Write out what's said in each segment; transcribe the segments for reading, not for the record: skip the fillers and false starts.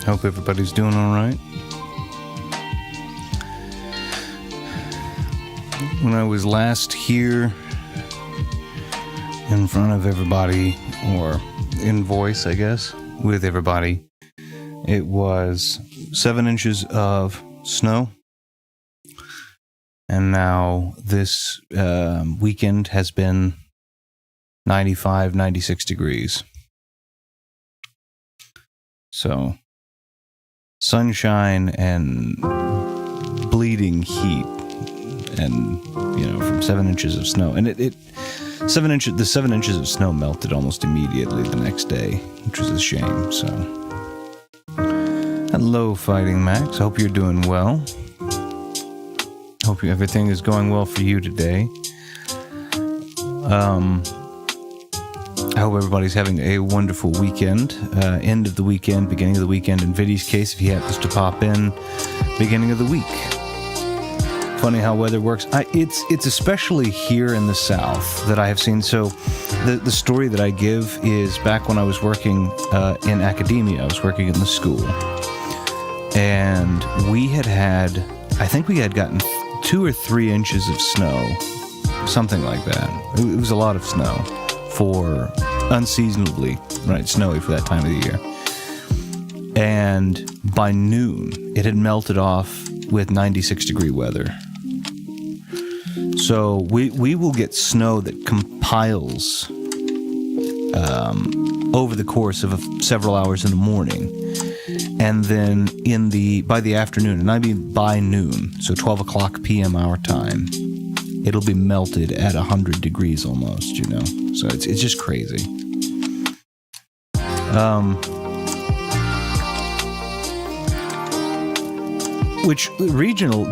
Hope everybody's doing all right. When I was last here in front of everybody, or in voice, I guess, with everybody, it was 7 inches of snow. And now this weekend has been 95, 96 degrees. So, sunshine and bleeding heat, and from 7 inches of snow, and the 7 inches of snow melted almost immediately the next day, which was a shame. So, hello, Fighting Max. Hope you're doing well. Hope everything is going well for you today. I hope everybody's having a wonderful weekend. End of the weekend, beginning of the weekend. In Viddy's case, if he happens to pop in, beginning of the week. Funny how weather works. It's especially here in the South that I have seen. So the story that I give is back when I was working in academia. I was working in the school. And I think we had gotten 2 or 3 inches of snow. Something like that. It was a lot of snow for unseasonably snowy for that time of the year. And by noon, it had melted off with 96 degree weather. So we will get snow that compiles over the course of several hours in the morning, and then by the afternoon, and I mean by noon, so 12 o'clock p.m. our time, it'll be melted at 100 degrees almost, So it's just crazy.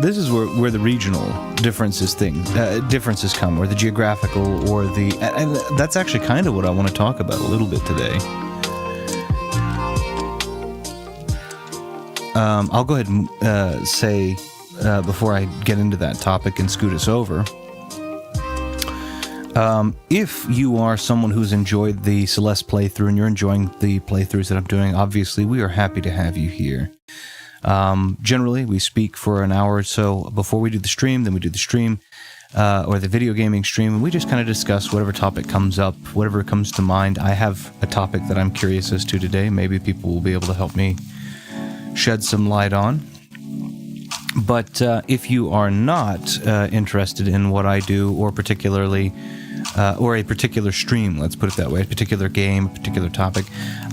This is where the regional differences come, or the geographical, and that's actually kind of what I want to talk about a little bit today. I'll go ahead and say, before I get into that topic and scoot us over, if you are someone who's enjoyed the Celeste playthrough and you're enjoying the playthroughs that I'm doing, obviously we are happy to have you here. Generally, we speak for an hour or so before we do the stream, then we do the stream, or the video gaming stream, and we just kind of discuss whatever topic comes up, whatever comes to mind. I have a topic that I'm curious as to today. Maybe people will be able to help me shed some light on. But if you are not interested in what I do, or particularly, or a particular stream, let's put it that way, a particular game, a particular topic,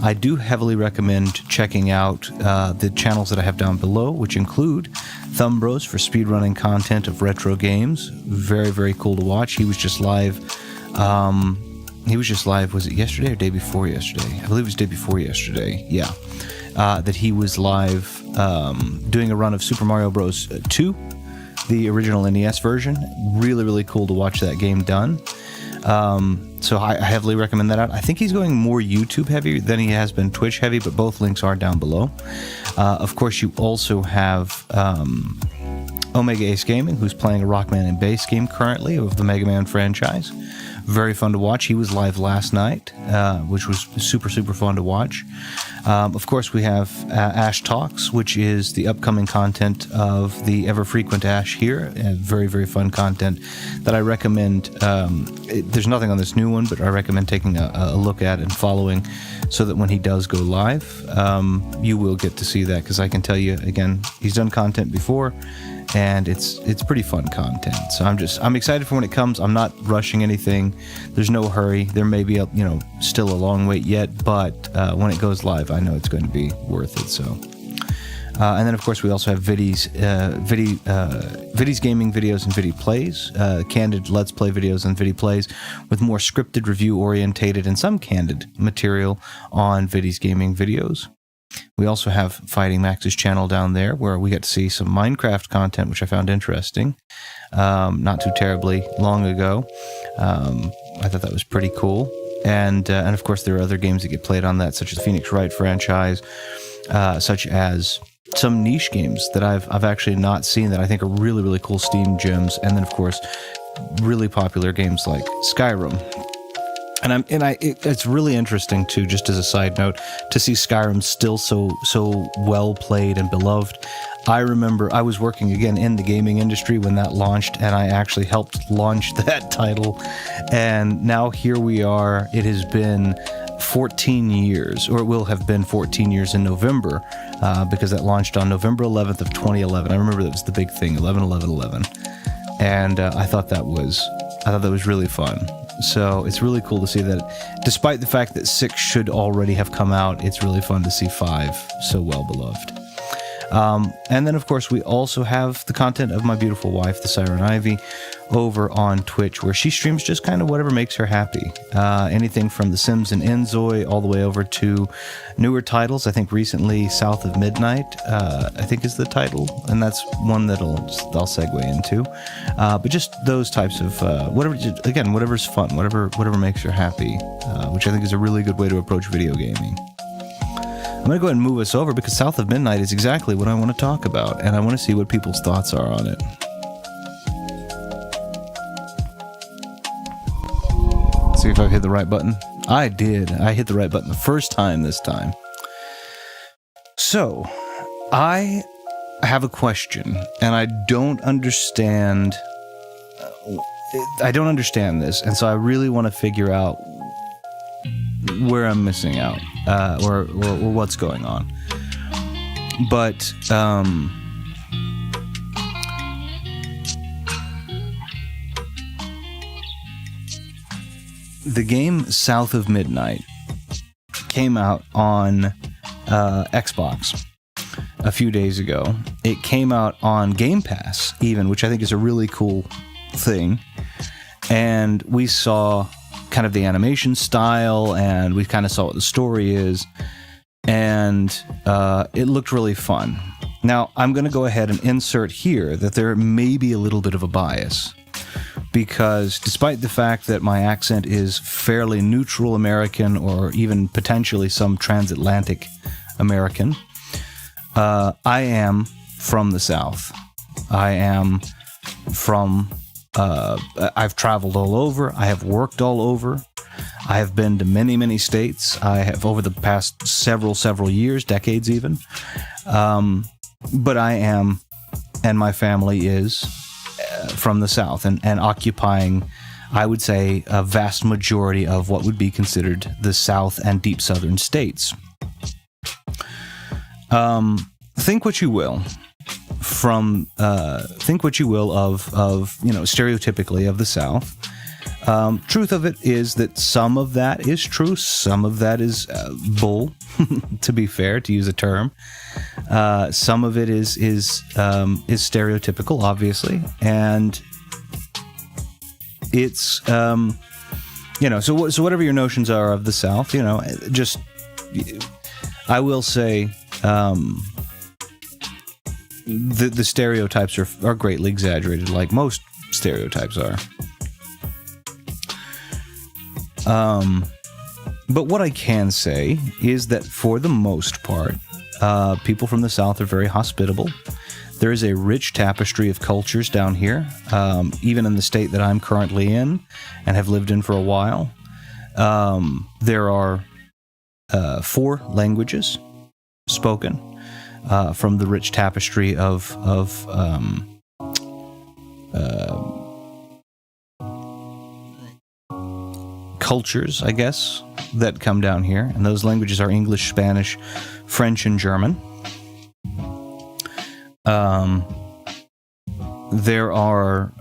I do heavily recommend checking out the channels that I have down below, which include Thumb Bros for speedrunning content of retro games. Very, very cool to watch. He was just live. Was it yesterday or day before yesterday? I believe it was day before yesterday. Yeah. That he was live doing a run of Super Mario Bros. 2, the original NES version. Really, really cool to watch that game done. So I heavily recommend that out. I think he's going more YouTube heavy than he has been Twitch heavy, but both links are down below. Of course, you also have Omega Ace Gaming, who's playing a Rockman and Bass game currently of the Mega Man franchise. Very fun to watch. He was live last night, which was super, super fun to watch. Of course, we have Ash Talks, which is the upcoming content of the ever-frequent Ash here. Very, very fun content that I recommend. There's nothing on this new one, but I recommend taking a look at and following, so that when he does go live, you will get to see that, because I can tell you, again, he's done content before, and it's pretty fun content. So I'm excited for when it comes. I'm not rushing anything. There's no hurry. There may be still a long wait yet, but when it goes live, I know it's going to be worth it. So, and then of course we also have Viddy's gaming videos and Viddy plays, candid Let's Play videos and Viddy plays, with more scripted, review orientated, and some candid material on Viddy's gaming videos. We also have Fighting Max's channel down there, where we got to see some Minecraft content, which I found interesting, not too terribly long ago. I thought that was pretty cool. And of course, there are other games that get played on that, such as the Phoenix Wright franchise, such as some niche games that I've actually not seen that I think are really, really cool Steam gems. And then, of course, really popular games like Skyrim. It's really interesting too, just as a side note, to see Skyrim still so well played and beloved. I remember I was working again in the gaming industry when that launched, and I actually helped launch that title. And now here we are. It has been 14 years, or it will have been 14 years in November, because that launched on November 11th of 2011. I remember that was the big thing, 11/11/11, and I thought that was really fun. So it's really cool to see that, despite the fact that 6 should already have come out, it's really fun to see 5 so well beloved. And then, of course, we also have the content of my beautiful wife, the Siren Ivy, over on Twitch, where she streams just kind of whatever makes her happy. Anything from The Sims and Enzoi all the way over to newer titles. I think recently South of Midnight, I think is the title, and that's one that I'll segue into. But just those types of whatever's fun, whatever makes her happy, which I think is a really good way to approach video gaming. I'm going to go ahead and move us over because South of Midnight is exactly what I want to talk about, and I want to see what people's thoughts are on it. See if I've hit the right button. I did. I hit the right button the first time this time. So, I have a question, and I don't understand this, and so I really want to figure out where I'm missing out, or what's going on. But the game South of Midnight came out on Xbox a few days ago. It came out on Game Pass even, which I think is a really cool thing. And we saw kind of the animation style, and we kind of saw what the story is, and it looked really fun. Now, I'm going to go ahead and insert here that there may be a little bit of a bias, because despite the fact that my accent is fairly neutral American, or even potentially some transatlantic American, I am from the South. I am from I've traveled all over. I have worked all over. I have been to many, many states. I have over the past several years, decades even. But I am, and my family is from the South, and occupying, I would say, a vast majority of what would be considered the South and deep Southern states. Think what you will. Think what you will of stereotypically of the South. Truth of it is that some of that is true, some of that is bull, to be fair, to use a term. Some of it is stereotypical, obviously, and it's so whatever your notions are of the South, just I will say. The stereotypes are greatly exaggerated, like most stereotypes are. But what I can say is that for the most part, people from the South are very hospitable. There is a rich tapestry of cultures down here, even in the state that I'm currently in and have lived in for a while. There are 4 languages spoken. From the rich tapestry of cultures, I guess, that come down here. And those languages are English, Spanish, French, and German. There are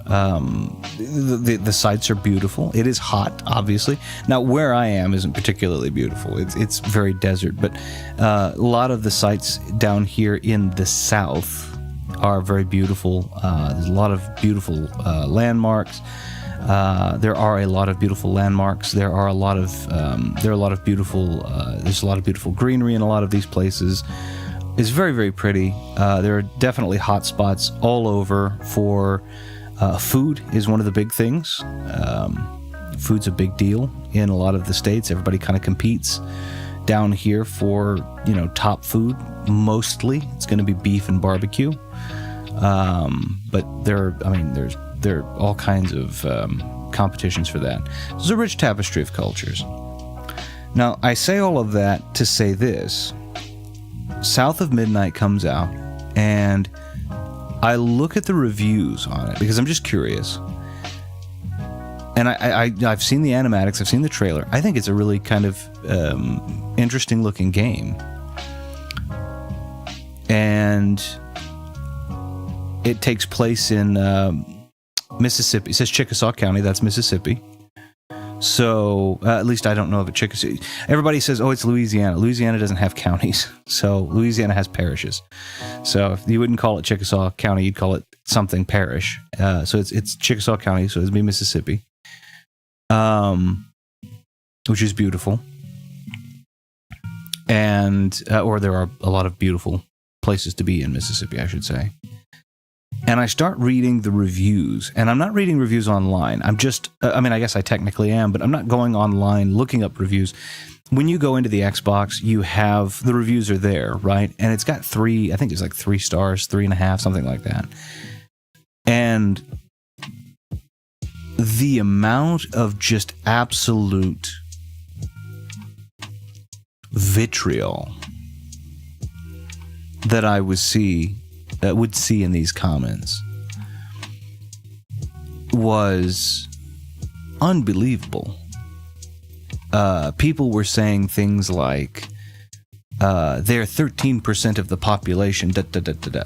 the sights are beautiful. It is hot, obviously. Now, where I am isn't particularly beautiful. It's very desert, but a lot of the sights down here in the South are very beautiful. There's a lot of beautiful landmarks. There are a lot of beautiful landmarks. There's a lot of beautiful greenery in a lot of these places. It's very, very pretty. There are definitely hot spots all over for food is one of the big things. Food's a big deal in a lot of the states. Everybody kind of competes down here for, top food. Mostly it's going to be beef and barbecue. But there are all kinds of competitions for that. There's a rich tapestry of cultures. Now, I say all of that to say this. South of Midnight comes out, and I look at the reviews on it because I'm just curious. And I've seen the animatics, I've seen the trailer. I think it's a really kind of interesting looking game. And it takes place in Mississippi. It says Chickasaw County, that's Mississippi. So, at least I don't know of a Chickasaw. Everybody says, oh, it's Louisiana. Louisiana doesn't have counties. So, Louisiana has parishes. So, if you wouldn't call it Chickasaw County, you'd call it something parish. So, it's Chickasaw County, so it'd be Mississippi. Which is beautiful. And, or there are a lot of beautiful places to be in Mississippi, I should say. And I start reading the reviews, and I'm not reading reviews online. I'm just, I mean, I guess I technically am, but I'm not going online looking up reviews. When you go into the Xbox, you have, the reviews are there, right? And it's got 3, I think it's like 3 stars, 3.5, something like that. And the amount of just absolute vitriol that I would see in these comments was unbelievable. People were saying things like, they're 13% of the population, da da da da da.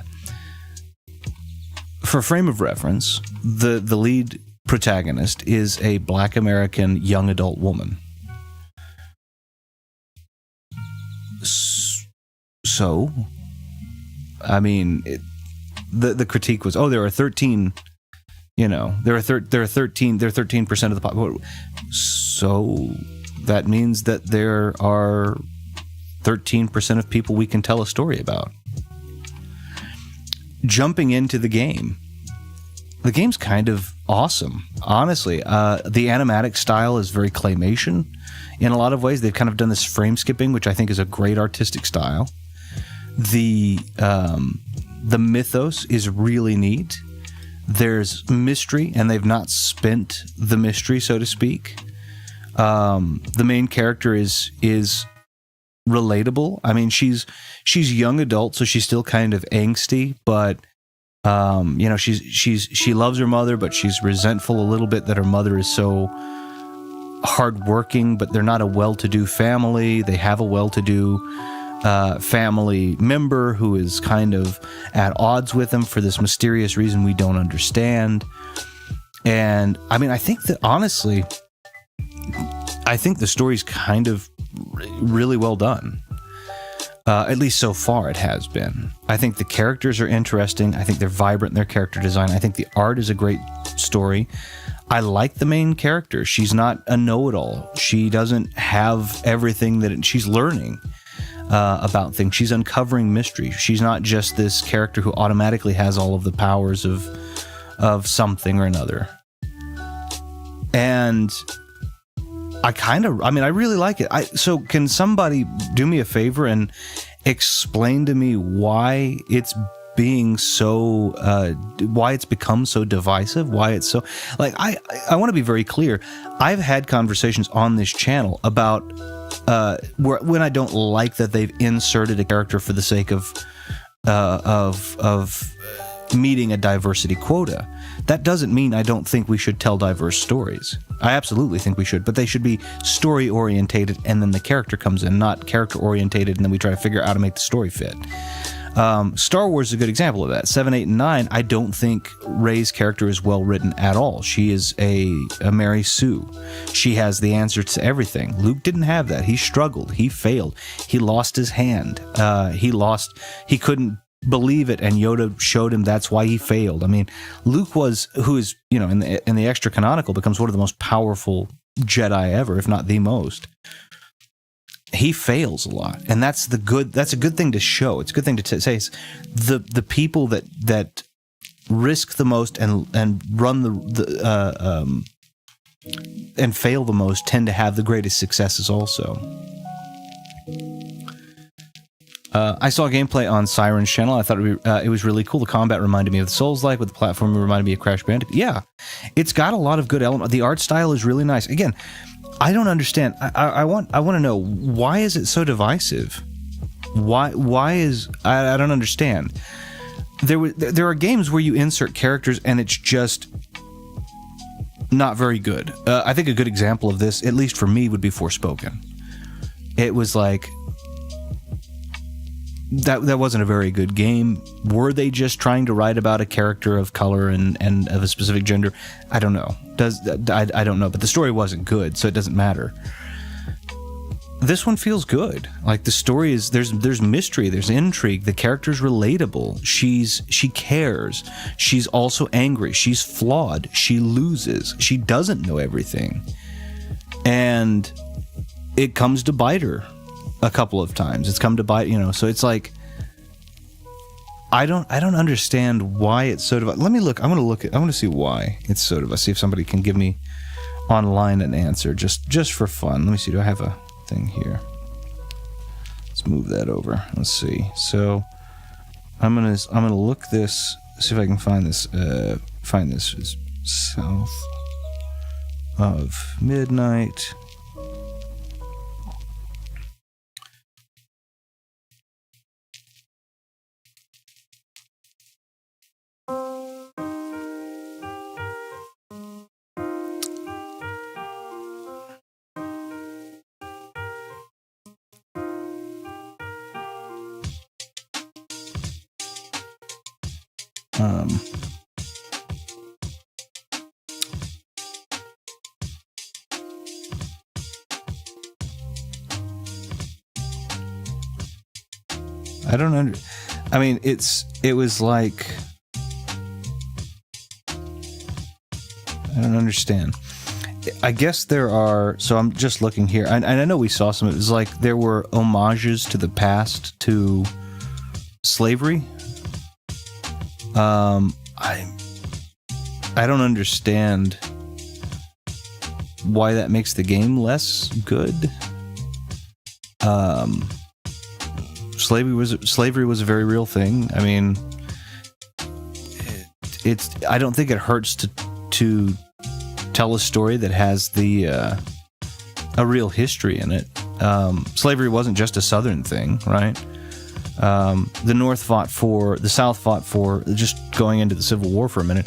For frame of reference, the lead protagonist is a Black American young adult woman. So, I mean, the critique was, oh, there are 13, you know, they're 13% of the population. So that means that there are 13% of people we can tell a story about. Jumping into the game's kind of awesome, honestly. The animatic style is very claymation in a lot of ways. They've kind of done this frame skipping, which I think is a great artistic style. The mythos is really neat. There's mystery, and they've not spent the mystery, so to speak. The main character is relatable. I mean, she's young adult, so she's still kind of angsty, but you know, she loves her mother, but she's resentful a little bit that her mother is so hardworking, but they're not a well-to-do family. They have a well-to-do family member who is kind of at odds with them for this mysterious reason we don't understand. And I mean, I think that honestly, I think the story's kind of really well done. At least so far it has been. I think the characters are interesting. I think they're vibrant in their character design. I think the art is a great story. I like the main character. She's not a know-it-all. She doesn't have everything that she's learning about things. She's uncovering mystery. She's not just this character who automatically has all of the powers of something or another. And I really like it. So can somebody do me a favor and explain to me why it's being so, why it's become so divisive, why it's so, like, I want to be very clear. I've had conversations on this channel about when I don't like that they've inserted a character for the sake of meeting a diversity quota. That doesn't mean I don't think we should tell diverse stories. I absolutely think we should, but they should be story orientated, and then the character comes in, not character orientated, and then we try to figure out how to make the story fit. Star Wars is a good example of that. 7, 8, and 9, I don't think Rey's character is well written at all. She is a Mary Sue. She has the answer to everything. Luke didn't have that. He struggled. He failed. He lost his hand. He couldn't believe it, and Yoda showed him that's why he failed. I mean, Luke who is, you know, in the extra canonical, becomes one of the most powerful Jedi ever, if not the most. He fails a lot, and that's a good thing to show. It's a good thing to say. The people that risk the most and run and fail the most tend to have the greatest successes also. I saw gameplay on Siren's channel. I thought it was really cool. The combat reminded me of the Souls-like, with the platform reminded me of Crash Bandicoot. Yeah, it's got a lot of good elements. The art style is really nice. Again, I don't understand. I want to know, why is it so divisive? Why is I don't understand. There are games where you insert characters and it's just not very good. I think a good example of this, at least for me, would be Forspoken. It was like, that wasn't a very good game. Were they just trying to write about a character of color and of a specific gender? I don't know. I don't know. But the story wasn't good, so it doesn't matter. This one feels good. Like, the story is, there's mystery, there's intrigue, the character's relatable. She cares. She's also angry. She's flawed. She loses. She doesn't know everything. And it comes to bite her a couple of times. It's come to bite, so it's like, I don't understand why it's so divisive. Let me look. I want to see why it's so divisive. See if somebody can give me online an answer, just for fun. Let me see. Do I have a thing here? Let's move that over. Let's see. So I'm gonna look this. See if I can find this. Find this is south of midnight. I don't I mean, it was like, I don't understand. I guess there are, so I'm just looking here, and I know we saw some, it was like there were homages to the past, to slavery. I don't understand why that makes the game less good. Slavery was a very real thing. I mean, I don't think it hurts to tell a story that has a real history in it. Slavery wasn't just a Southern thing, right? The North fought for, the South fought for, just going into the Civil War for a minute,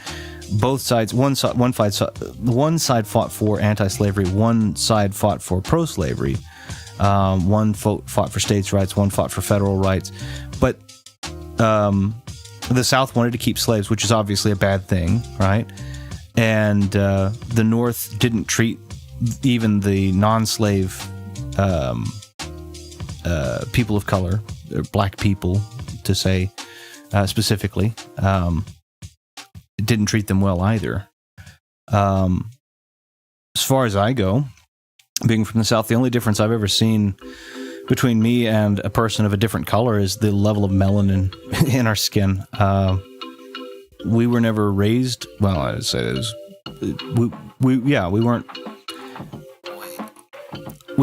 both sides, one side fought for anti-slavery, one side fought for pro-slavery. One fought for states' rights, one fought for federal rights. But the South wanted to keep slaves, which is obviously a bad thing, right? And the North didn't treat even the non-slave people of color, or black people, to say specifically, it didn't treat them well either. As far as I go, being from the South, the only difference I've ever seen between me and a person of a different color is the level of melanin in our skin. We were never raised, well, I'd say this, we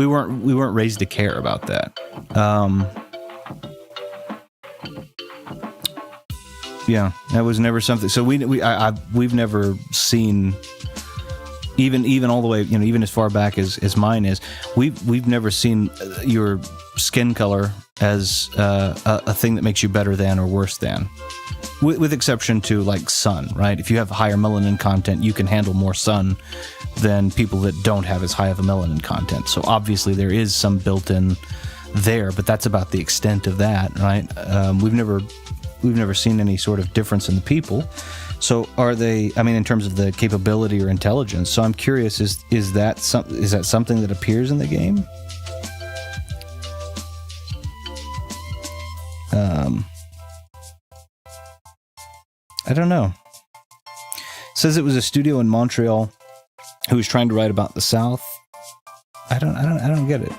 weren't raised to care about that. Yeah, that was never something. So we've never seen, even all the way, even as far back as mine is, we've never seen your skin color as a thing that makes you better than or worse than, with exception to like sun, right? If you have higher melanin content, you can handle more sun than people that don't have as high of a melanin content. So obviously there is some built-in there, but that's about the extent of that, right? We've never seen any sort of difference in the people. So are they, I mean, in terms of the capability or intelligence? So I'm curious, is that something that appears in the game? I don't know. It says it was a studio in Montreal who was trying to write about the South. I don't get it.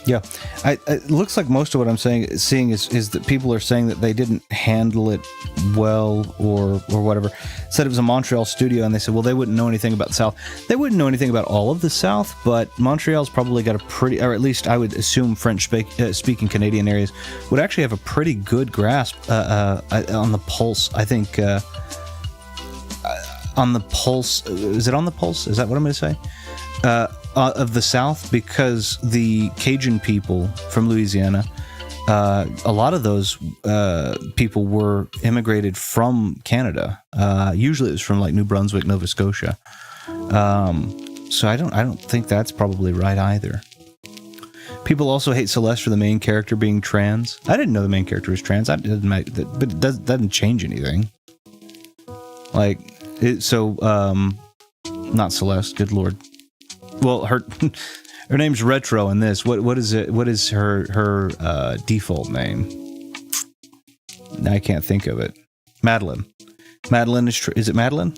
Yeah, it looks like most of what I'm seeing is that people are saying that they didn't handle it well or whatever. Said it was a Montreal studio, and they said, well, they wouldn't know anything about the South. They wouldn't know anything about all of the South, but Montreal's probably got a pretty, or at least I would assume French-speaking Canadian areas would actually have a pretty good grasp on the pulse. I think on the pulse. Is it on the pulse? Is that what I'm going to say? Of the South, because the Cajun people from Louisiana, a lot of those people were immigrated from Canada. Usually it was from like New Brunswick, Nova Scotia. So I don't think that's probably right either. People also hate Celeste for the main character being trans. I didn't know the main character was trans. But it doesn't change anything. Like, not Celeste. Good Lord. Well, her name's Retro in this. What is it? What is her default name? I can't think of it. Madeline. Madeline is it Madeline?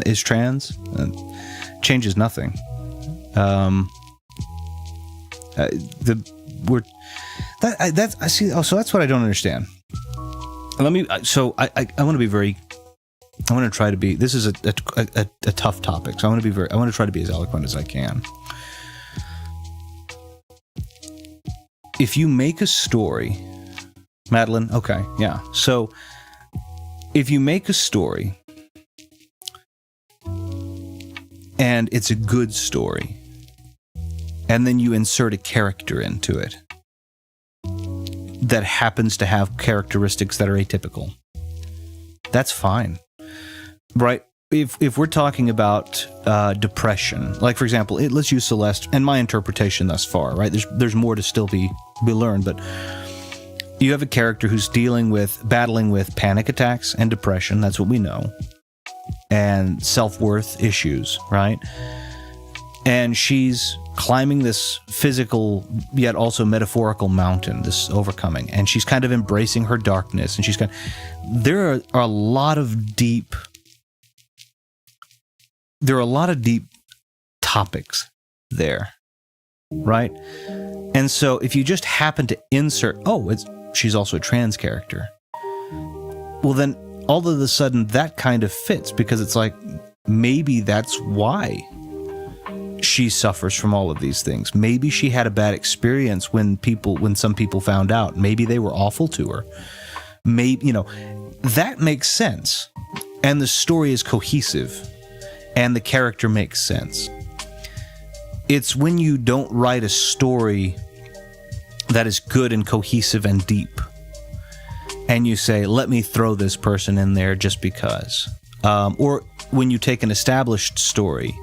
Is trans? Changes nothing. So that's what I don't understand. Let me. So I want to be very. I want to try to be. This is a tough topic, so I want to try to be as eloquent as I can. If you make a story, Madeline, okay, yeah. So if you make a story and it's a good story, and then you insert a character into it that happens to have characteristics that are atypical, that's fine. Right? If we're talking about depression, like for example, let's use Celeste and my interpretation thus far, right? There's more to still be learned, but you have a character who's battling with panic attacks and depression. That's what we know, and self-worth issues, right? And she's climbing this physical yet also metaphorical mountain, this overcoming, and she's kind of embracing her darkness, and there are a lot of deep topics there, right? And so if you just happen to insert, she's also a trans character, well then all of a sudden that kind of fits, because it's like, maybe that's why she suffers from all of these things. Maybe she had a bad experience when some people found out. Maybe they were awful to her. Maybe, that makes sense. And the story is cohesive. And the character makes sense. It's when you don't write a story that is good and cohesive and deep, and you say, let me throw this person in there just because. Or when you take an established story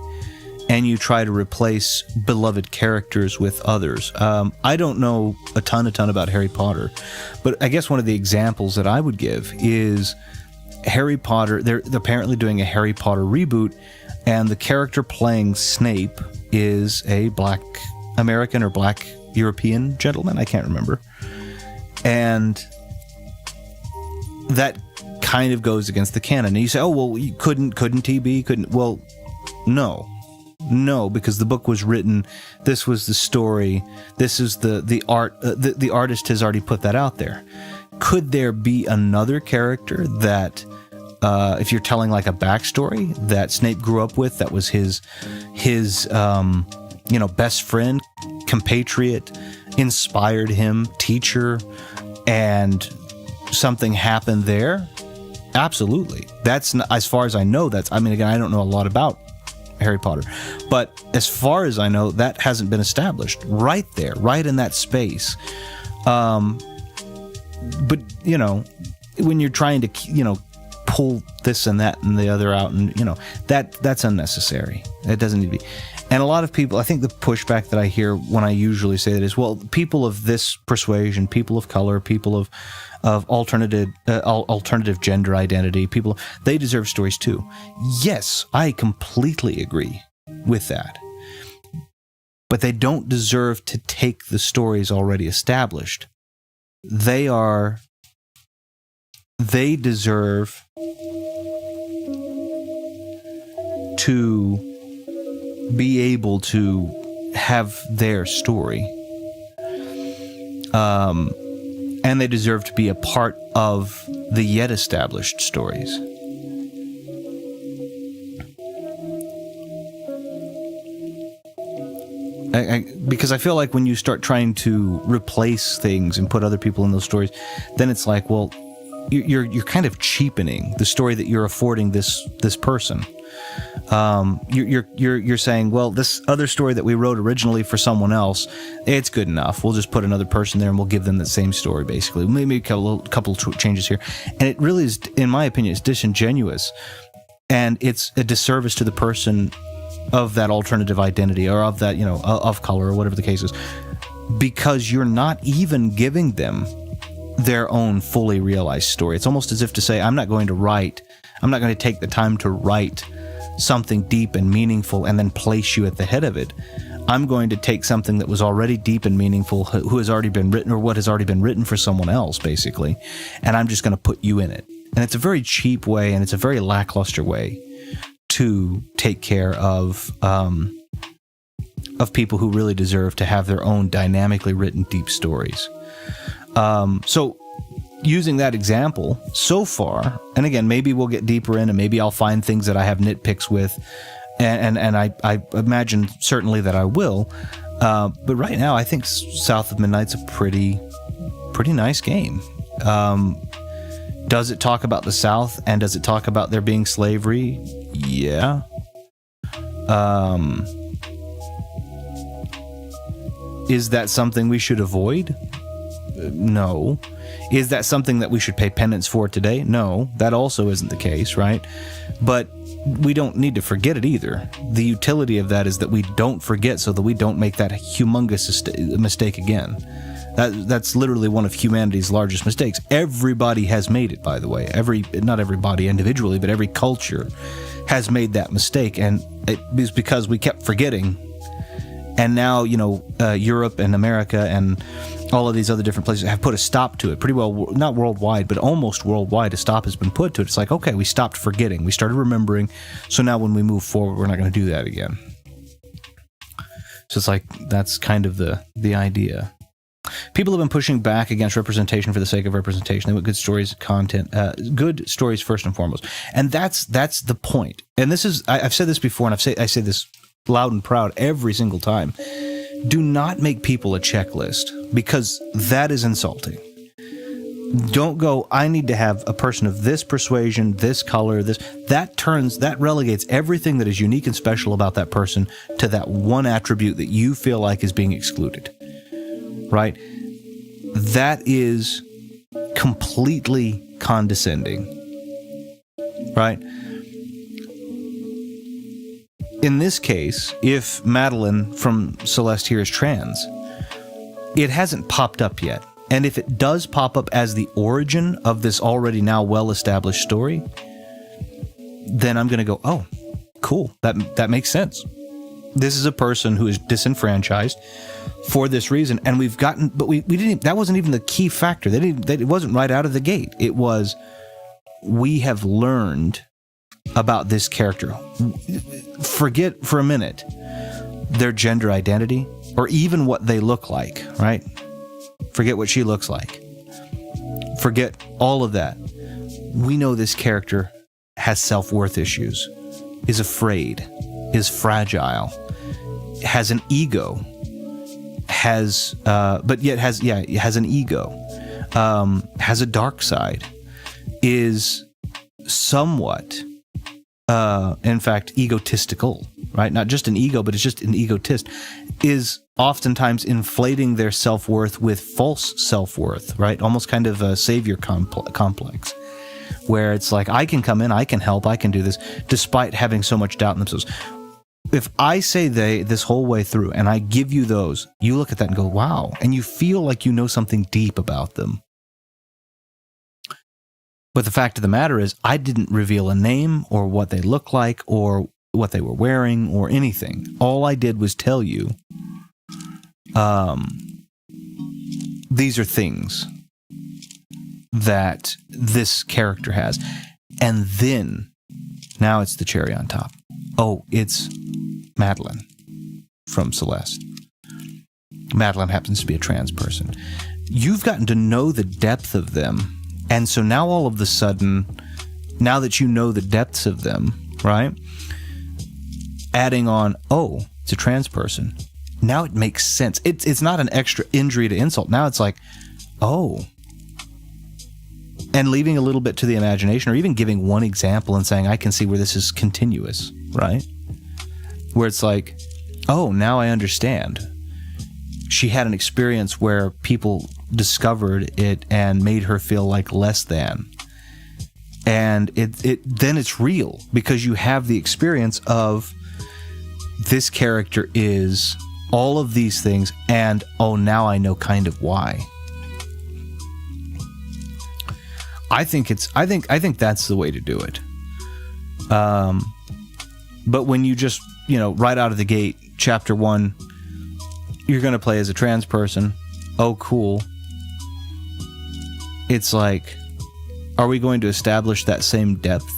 and you try to replace beloved characters with others. I don't know a ton about Harry Potter, but I guess one of the examples that I would give is Harry Potter. They're apparently doing a Harry Potter reboot, and the character playing Snape is a Black American or Black European gentleman. I can't remember. And that kind of goes against the canon. And you say, couldn't he be? Well, no, because the book was written. This was the story. This is the art. The artist has already put that out there. Could there be another character that, if you're telling like a backstory that Snape grew up with, that was his best friend, compatriot, inspired him, teacher, and something happened there? Absolutely. That's not, as far as I know. Again, I don't know a lot about Harry Potter, but as far as I know, that hasn't been established. Right there, right in that space. But when you're trying to pull this and that and the other out, and that's unnecessary. It doesn't need to be. And a lot of people, I think the pushback that I hear when I usually say that is, well, people of this persuasion, people of color, people of alternative gender identity, they deserve stories too. Yes, I completely agree with that. But they don't deserve to take the stories already established. They deserve to be able to have their story. And they deserve to be a part of the yet established stories. Because I feel like when you start trying to replace things and put other people in those stories, then it's like, well, you're kind of cheapening the story that you're affording this person. You're saying, well, this other story that we wrote originally for someone else, it's good enough. We'll just put another person there and we'll give them the same story, basically. Maybe a couple changes here. And it really is, in my opinion, it's disingenuous. And it's a disservice to the person of that alternative identity or of that, of color or whatever the case is. Because you're not even giving them their own fully realized story. It's almost as if to say, I'm not going to take the time to write something deep and meaningful and then place you at the head of it. I'm going to take something that was already deep and meaningful, who has already been written or what has already been written for someone else, basically, and I'm just going to put you in it. And it's a very cheap way, and it's a very lackluster way to take care of people who really deserve to have their own dynamically written deep stories. So using that example so far, and again, maybe we'll get deeper in and maybe I'll find things that I have nitpicks with, and I imagine certainly that I will, but right now I think South of Midnight's a pretty nice game. Does it talk about the South, and does it talk about there being slavery? Yeah. Is that something we should avoid? No. Is that something that we should pay penance for today? No, that also isn't the case, right? But we don't need to forget it either. The utility of that is that we don't forget so that we don't make that humongous mistake again. That's literally one of humanity's largest mistakes. Everybody has made it, by the way. Not everybody individually, but every culture has made that mistake, and it is because we kept forgetting. And now, Europe and America and all of these other different places have put a stop to it. Pretty well, not worldwide, but almost worldwide, a stop has been put to it. It's like, okay, we stopped forgetting. We started remembering. So now when we move forward, we're not going to do that again. So it's like, that's kind of the idea. People have been pushing back against representation for the sake of representation. They want good stories, content, good stories first and foremost. And that's the point. And this is, I've said this before, and I say this loud and proud every single time. Do not make people a checklist, because that is insulting. Don't go, I need to have a person of this persuasion, this color, this. That relegates everything that is unique and special about that person to that one attribute that you feel like is being excluded. Right? That is completely condescending. Right? In this case, if Madeline from Celeste here is trans, it hasn't popped up yet. And if it does pop up as the origin of this already now well-established story, then I'm going to go, oh, cool, that makes sense. This is a person who is disenfranchised for this reason, and we've gotten, but we didn't. That wasn't even the key factor. It wasn't right out of the gate. It was, we have learned about this character. Forget for a minute their gender identity or even what they look like, right? Forget what she looks like. Forget all of that. We know this character has self-worth issues, is afraid, is fragile, has an ego, has an ego, has a dark side, is somewhat, in fact, egotistical, right? Not just an ego, but it's just an egotist, is oftentimes inflating their self-worth with false self-worth, right? Almost kind of a savior complex, where it's like, I can come in, I can help, I can do this, despite having so much doubt in themselves. If I say they this whole way through, and I give you those, you look at that and go, wow, and you feel like you know something deep about them. But the fact of the matter is, I didn't reveal a name or what they look like or what they were wearing or anything. All I did was tell you, these are things that this character has. And then, now it's the cherry on top. Oh, it's Madeline from Celeste. Madeline happens to be a trans person. you've gotten to know the depth of them. And so now all of a sudden, now that you know the depths of them, right? Adding on, oh, it's a trans person. Now it makes sense. It's not an extra injury to insult. Now it's like, oh. And leaving a little bit to the imagination, or even giving one example and saying, I can see where this is continuous, right? Where it's like, oh, now I understand. She had an experience where people discovered it and made her feel like less than. And then it's real, because you have the experience of this character is all of these things, and oh, now I know kind of why. I think that's the way to do it. But when you just, right out of the gate, chapter 1, you're going to play as a trans person. Oh, cool. It's like, are we going to establish that same depth?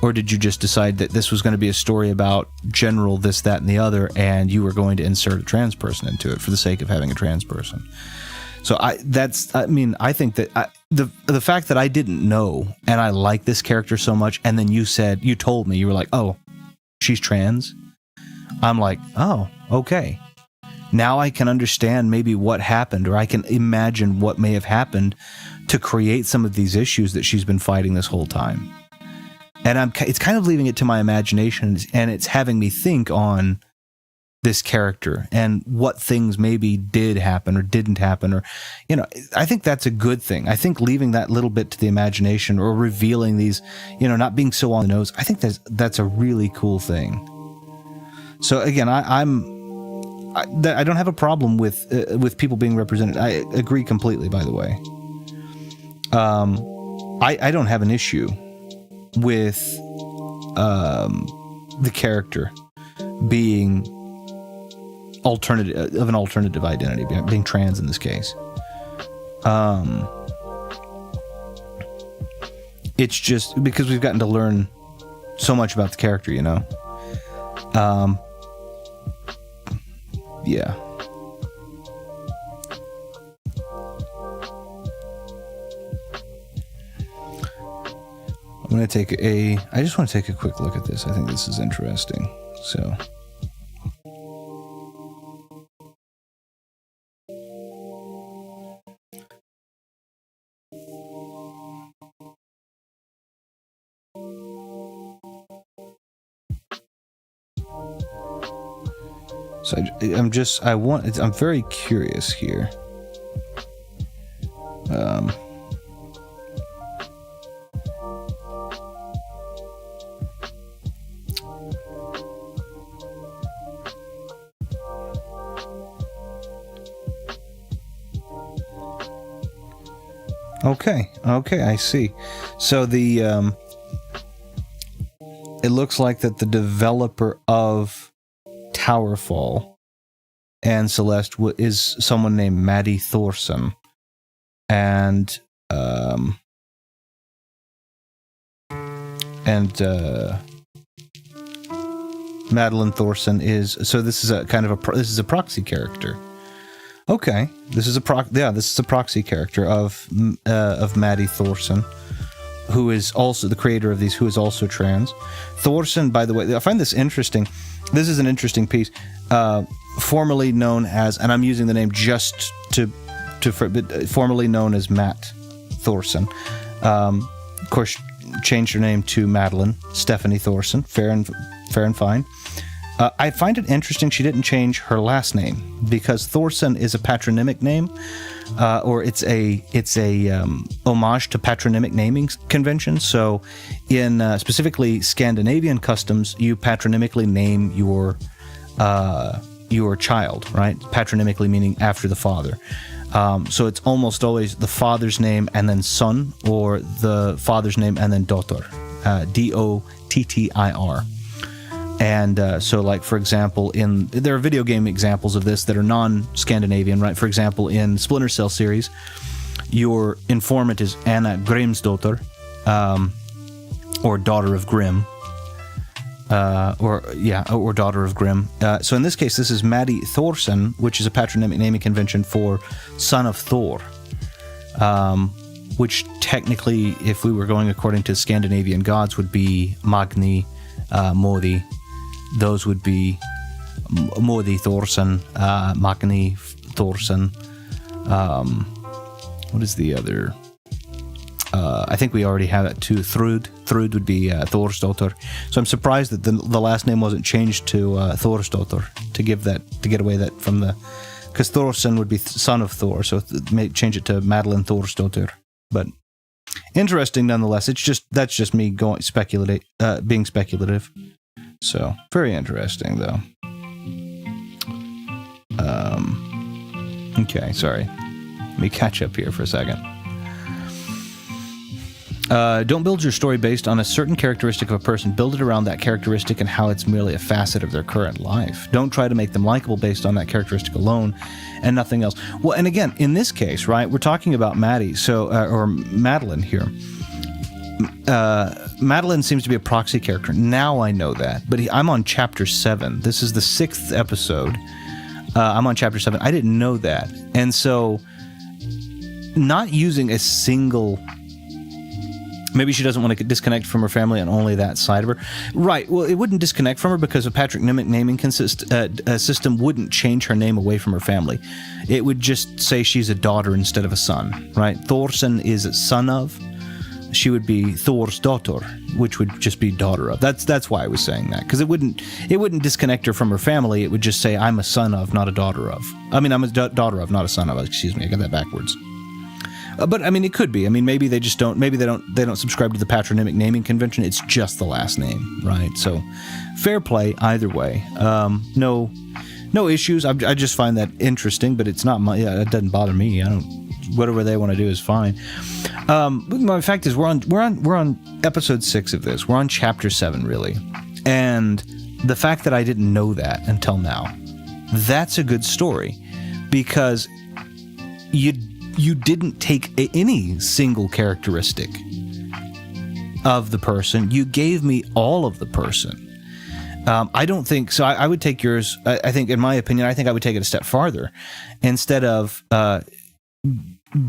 Or did you just decide that this was going to be a story about general this, that, and the other, and you were going to insert a trans person into it for the sake of having a trans person? So I think that the fact that I didn't know, and I like this character so much, and then you told me, you were like, oh, she's trans? I'm like, oh, okay. Now I can understand maybe what happened, or I can imagine what may have happened to create some of these issues that she's been fighting this whole time. And it's kind of leaving it to my imagination, and it's having me think on this character and what things maybe did happen or didn't happen, or, I think that's a good thing. I think leaving that little bit to the imagination, or revealing these, not being so on the nose, I think that's a really cool thing. So again, I don't have a problem with people being represented. I agree completely, by the way. I don't have an issue with the character being an alternative identity, being trans in this case. It's just because we've gotten to learn so much about the character, yeah. I just want to take a quick look at this. I think this is interesting. So. I'm very curious here. Okay, I see. So it looks like that the developer of Towerfall and Celeste is someone named Maddie Thorson, and Madeline Thorson is, so this is a proxy character. Okay, this is a proxy character of Maddie Thorson, who is also the creator of these, who is also trans. Thorson, by the way, I find this interesting. This is an interesting piece. Formerly known as, and I'm using the name just formerly known as Matt Thorson. Of course, changed her name to Madeline Stephanie Thorson. Fair and fine. I find it interesting she didn't change her last name, because Thorson is a patronymic name, or it's a homage to patronymic naming conventions. So, in specifically Scandinavian customs, you patronymically name your child, right? Patronymically meaning after the father. So it's almost always the father's name and then son, or the father's name and then dotter, Dottir. And so, like, for example, there are video game examples of this that are non-Scandinavian, right? For example, in Splinter Cell series, your informant is Anna Grimsdotter, or Daughter of Grimm. or daughter of Grimm. So in this case, this is Maddie Thorsen, which is a patronymic naming convention for son of Thor. Which technically, if we were going according to Scandinavian gods, would be Magni, Modi. Those would be Modi Thorsen, Magni Thorsen. What is the other? I think we already have it too. Thrud. Thrud would be Thorsdottir. So I'm surprised that the last name wasn't changed to Thorsdottir to get away that from the, because Thorsen would be son of Thor, so may change it to Madeline Thorsdottir. But interesting nonetheless. That's just me being speculative. So very interesting though. Okay, sorry. Let me catch up here for a second. Don't build your story based on a certain characteristic of a person. Build it around that characteristic and how it's merely a facet of their current life. Don't try to make them likable based on that characteristic alone and nothing else. Well, and again, in this case, right, we're talking about Maddie, or Madeline here. Madeline seems to be a proxy character. Now I know that, but I'm on chapter 7. This is the 6th episode. I'm on chapter 7. I didn't know that. And so, not using a single... Maybe she doesn't want to disconnect from her family and only that side of her. Right. Well, it wouldn't disconnect from her because a patronymic naming system wouldn't change her name away from her family. It would just say she's a daughter instead of a son, right? Thorsen is a son of. She would be Thorsdottir, which would just be daughter of. That's why I was saying that, because it wouldn't disconnect her from her family. It would just say I'm a son of, not a daughter of. I mean, I'm a daughter of, not a son of. Excuse me, I got that backwards. But I mean, it could be. I mean, maybe they just don't. Maybe they don't subscribe to the patronymic naming convention. It's just the last name, right? So, fair play either way. No issues. I just find that interesting, but it's not my. Yeah, it doesn't bother me. I don't. Whatever they want to do is fine. The fact is, we're on episode 6 of this. We're on chapter 7, really, and the fact that I didn't know that until now, that's a good story, because you didn't take any single characteristic of the person. You gave me all of the person. I don't think so. I would take yours. I think, in my opinion, I would take it a step farther. Instead of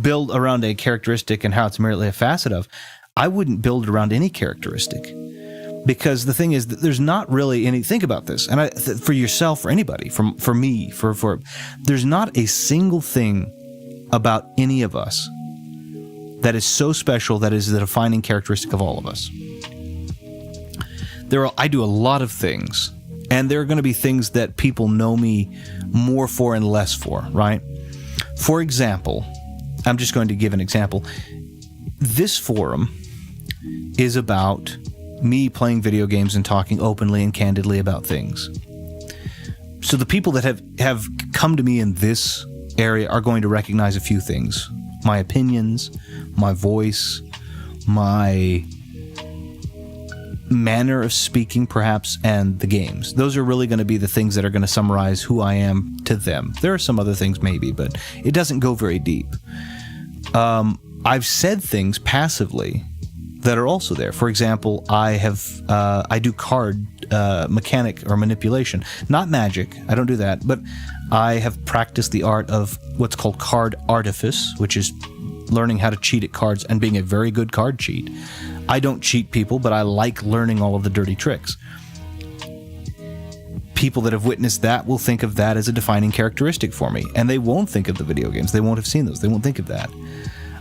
build around a characteristic and how it's merely a facet of, I wouldn't build around any characteristic. Because the thing is that there's not really any. Think about this, and for yourself, for anybody, for me, for there's not a single thing about any of us that is so special that is the defining characteristic of all of us. I do a lot of things, and there are going to be things that people know me more for and less for, right? For example, I'm just going to give an example. This forum is about me playing video games and talking openly and candidly about things. So the people that have come to me in this area are going to recognize a few things: my opinions, my voice, my manner of speaking, perhaps, and the games. Those are really going to be the things that are going to summarize who I am to them. There are some other things maybe, but it doesn't go very deep. I've said things passively that are also there. For example, I do card mechanic or manipulation, not magic. I don't do that, but I have practiced the art of what's called card artifice, which is learning how to cheat at cards and being a very good card cheat. I don't cheat people, but I like learning all of the dirty tricks. People that have witnessed that will think of that as a defining characteristic for me, and they won't think of the video games. They won't have seen those. They won't think of that.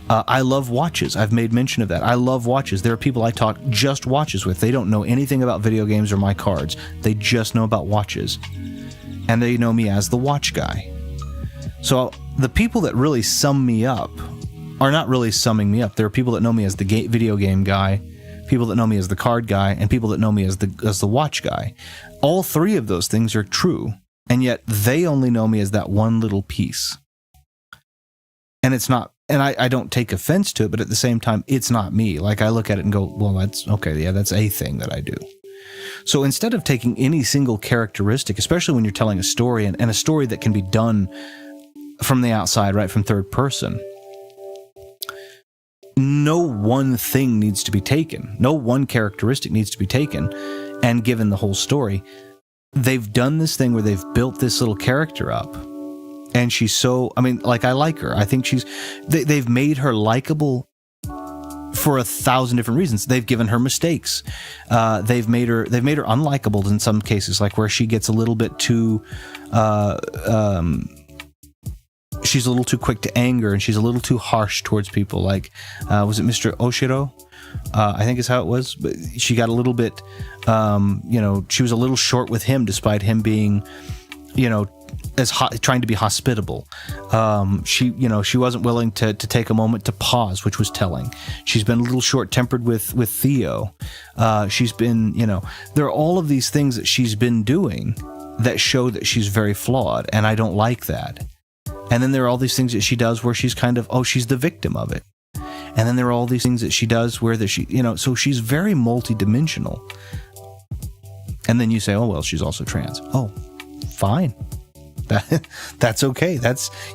I love watches. I've made mention of that. I love watches. There are people I talk just watches with. They don't know anything about video games or my cards. They just know about watches. And they know me as the watch guy. So the people that really sum me up are not really summing me up. There are people that know me as the video game guy, people that know me as the card guy, and people that know me as the watch guy. All three of those things are true, and yet they only know me as that one little piece. And it's not, and I don't take offense to it, but at the same time, it's not me. Like, I look at it and go, well, that's okay, yeah, that's a thing that I do. So instead of taking any single characteristic, especially when you're telling a story, and a story that can be done from the outside, right, from third person, no one thing needs to be taken. No one characteristic needs to be taken. and given the whole story, they've done this thing where they've built this little character up, and she's so, I mean, like, I like her. I think they've made her likable for 1,000 different reasons. They've given her mistakes. They've made her unlikable in some cases, like where she gets a little bit too, she's a little too quick to anger, and she's a little too harsh towards people. Like, was it Mr. Oshiro? I think is how it was. But she got a little bit, she was a little short with him, despite him being, trying to be hospitable. She wasn't willing to take a moment to pause, which was telling. She's been a little short-tempered with Theo. She's been, there are all of these things that she's been doing that show that she's very flawed, and I don't like that. And then there are all these things that she does where she's kind of, she's the victim of it. And then there are all these things that she does where so she's very multidimensional. And then you say, oh, well, she's also trans. Oh, fine. That's okay.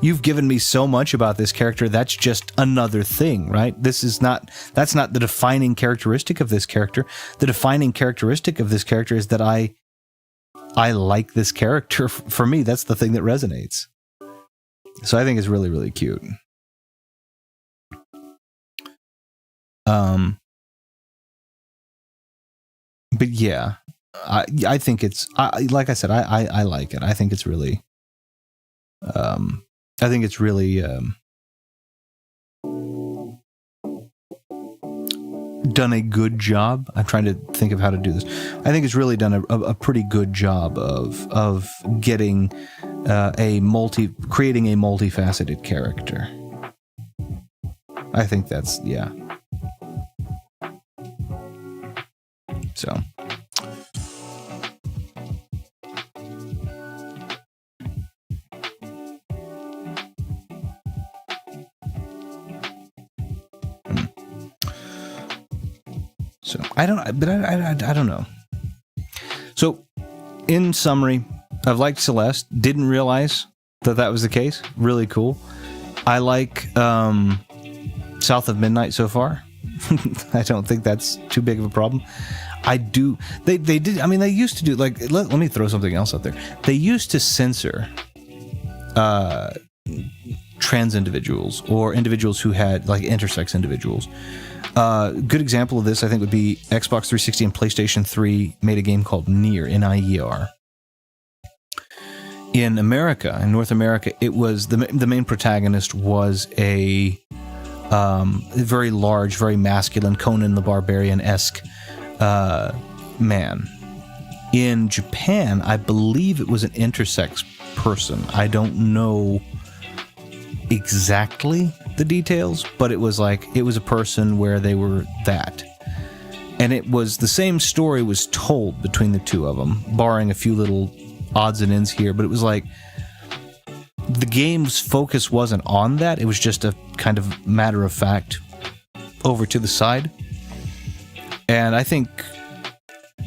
You've given me so much about this character. That's just another thing, right? That's not the defining characteristic of this character. The defining characteristic of this character is that I like this character. For me, that's the thing that resonates. So I think it's really, really cute. But yeah, I think it's, like I said, I like it. I think it's really, done a good job. I'm trying to think of how to do this. I think it's really done a pretty good job of getting creating a multifaceted character. I think that's, yeah. So. So I don't know. So, in summary, I've liked Celeste. Didn't realize that was the case. Really cool. I like South of Midnight so far. I don't think that's too big of a problem. I do. They did. I mean, they used to do, like. Let me throw something else out there. They used to censor trans individuals or individuals who had, like, intersex individuals. Good example of this, I think, would be Xbox 360 and PlayStation 3 made a game called Nier, N-I-E-R. In America, in North America, it was the main protagonist was a very large, very masculine, Conan the Barbarian-esque man. In Japan, I believe it was an intersex person. I don't know exactly the details, but it was a person where they were that. And it was the same story was told between the two of them, barring a few little odds and ends here, but it was like the game's focus wasn't on that. It was just a kind of matter of fact over to the side. And I think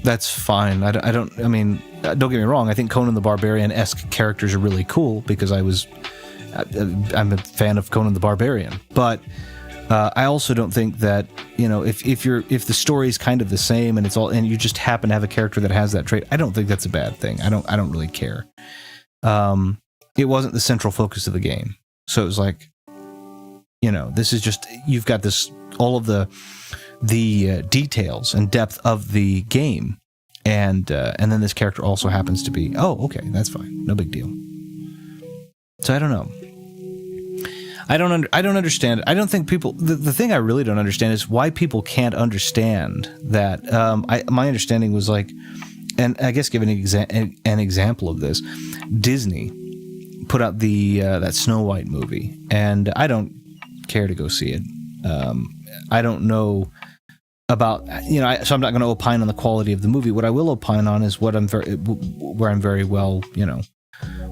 that's fine. Don't get me wrong. I think Conan the Barbarian-esque characters are really cool because I'm a fan of Conan the Barbarian, but I also don't think that, if the story is kind of the same and you just happen to have a character that has that trait, I don't think that's a bad thing. I don't really care. It wasn't the central focus of the game, so it was like, this is just, you've got this, all of the details and depth of the game, and then this character also happens to be, okay, that's fine, no big deal. So I don't know. I don't understand. I don't think people. The thing I really don't understand is why people can't understand that. My understanding was like, and I guess giving an example of this, Disney put out that Snow White movie, and I don't care to go see it. I don't know about so I'm not going to opine on the quality of the movie. What I will opine on is where I'm very well,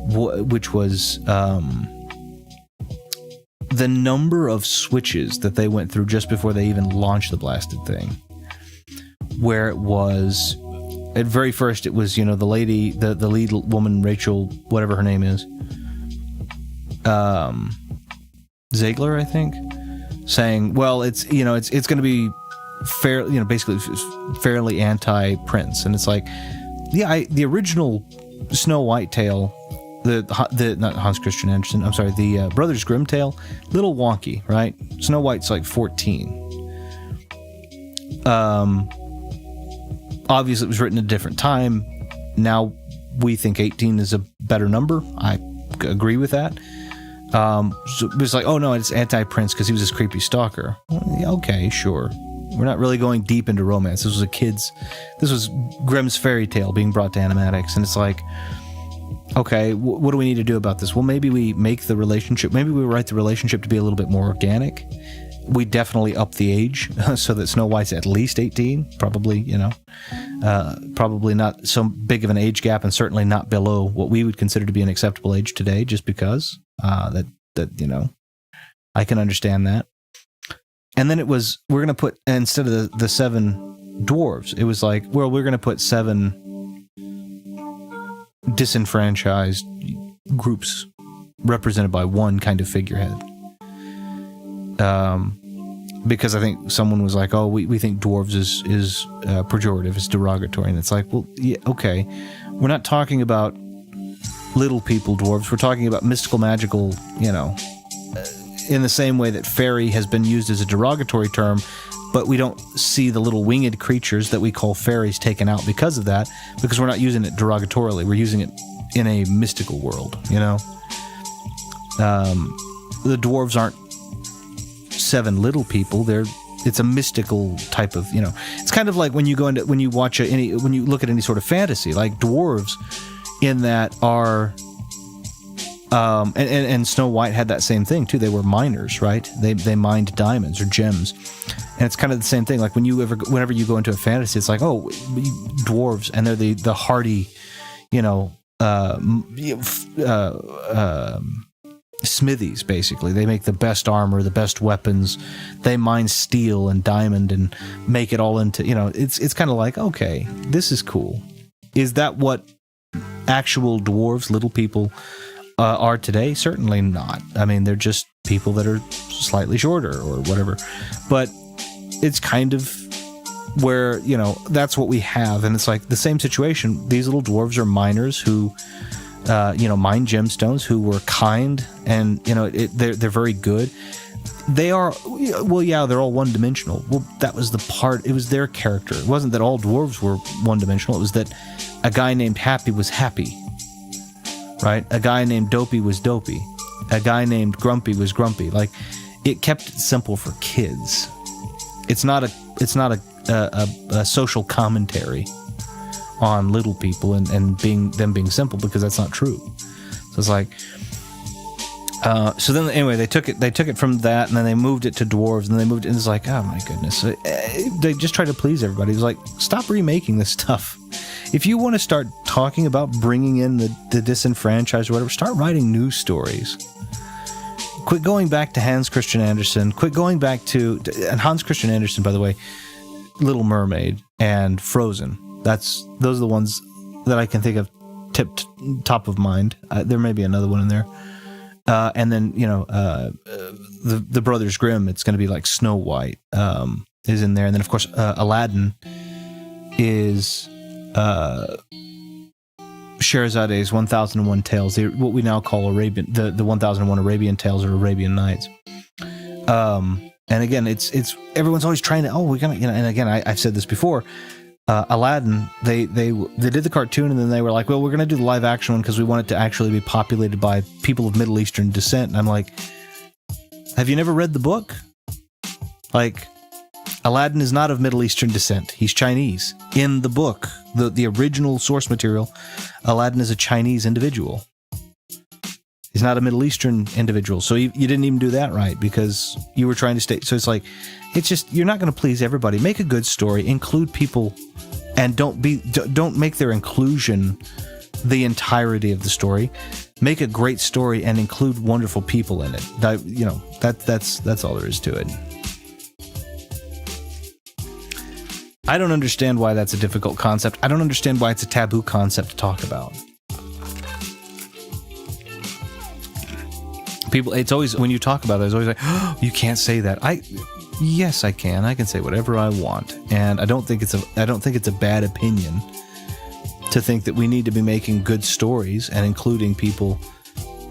which was the number of switches that they went through just before they even launched the blasted thing. Where it was, at very first, it was, the lady, the lead woman, Rachel, whatever her name is, Zegler, I think, saying, well, it's going to be basically fairly anti-prince. And it's like, the original Snow White tale, the not Hans Christian Andersen, I'm sorry, the Brothers Grimm tale, little wonky, right? Snow White's like 14. Obviously it was written at a different time. Now we think 18 is a better number. I agree with that. So it's like, oh no, it's anti-prince because he was this creepy stalker. Well, yeah, okay, sure. We're not really going deep into romance. This was Grimm's fairy tale being brought to animatics, and it's like, okay, what do we need to do about this? Well, maybe we write the relationship to be a little bit more organic. We definitely up the age so that Snow White's at least 18, probably, probably not so big of an age gap, and certainly not below what we would consider to be an acceptable age today, just because that I can understand that. And then we're going to put, instead of the 7 dwarves, it was like, well, we're going to put 7 disenfranchised groups represented by one kind of figurehead. Because I think someone was like, oh, we think dwarves is pejorative, it's derogatory. And it's like, well, yeah, okay. We're not talking about little people dwarves. We're talking about mystical, magical, in the same way that fairy has been used as a derogatory term, but we don't see the little winged creatures that we call fairies taken out because of that, because we're not using it derogatorily. We're using it in a mystical world, The dwarves aren't 7 little people. It's a mystical type of, it's kind of like when you look at any sort of fantasy, like dwarves in that are, and Snow White had that same thing too. They were miners, right? They mined diamonds or gems, and it's kind of the same thing. Like whenever you go into a fantasy, it's like, oh, dwarves, and they're the hardy, smithies, basically. They make the best armor, the best weapons. They mine steel and diamond and make it all into, it's kind of like, okay, this is cool. Is that what actual dwarves, little people, are today? Certainly not. I mean, they're just people that are slightly shorter or whatever. But it's kind of where, that's what we have. And it's like the same situation. These little dwarves are miners who mine gemstones, who were kind, and they're very good. They are, well, yeah, they're all one-dimensional. Well, that was it was their character. It wasn't that all dwarves were one-dimensional. It was that a guy named Happy was happy, right? A guy named Dopey was dopey. A guy named Grumpy was grumpy. Like, it kept it simple for kids. It's not a social commentary on little people and being simple, because that's not true. So it's like, so then anyway, they took it from that, and then they moved it to dwarves, and then they moved it, and it's like, oh my goodness, they just try to please everybody. It's like, stop remaking this stuff. If you want to start talking about bringing in the disenfranchised or whatever, start writing new stories. Quit going back to Hans Christian Andersen. Quit going back to, and Hans Christian Andersen, by the way, Little Mermaid and Frozen. Those are the ones that I can think of tipped top of mind. There may be another one in there. And then, the Brothers Grimm, it's going to be like Snow White is in there. And then, of course, Aladdin is Shehrazad's 1001 Tales, what we now call Arabian, the 1001 Arabian Tales or Arabian Nights. And again, it's everyone's always trying to, we're going to, and again, I've said this before, Aladdin, they did the cartoon, and then they were like, well, we're going to do the live action one because we want it to actually be populated by people of Middle Eastern descent. And I'm like, have you never read the book? Like, Aladdin is not of Middle Eastern descent. He's Chinese. In the book, the original source material, Aladdin is a Chinese individual. He's not a Middle Eastern individual. So you didn't even do that right, because you were trying to stay. So it's like, it's just, you're not going to please everybody. Make a good story, include people, and don't make their inclusion the entirety of the story. Make a great story and include wonderful people in it. That's all there is to it. I don't understand why that's a difficult concept. I don't understand why it's a taboo concept to talk about. People, it's always, when you talk about it, it's always like, oh, you can't say that. Yes, I can. I can say whatever I want, and I don't think it's a bad opinion to think that we need to be making good stories and including people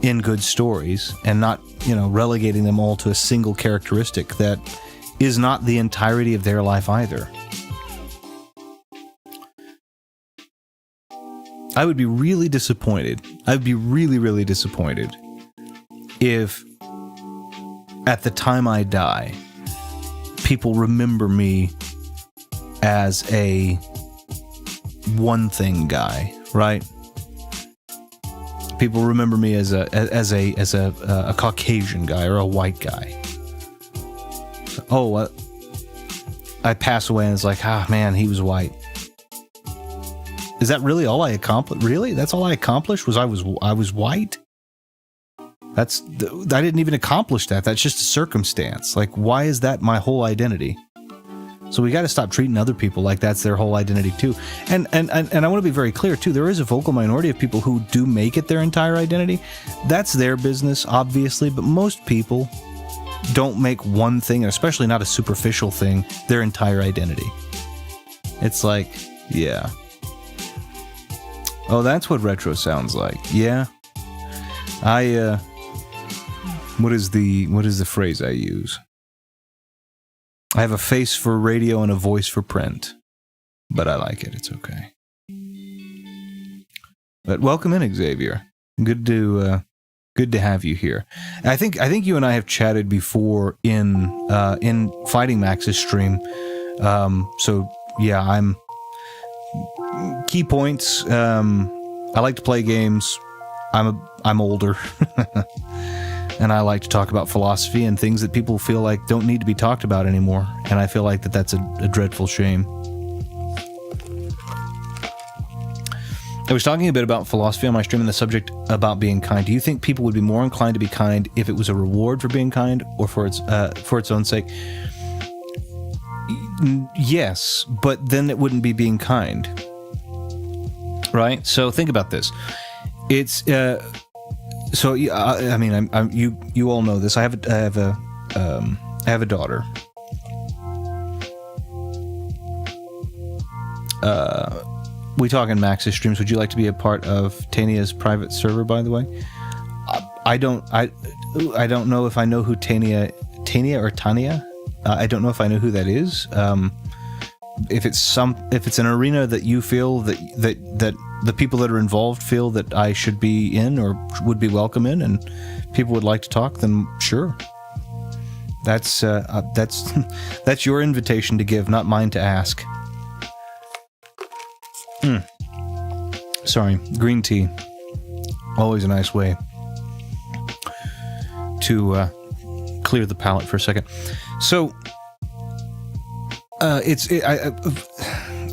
in good stories, and not, relegating them all to a single characteristic that is not the entirety of their life either. I would be really disappointed. I would be really, really disappointed if at the time I die, people remember me as a one-thing guy, right? People remember me as a Caucasian guy or a white guy. Oh, I pass away and it's like, man, he was white. Is that really all I accomplished? Really? That's all I accomplished? I was white? I didn't even accomplish that. That's just a circumstance. Like, why is that my whole identity? So we got to stop treating other people like that's their whole identity too. And I want to be very clear too. There is a vocal minority of people who do make it their entire identity. That's their business, obviously, but most people don't make one thing, especially not a superficial thing, their entire identity. It's like, yeah. Oh, that's what retro sounds like. Yeah. What is the phrase I use? I have a face for radio and a voice for print, but I like it. It's okay. But welcome in, Xavier. Good to have you here. I think you and I have chatted before in Fighting Max's stream. So yeah, I'm key points. I like to play games. I'm older. And I like to talk about philosophy and things that people feel like don't need to be talked about anymore. And I feel like that's a dreadful shame. I was talking a bit about philosophy on my stream and the subject about being kind. Do you think people would be more inclined to be kind if it was a reward for being kind or for its own sake? Yes, but then it wouldn't be being kind. Right? So think about this. It's... So I mean, you all know this. I have a daughter. We talk in Max's streams. Would you like to be a part of Tania's private server? By the way, I don't know if I know who Tania or Tania. I don't know if I know who that is. If it's an arena that you feel that the people that are involved feel that I should be in or would be welcome in, and people would like to talk, then sure. That's your invitation to give, not mine to ask. Sorry, green tea. Always a nice way to clear the palate for a second. So. Let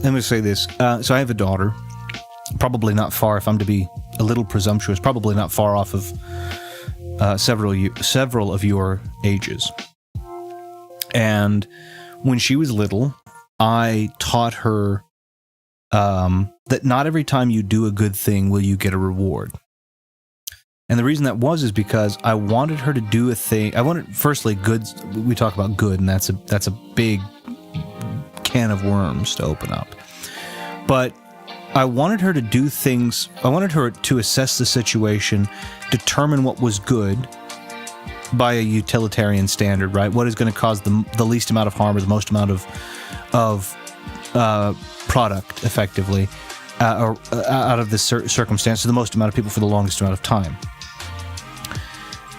me say this. So I have a daughter, probably not far, if I'm to be a little presumptuous, probably not far off of several of your ages. And when she was little, I taught her that not every time you do a good thing will you get a reward. And the reason that is because I wanted her to do a thing. I wanted, firstly, good. We talk about good, and that's a big can of worms to open up. But I wanted her to do things. I wanted her to assess the situation, determine what was good by a utilitarian standard, right? What is going to cause the least amount of harm or the most amount of product, effectively, or out of this circumstance, to the most amount of people for the longest amount of time.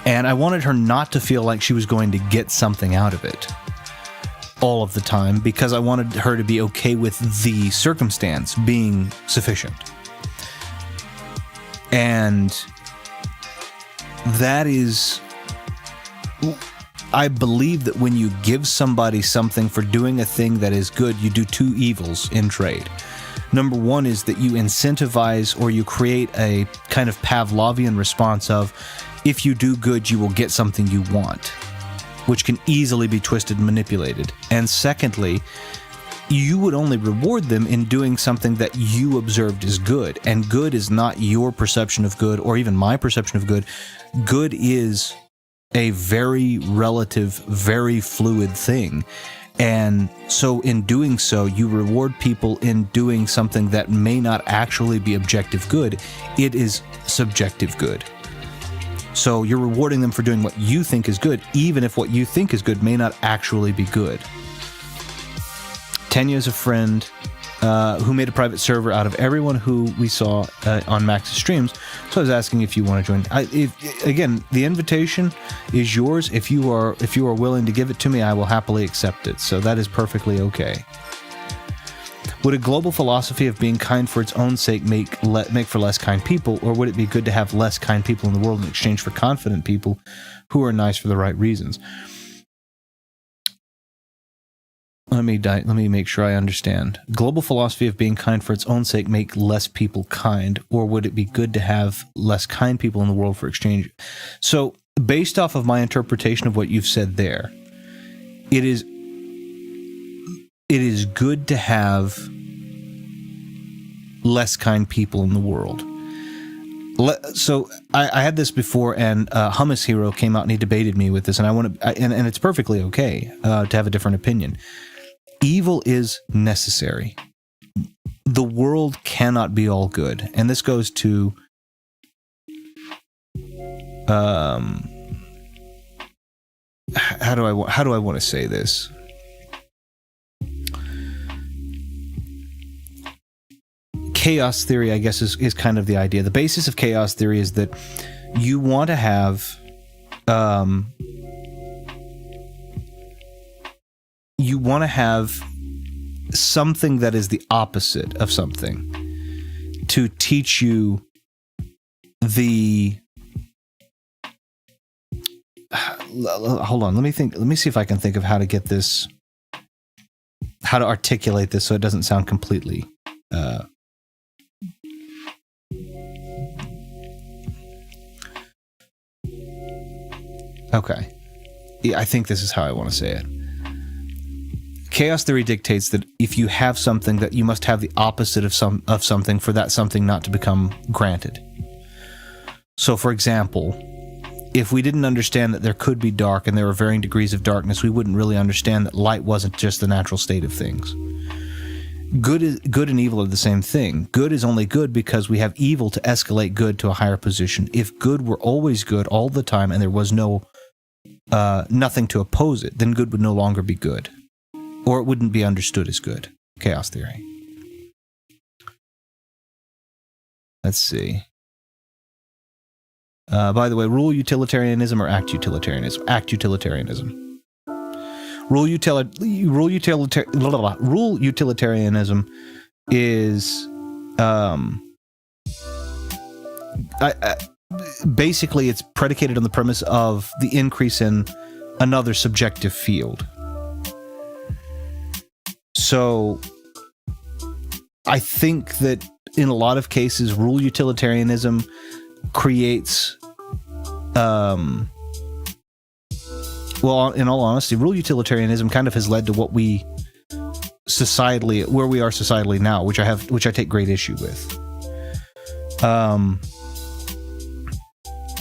And I wanted her not to feel like she was going to get something out of it all of the time, because I wanted her to be okay with the circumstance being sufficient. And that is... I believe that when you give somebody something for doing a thing that is good, you do two evils in trade. Number one is that you incentivize or you create a kind of Pavlovian response of, if you do good, you will get something you want, which can easily be twisted and manipulated. And secondly, you would only reward them in doing something that you observed as good. And good is not your perception of good or even my perception of good. Good is a very relative, very fluid thing. And so in doing so, you reward people in doing something that may not actually be objective good. It is subjective good. So you're rewarding them for doing what you think is good, even if what you think is good may not actually be good. Tenya is a friend who made a private server out of everyone who we saw on Max's streams. So I was asking if you want to join. Again, the invitation is yours. If you are willing to give it to me, I will happily accept it. So that is perfectly okay. Would a global philosophy of being kind for its own sake make for less kind people, or would it be good to have less kind people in the world in exchange for confident people who are nice for the right reasons? Let me make sure I understand. Global philosophy of being kind for its own sake make less people kind, or would it be good to have less kind people in the world for exchange? So, based off of my interpretation of what you've said there, it is good to have less kind people in the world. So I had this before, and Hummus Hero came out and he debated me with this, and and it's perfectly okay to have a different opinion. Evil is necessary. The world cannot be all good, and this goes to how do I want to say this? Chaos theory, I guess, is kind of the idea. The basis of chaos theory is that you want to have something that is the opposite of something to teach you the hold on, let me see if I can think of how to articulate this so it doesn't sound completely okay. Yeah, I think this is how I want to say it. Chaos theory dictates that if you have something, that you must have the opposite of something for that something not to become granted. So, for example, if we didn't understand that there could be dark and there are varying degrees of darkness, we wouldn't really understand that light wasn't just the natural state of things. Good and evil are the same thing. Good is only good because we have evil to escalate good to a higher position. If good were always good all the time and there was nothing to oppose it, then good would no longer be good. Or it wouldn't be understood as good. Chaos theory. Let's see. By the way, rule utilitarianism or act utilitarianism? Act utilitarianism. Rule utilitarianism is basically it's predicated on the premise of the increase in another subjective field. So I think that in a lot of cases, rule utilitarianism creates, well, in all honesty, rule utilitarianism kind of has led to what we where we are societally now, which I take great issue with.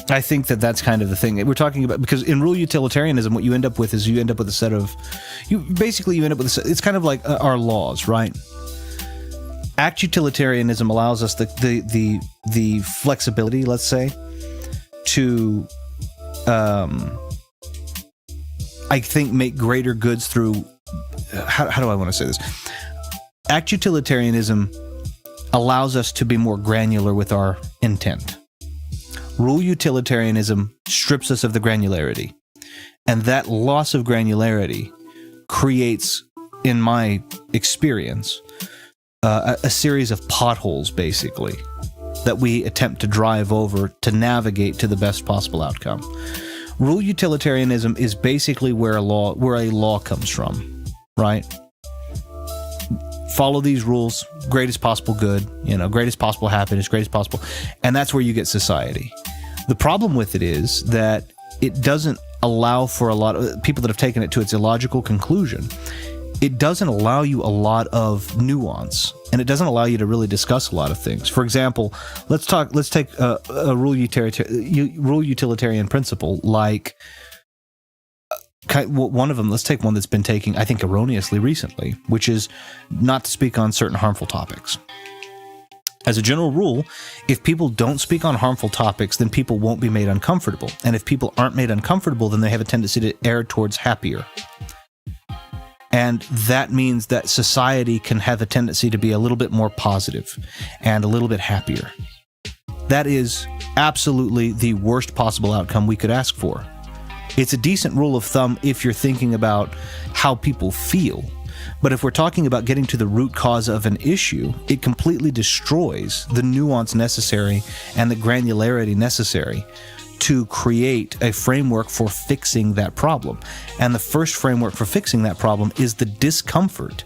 I think that's kind of the thing that we're talking about, because in rule utilitarianism, what you end up with is a set of, it's kind of like our laws, right? Act utilitarianism allows us the flexibility, let's say, to, I think, make greater goods through, how do I want to say this? Act utilitarianism allows us to be more granular with our intent. Rule utilitarianism strips us of the granularity. And that loss of granularity creates, in my experience, a series of potholes, basically, that we attempt to drive over to navigate to the best possible outcome. Rule utilitarianism is basically where a law comes from, right? Follow these rules, greatest possible good, greatest possible happiness, greatest possible, and that's where you get society. The problem with it is that it doesn't allow for a lot of people that have taken it to its illogical conclusion. It doesn't allow you a lot of nuance, and it doesn't allow you to really discuss a lot of things. For example, let's take a rule utilitarian principle like One of them, let's take one that's been taken, I think, erroneously recently, which is not to speak on certain harmful topics. As a general rule, if people don't speak on harmful topics, then people won't be made uncomfortable. And if people aren't made uncomfortable, then they have a tendency to err towards happier. And that means that society can have a tendency to be a little bit more positive and a little bit happier. That is absolutely the worst possible outcome we could ask for. It's a decent rule of thumb if you're thinking about how people feel. But if we're talking about getting to the root cause of an issue, it completely destroys the nuance necessary and the granularity necessary to create a framework for fixing that problem. And the first framework for fixing that problem is the discomfort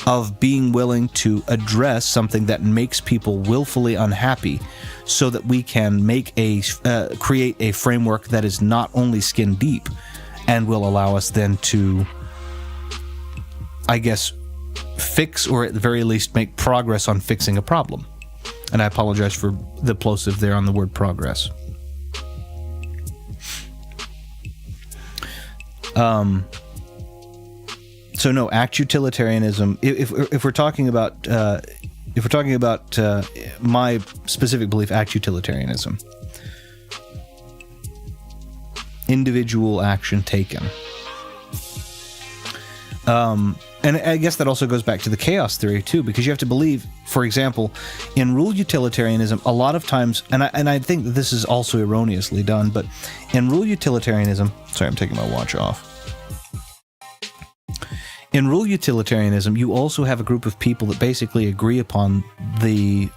of being willing to address something that makes people willfully unhappy, so that we can make create a framework that is not only skin deep and will allow us then to, I guess, fix, or at the very least make progress on fixing a problem. And I apologize for the plosive there on the word progress. So no, act utilitarianism. If we're talking about my specific belief, act utilitarianism, individual action taken. And I guess that also goes back to the chaos theory too, because you have to believe, for example, in rule utilitarianism, a lot of times, and I think that this is also erroneously done, but in rule utilitarianism, sorry, I'm taking my watch off. In rule utilitarianism, you also have a group of people that basically agree upon the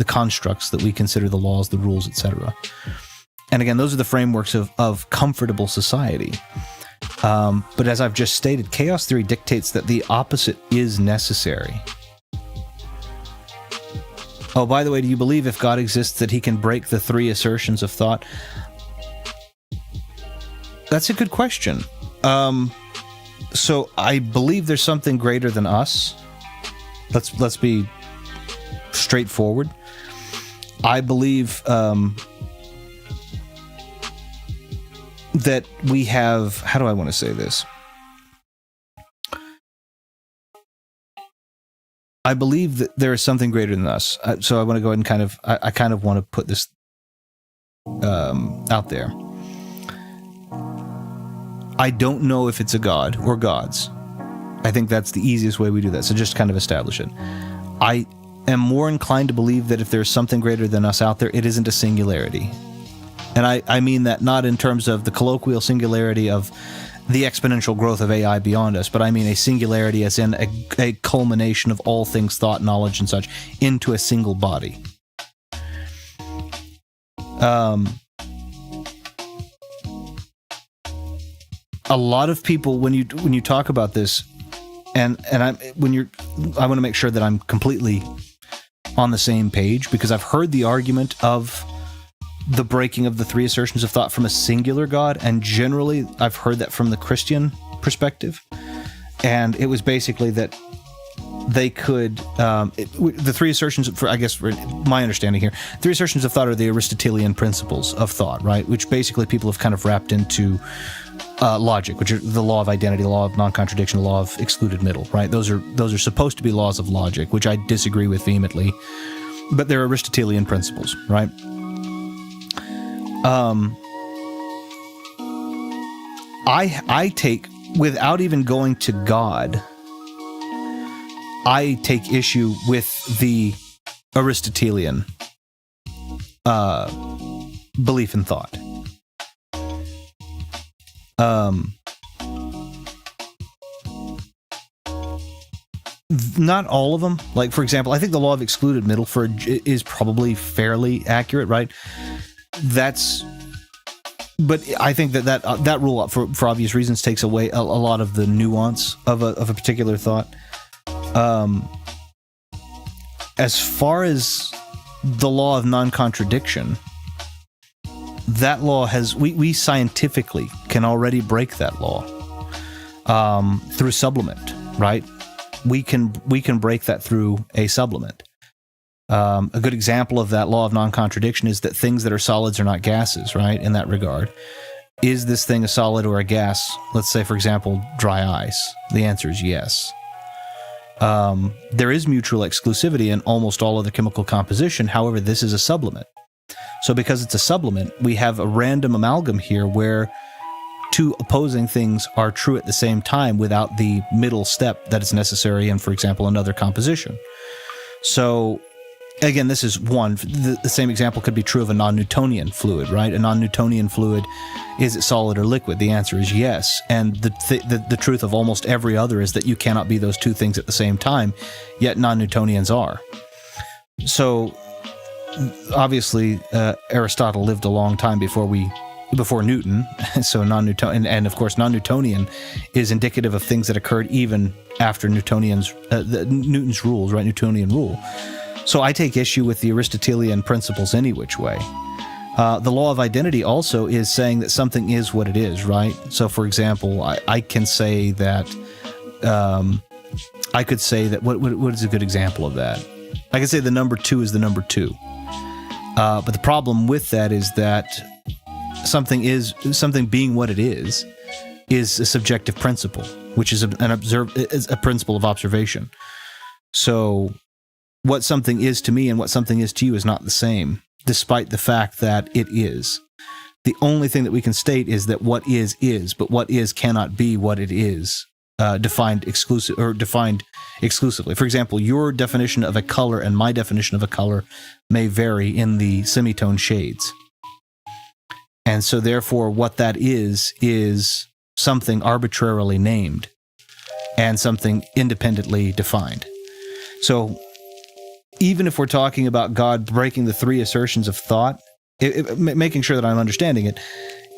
constructs that we consider the laws, the rules, etc. And again, those are the frameworks of comfortable society. But as I've just stated, chaos theory dictates that the opposite is necessary. Oh, by the way, do you believe if God exists that he can break the three assertions of thought? That's a good question. So I believe there's something greater than us. Let's be straightforward. I believe that we have, how do I want to say this? I believe that there is something greater than us. So I want to go ahead and I kind of want to put this out there. I don't know if it's a god or gods. I think that's the easiest way we do that. So just kind of establish it. I am more inclined to believe that if there's something greater than us out there, it isn't a singularity. And I mean that not in terms of the colloquial singularity of the exponential growth of AI beyond us, but I mean a singularity as in a culmination of all things thought, knowledge, and such into a single body. A lot of people, when you talk about this, I want to make sure that I'm completely on the same page, because I've heard the argument of the breaking of the three assertions of thought from a singular God, and generally I've heard that from the Christian perspective, and it was basically that they could the three assertions, for I guess for my understanding here, three assertions of thought are the Aristotelian principles of thought, right? Which basically people have kind of wrapped into logic, which are the law of identity, the law of non-contradiction, the law of excluded middle, right? Those are supposed to be laws of logic, which I disagree with vehemently, but they're Aristotelian principles, right? I take, without even going to God, I take issue with the Aristotelian belief in thought. Not all of them. Like, for example, I think the law of excluded middle is probably fairly accurate, right? But I think that rule, for obvious reasons, takes away a lot of the nuance of a particular thought. As far as the law of non-contradiction, that law we scientifically can already break that law through sublimate, right? We can break that through a sublimate. A good example of that law of non-contradiction is that things that are solids are not gases, right? In that regard. is this thing a solid or a gas? Let's say, for example, dry ice. The answer is yes. There is mutual exclusivity in almost all other chemical composition. However, this is a sublimate. So because it's a sublimate, we have a random amalgam here where two opposing things are true at the same time without the middle step that is necessary in, for example, another composition. So, again, this is one. The same example could be true of a non-Newtonian fluid, right? A non-Newtonian fluid, is it solid or liquid? The answer is yes. And the truth of almost every other is that you cannot be those two things at the same time, yet non-Newtonians are. So, obviously, Aristotle lived a long time before Newton, so non-Newtonian, and of course non-Newtonian is indicative of things that occurred even after Newton's rules, right? Newtonian rule. So I take issue with the Aristotelian principles any which way. The law of identity also is saying that something is what it is, right? So, for example, I can say that, I could say that, what is a good example of that? I could say the number 2 is the number 2. But the problem with that is that something being what it is a subjective principle, which is a principle of observation. So what something is to me and what something is to you is not the same, despite the fact that it is. The only thing that we can state is that what is, but what is cannot be what it is, defined exclusively. For example, your definition of a color and my definition of a color may vary in the semitone shades. And so therefore what that is something arbitrarily named and something independently defined. So even if we're talking about God breaking the 3 assertions of thought, making sure that I'm understanding it,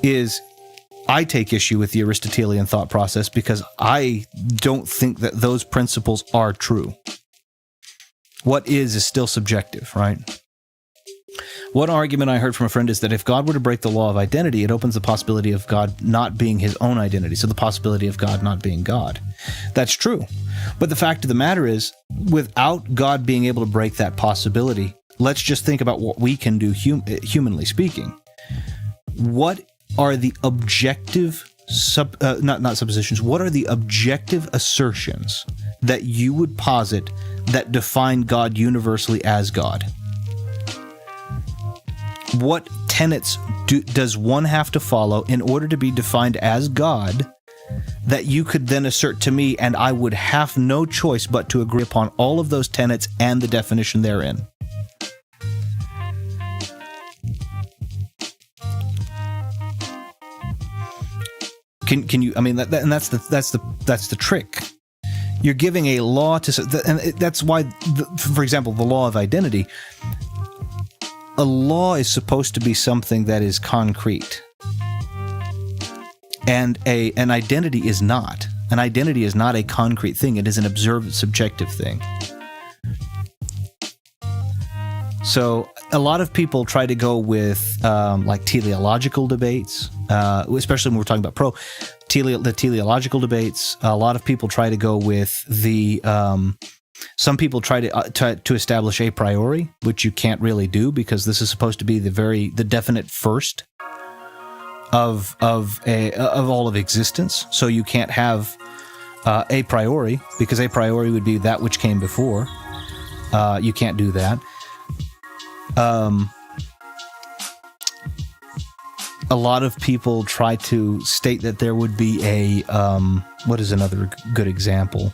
is I take issue with the Aristotelian thought process because I don't think that those principles are true. What is still subjective, right? One argument I heard from a friend is that if God were to break the law of identity, it opens the possibility of God not being his own identity, so the possibility of God not being God. That's true. But the fact of the matter is, without God being able to break that possibility, let's just think about what we can do humanly speaking. What are the objective, not suppositions, what are the objective assertions that you would posit that define God universally as God? What tenets does one have to follow in order to be defined as God that you could then assert to me, and I would have no choice but to agree upon all of those tenets and the definition therein? Can you? I mean, that's the trick. You're giving a law to, and that's why, for example, the law of identity. A law is supposed to be something that is concrete, and an identity is not. An identity is not a concrete thing. It is an observed, subjective thing. So a lot of people try to go with like teleological debates, especially when we're talking about the teleological debates. A lot of people try to go with the some people try to establish a priori, which you can't really do because this is supposed to be the definite first of all of existence. So you can't have a priori, because a priori would be that which came before. You can't do that. A lot of people try to state that there would be a what is another good example?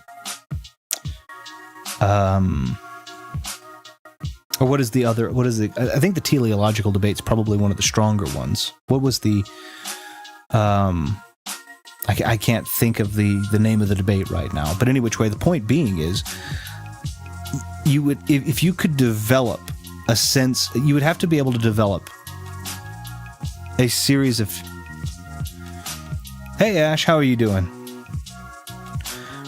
Or what is the other? What is the? I think the teleological debate's probably one of the stronger ones. What was the? I can't think of the name of the debate right now. But any which way, the point being is, you would, if you could develop a sense, you would have to be able to develop a series of. Hey Ash, how are you doing?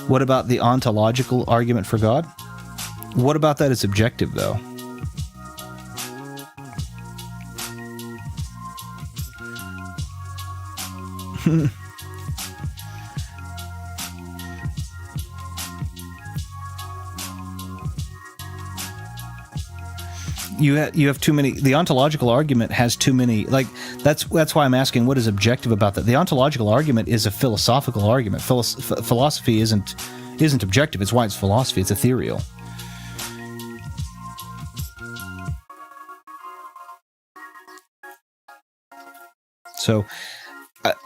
What about the ontological argument for God? What about that is objective, though? You have too many. The ontological argument has too many. Like That's why I'm asking what is objective about that. The ontological argument is a philosophical argument. Philosophy isn't objective. It's why it's philosophy. It's ethereal. So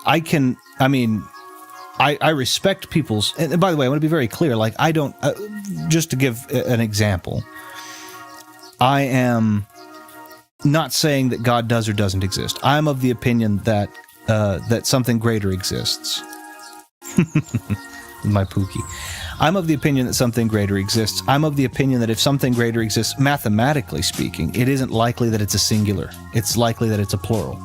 I respect people's, and by the way, I want to be very clear, like I don't, just to give an example, I am not saying that God does or doesn't exist. I'm of the opinion that something greater exists. My Pookie. I'm of the opinion that something greater exists. I'm of the opinion that if something greater exists, mathematically speaking, it isn't likely that it's a singular. It's likely that it's a plural.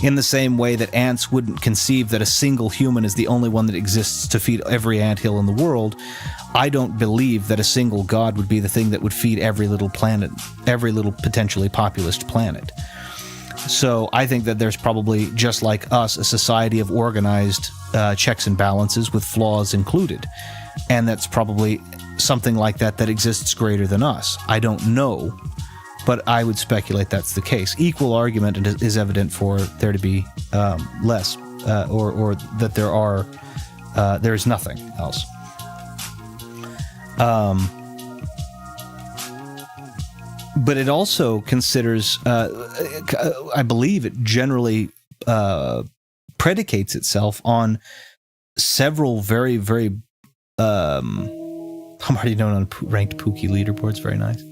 In the same way that ants wouldn't conceive that a single human is the only one that exists to feed every anthill in the world, I don't believe that a single God would be the thing that would feed every little planet, every little potentially populous planet. So I think that there's probably, just like us, a society of organized checks and balances with flaws included. And that's probably something like that exists greater than us. I don't know, but I would speculate that's the case. Equal argument is evident for there to be less, or that there is nothing else. But it also considers, I believe it generally predicates itself on several very, very, I'm already known on ranked Pookie leaderboards, very nice.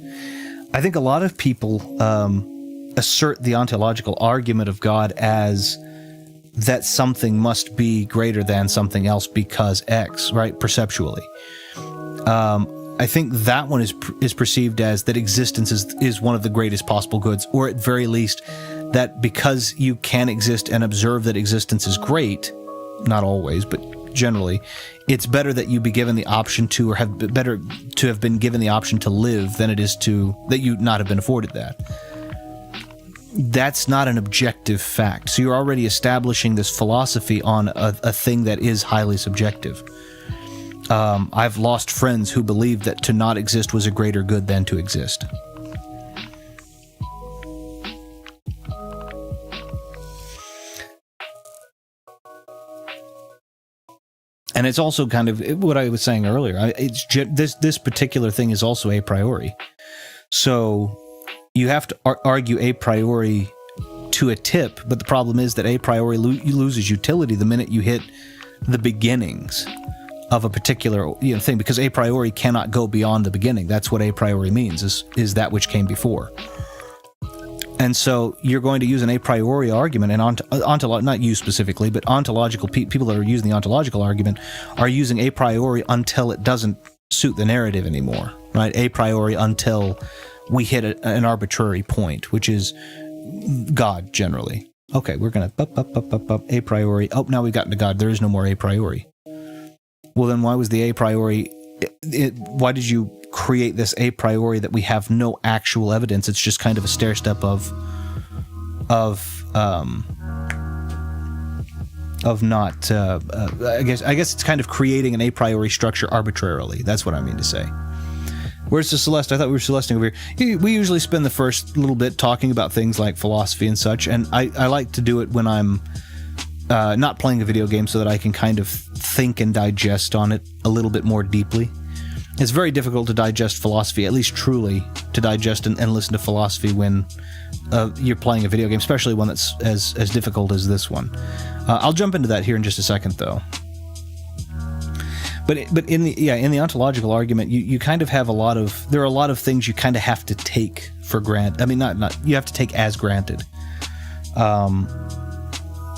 I think a lot of people assert the ontological argument of God as that something must be greater than something else because X, right, perceptually. I think that one is perceived as that existence is one of the greatest possible goods, or at very least that because you can exist and observe that existence is great, not always, but generally, it's better that you be given the option to, or better to have been given the option to live than it is that you not have been afforded that. That's not an objective fact. So you're already establishing this philosophy on a thing that is highly subjective. I've lost friends who believed that to not exist was a greater good than to exist. And it's also kind of what I was saying earlier. This particular thing is also a priori. So you have to argue a priori to a tip, but the problem is that a priori loses utility the minute you hit the beginnings of a particular thing, because a priori cannot go beyond the beginning. That's what a priori means, is that which came before. And so you're going to use an a priori argument, and not you specifically, but ontological people that are using the ontological argument are using a priori until it doesn't suit the narrative anymore, right? A priori until we hit an arbitrary point, which is God generally. Okay, we're going to a priori. Oh, now we've gotten to God. There is no more a priori. Well, then why was the a priori? Why did you create this a priori that we have no actual evidence? It's just kind of a stair step of not. I guess it's kind of creating an a priori structure arbitrarily. That's what I mean to say. Where's the Celeste? I thought we were Celesting over here. We usually spend the first little bit talking about things like philosophy and such, and I like to do it when I'm not playing a video game so that I can kind of think and digest on it a little bit more deeply. It's very difficult to digest philosophy, at least truly to digest and listen to philosophy when you're playing a video game, especially one that's as difficult as this one. I'll jump into that here in just a second, though. But in the ontological argument, you kind of have there are a lot of things you kind of have to take for granted. I mean, not you have to take as granted.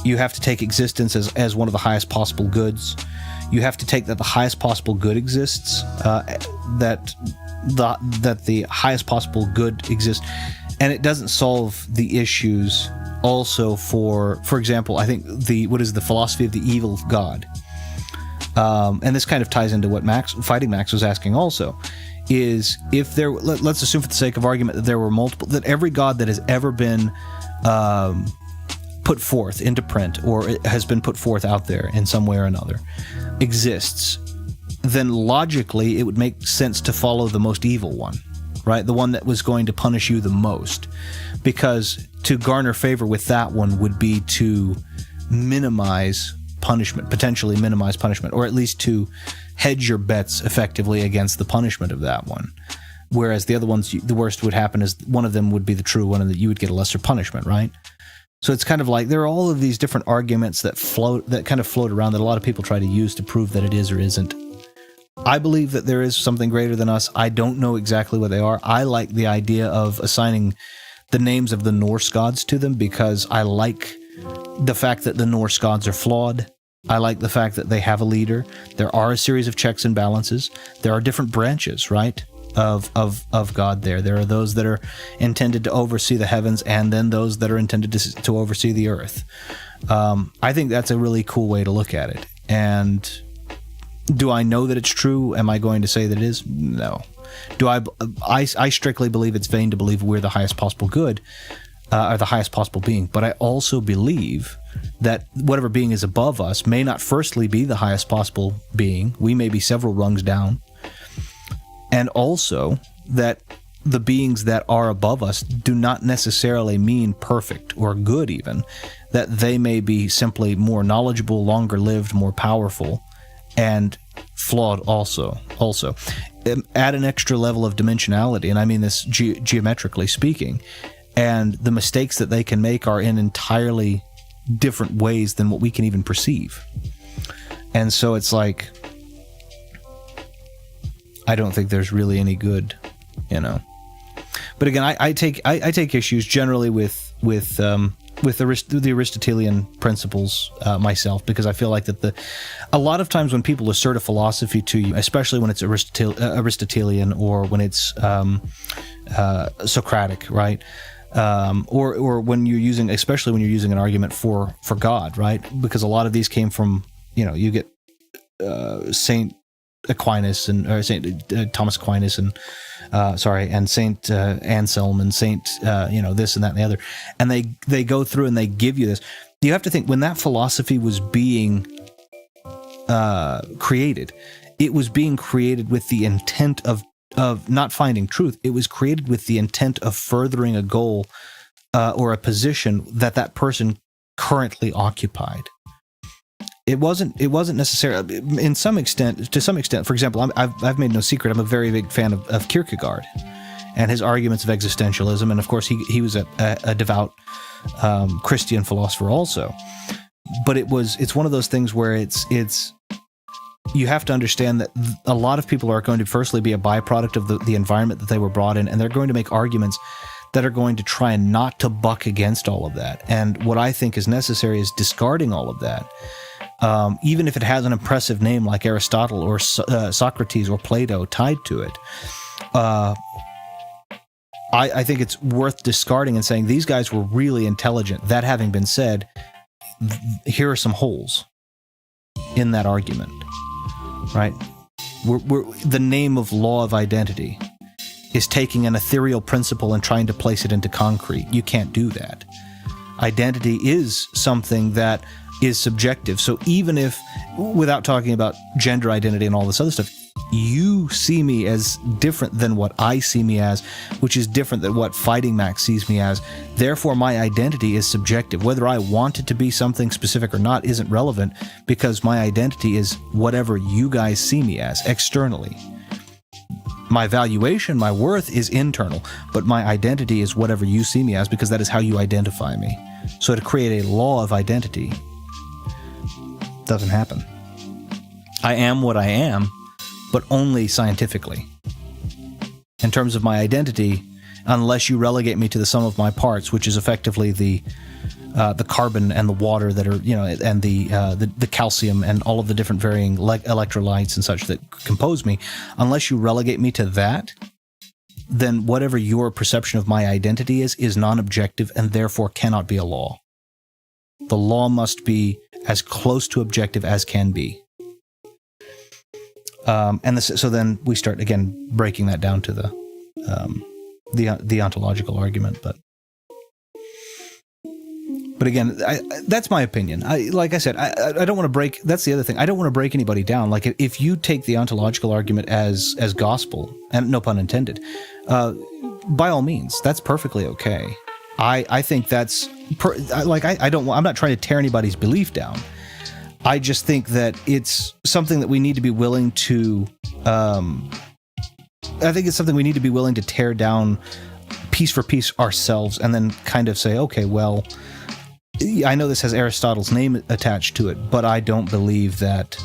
You have to take existence as one of the highest possible goods. You have to take that the highest possible good exists, that the highest possible good exists, and it doesn't solve the issues. Also, for example, I think the philosophy of the evil God, and this kind of ties into what Fighting Max was asking. Also, is if there, let's assume for the sake of argument that there were that every god that has ever been put forth into print, or it has been put forth out there in some way or another, exists, then logically it would make sense to follow the most evil one, right? The one that was going to punish you the most. Because to garner favor with that one would be to minimize punishment, potentially minimize punishment, or at least to hedge your bets effectively against the punishment of that one. Whereas the other ones, the worst would happen is one of them would be the true one and that you would get a lesser punishment, right? So it's kind of like there are all of these different arguments that kind of float around that a lot of people try to use to prove that it is or isn't. I believe that there is something greater than us. I don't know exactly what they are. I like the idea of assigning the names of the Norse gods to them because I like the fact that the Norse gods are flawed. I like the fact that they have a leader. There are a series of checks and balances. There are different branches, right, of God there. There are those that are intended to oversee the heavens and then those that are intended to oversee the earth. I think that's a really cool way to look at it. And do I know that it's true? Am I going to say that it is? No. Do I strictly believe it's vain to believe we're the highest possible good, or the highest possible being. But I also believe that whatever being is above us may not firstly be the highest possible being. We may be several rungs down. And also that the beings that are above us do not necessarily mean perfect or good even. That they may be simply more knowledgeable, longer lived, more powerful, and flawed also. Add an extra level of dimensionality, and I mean this geometrically speaking, and the mistakes that they can make are in entirely different ways than what we can even perceive. And so it's like, I don't think there's really any good, you know. But again, I take issues generally with the Aristotelian principles myself, because I feel like that a lot of times when people assert a philosophy to you, especially when it's Aristotelian or when it's Socratic, right? Or when you're using, especially when you're using an argument for God, right? Because a lot of these came from, you get Saint Aquinas or Saint Thomas Aquinas and Saint Anselm and Saint this and that and the other, and they go through and they give you this. You have to think, when that philosophy was being created, it was being created with the intent of not finding truth. It was created with the intent of furthering a goal or a position that person currently occupied. It wasn't necessarily, to some extent. For example, I've made no secret, I'm a very big fan of Kierkegaard and his arguments of existentialism, and of course he was a devout Christian philosopher also. But it's one of those things where it's you have to understand that a lot of people are going to firstly be a byproduct of the environment that they were brought in, and they're going to make arguments that are going to try and not to buck against all of that. And what I think is necessary is discarding all of that. Even if it has an impressive name like Aristotle or Socrates or Plato tied to it, I think it's worth discarding and saying these guys were really intelligent. That having been said, here are some holes in that argument, right? The name of law of identity is taking an ethereal principle and trying to place it into concrete. You can't do that. Identity is something that is subjective. So even if, without talking about gender identity and all this other stuff, you see me as different than what I see me as, which is different than what Fighting Mac sees me as. Therefore, my identity is subjective. Whether I want it to be something specific or not isn't relevant, because my identity is whatever you guys see me as externally. My valuation, my worth is internal, but my identity is whatever you see me as, because that is how you identify me. So to create a law of identity doesn't happen. I am what I am, but only scientifically. In terms of my identity, unless you relegate me to the sum of my parts, which is effectively the carbon and the water that are, and the calcium and all of the different varying electrolytes and such that compose me, unless you relegate me to that, then whatever your perception of my identity is non-objective and therefore cannot be a law. The law must be as close to objective as can be. So then we start again breaking that down to the ontological argument, but again, that's my opinion. Like I said, I don't want to break. That's the other thing. I don't want to break anybody down. Like if you take the ontological argument as gospel, and no pun intended, by all means, that's perfectly okay. I think that's I'm not trying to tear anybody's belief down. I just think that it's something that we need to be willing to. I think it's something we need to be willing to tear down piece for piece ourselves, and then kind of say, okay, well, I know this has Aristotle's name attached to it, but I don't believe that.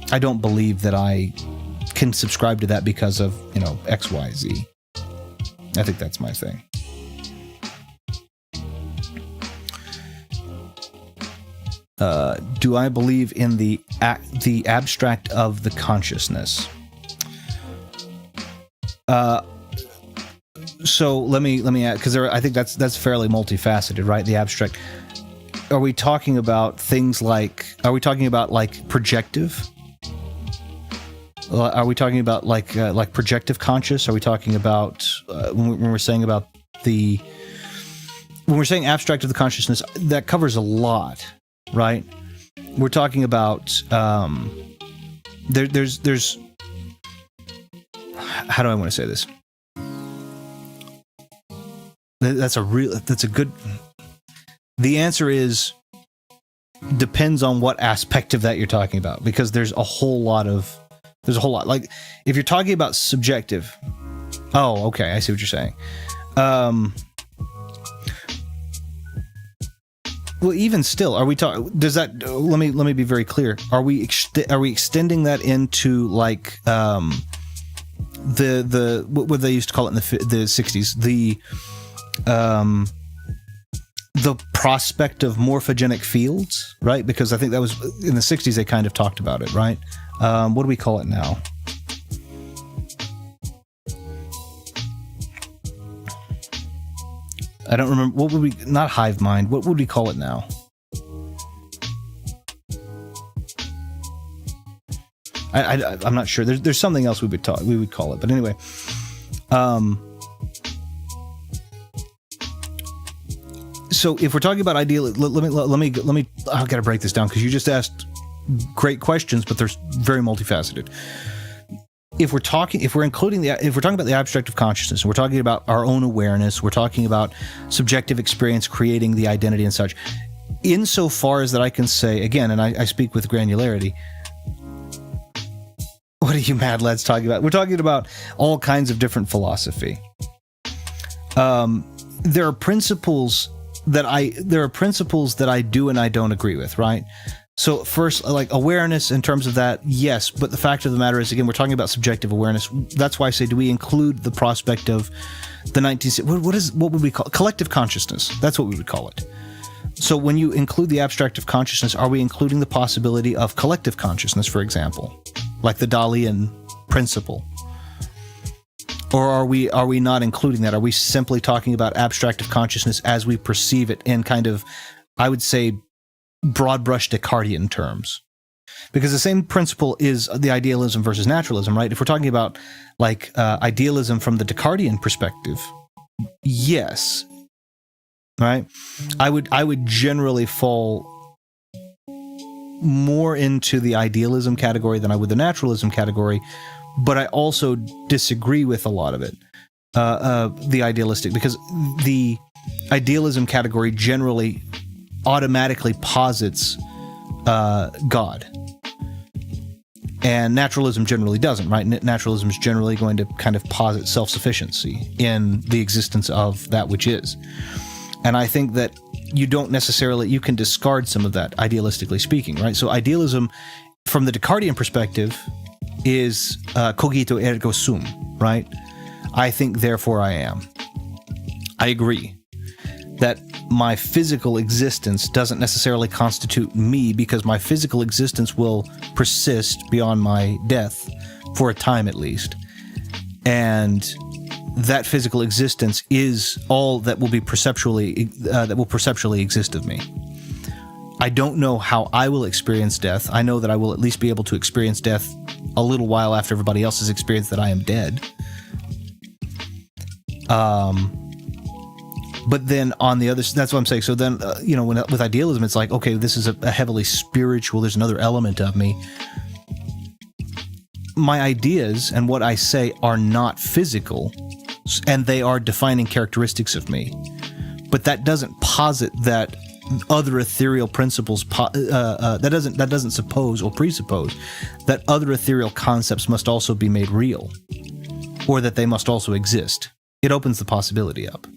I don't believe that I can subscribe to that because of, X, Y, Z. I think that's my thing. Do I believe in the abstract of the consciousness? So let me add, because I think that's fairly multifaceted, right? The abstract. Are we talking about things like? Are we talking about like projective? Are we talking about like projective conscious? Are we talking about when we're saying about when we're saying abstract of the consciousness? That covers a lot, right? We're talking about there's how do I want to say this? That's a good. The answer is depends on what aspect of that you're talking about, because there's a whole lot. Like if you're talking about subjective. Oh, okay, I see what you're saying. Well, even still, are we talking? Does that? Let me be very clear. Are we extending that into like what they used to call it in the 60s, the prospect of morphogenic fields, right? Because I think that was in the 60s they kind of talked about it, right? What do we call it now? I don't remember. What would we, not hive mind, what would we call it now? I'm not sure. There's something else we would call it, but anyway. So if we're talking about ideal, let me. I've got to break this down because you just asked great questions, but they're very multifaceted. If we're talking about the abstract of consciousness, and we're talking about our own awareness, we're talking about subjective experience creating the identity and such. Insofar as that I can say again, and I speak with granularity. What are you mad lads talking about? We're talking about all kinds of different philosophy. There are principles that I do and I don't agree with, right? So first, like awareness in terms of that, yes, but the fact of the matter is, again, we're talking about subjective awareness. That's why I say, do we include the prospect of the 19th? What would we call it? Collective consciousness? That's what we would call it. So when you include the abstract of consciousness, are we including the possibility of collective consciousness, for example, like the Dalian principle? Or are we not including that? Are we simply talking about abstract of consciousness as we perceive it in kind of, I would say, broad brush Descartesian terms? Because the same principle is the idealism versus naturalism, right? If we're talking about like idealism from the Descartesian perspective, yes, right? I would generally fall more into the idealism category than I would the naturalism category, but I also disagree with a lot of it, the idealistic, because the idealism category generally automatically posits God, and naturalism generally doesn't, right? Naturalism is generally going to kind of posit self-sufficiency in the existence of that which is. And I think that you can discard some of that, idealistically speaking, right? So idealism, from the Descartesian perspective, is cogito ergo sum, right? I think, therefore I am. I agree that my physical existence doesn't necessarily constitute me, because my physical existence will persist beyond my death for a time at least. And that physical existence is all that will be perceptually exist of me. I don't know how I will experience death. I know that I will at least be able to experience death a little while after everybody else has experienced that I am dead. But then on the other, that's what I'm saying. So then, with idealism, it's like, okay, this is a heavily spiritual, there's another element of me. My ideas and what I say are not physical. and they are defining characteristics of me. But that doesn't posit that other ethereal principles, that doesn't suppose or presuppose that other ethereal concepts must also be made real, or that they must also exist. It opens the possibility up.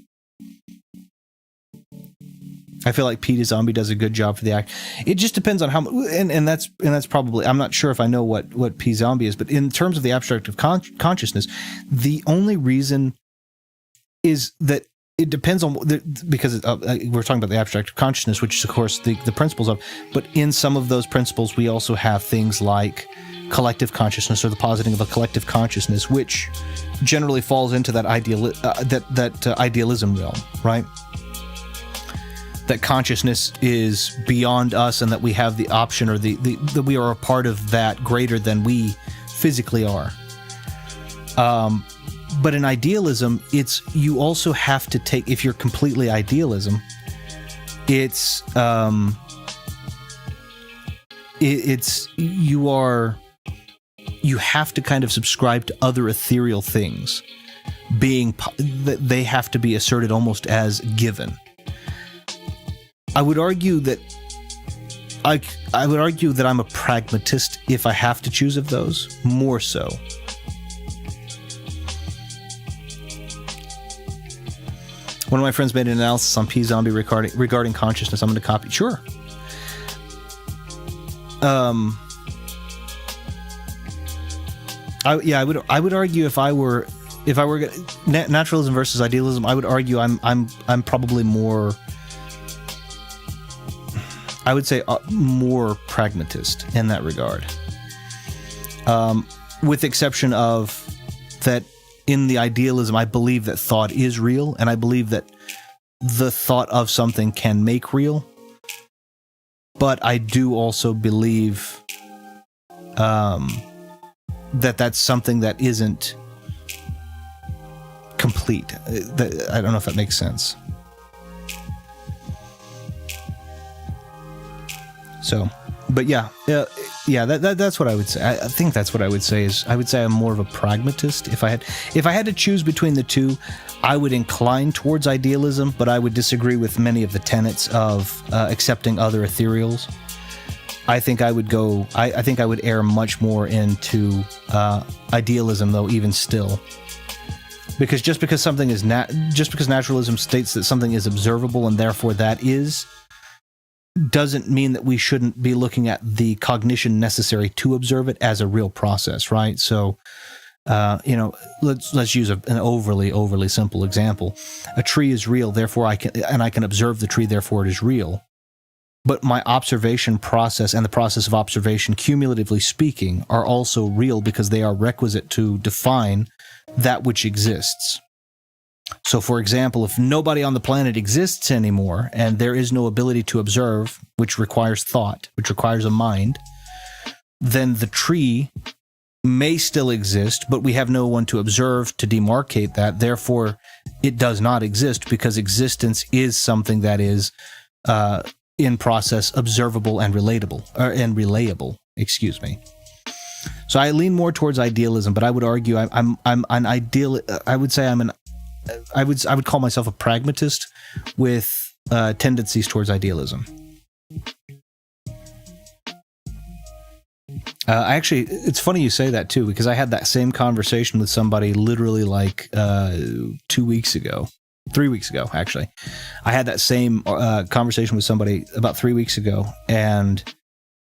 I feel like Pete Zombie does a good job for the act. It just depends on how, and that's probably, I'm not sure if I know what P Zombie is, but in terms of the abstract of consciousness, the only reason is that it depends on, because we're talking about the abstract of consciousness, which is of course the principles of, but in some of those principles we also have things like collective consciousness, or the positing of a collective consciousness, which generally falls into that idealism realm, right? That consciousness is beyond us, and that we have the option, or that we are a part of that greater than we physically are. But in idealism, you also have to take, if you're completely idealism, you have to kind of subscribe to other ethereal things, that they have to be asserted almost as given. I would argue that I'm a pragmatist if I have to choose of those, more so. One of my friends made an analysis on P Zombie regarding consciousness. I'm going to copy. Sure. I would argue if I were naturalism versus idealism, I would argue I'm probably more, I would say more pragmatist in that regard. With the exception of that, in the idealism, I believe that thought is real, and I believe that the thought of something can make real. But I do also believe that that's something that isn't complete. I don't know if that makes sense. So, but that's what I would say. I think that's what I would say is, I would say I'm more of a pragmatist. If I had to choose between the two, I would incline towards idealism, but I would disagree with many of the tenets of accepting other ethereals. I think I would err much more into idealism, though, even still. Because just because something is just because naturalism states that something is observable and therefore that is, doesn't mean that we shouldn't be looking at the cognition necessary to observe it as a real process, right? So, let's use an overly simple example. A tree is real, therefore I can observe the tree, therefore it is real. But my observation process and the process of observation, cumulatively speaking, are also real because they are requisite to define that which exists. So, for example, if nobody on the planet exists anymore, and there is no ability to observe, which requires thought, which requires a mind, then the tree may still exist, but we have no one to observe to demarcate that. Therefore, it does not exist, because existence is something that is in process observable and relayable. Excuse me. So I lean more towards idealism, but I would argue I'm an ideal. I would say I would call myself a pragmatist with tendencies towards idealism. Actually, it's funny you say that too, because I had that same conversation with somebody literally like 3 weeks ago, actually. I had that same conversation with somebody about 3 weeks ago, and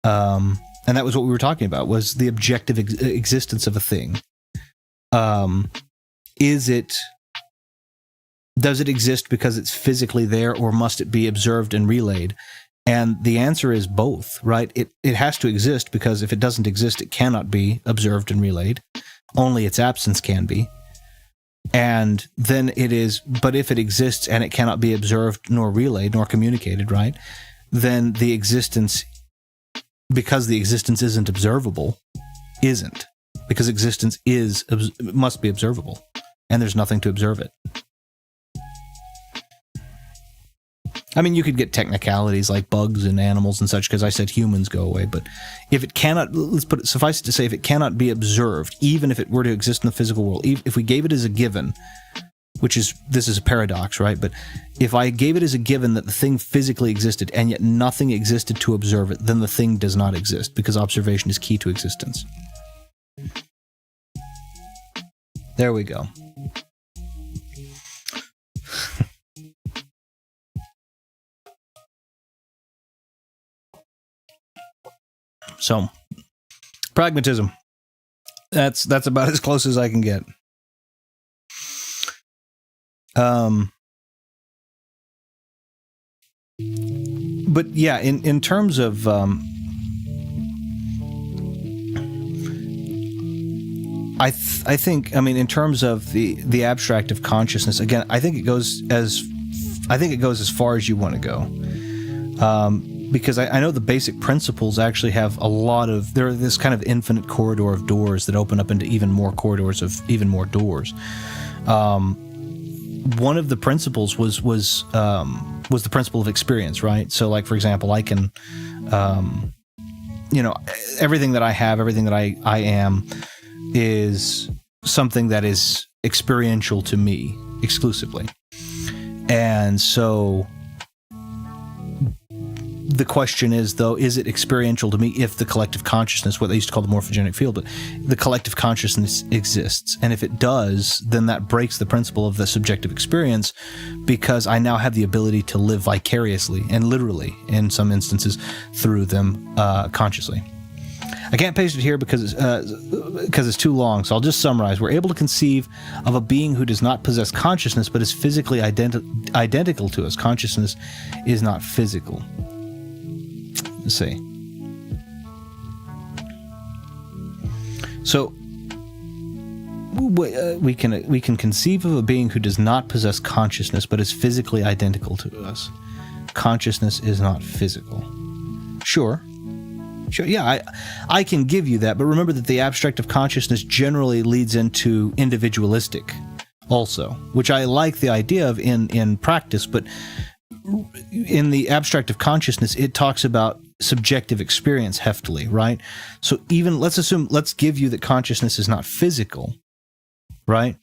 that was what we were talking about, was the objective existence of a thing. Does it exist because it's physically there, or must it be observed and relayed? And the answer is both, right? It has to exist, because if it doesn't exist, it cannot be observed and relayed. Only its absence can be. And then but if it exists and it cannot be observed nor relayed nor communicated, right? Then the existence, because the existence isn't observable, isn't. Because existence must be observable, and there's nothing to observe it. I mean, you could get technicalities like bugs and animals and such, because I said humans go away, but if it cannot, suffice it to say, if it cannot be observed, even if it were to exist in the physical world, if we gave it as a given, this is a paradox, right? But if I gave it as a given that the thing physically existed and yet nothing existed to observe it, then the thing does not exist, because observation is key to existence. There we go. So, pragmatism. That's about as close as I can get. But yeah, in terms of I think, I mean, in terms of the abstract of consciousness, again, I think it goes as far as you want to go. Because I know the basic principles actually have a lot of, there are this kind of infinite corridor of doors that open up into even more corridors of even more doors. One of the principles was the principle of experience, right? So, like, for example, I can, everything that I have, everything that I am, is something that is experiential to me exclusively. And so the question is, though, is it experiential to me if the collective consciousness, what they used to call the morphogenic field, but the collective consciousness exists? And if it does, then that breaks the principle of the subjective experience, because I now have the ability to live vicariously and literally, in some instances, through them consciously. I can't paste it here because it's too long, so I'll just summarize. We're able to conceive of a being who does not possess consciousness but is physically identical to us. Consciousness is not physical. Let's see. So we can conceive of a being who does not possess consciousness but is physically identical to us. Consciousness is not physical. Sure, yeah, I can give you that, but remember that the abstract of consciousness generally leads into individualistic also, which I like the idea of in practice, but in the abstract of consciousness, it talks about subjective experience heftily, right? So even, let's give you that consciousness is not physical, right?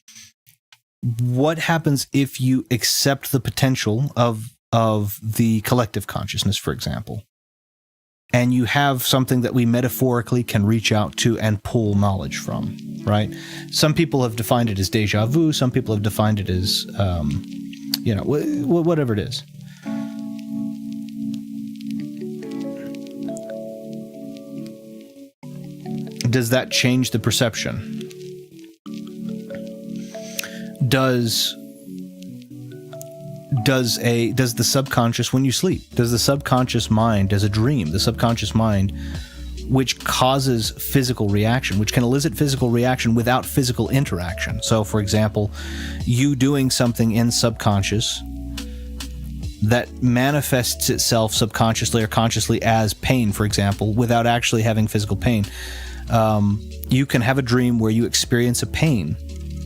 What happens if you accept the potential of the collective consciousness, for example? And you have something that we metaphorically can reach out to and pull knowledge from, right? Some people have defined it as déjà vu. Some people have defined it as, whatever it is. Does that change the perception? Does the subconscious, when you sleep, does the subconscious mind, does a dream, the subconscious mind, which causes physical reaction, which can elicit physical reaction without physical interaction? So, for example, you doing something in subconscious that manifests itself subconsciously or consciously as pain, for example, without actually having physical pain. You can have a dream where you experience a pain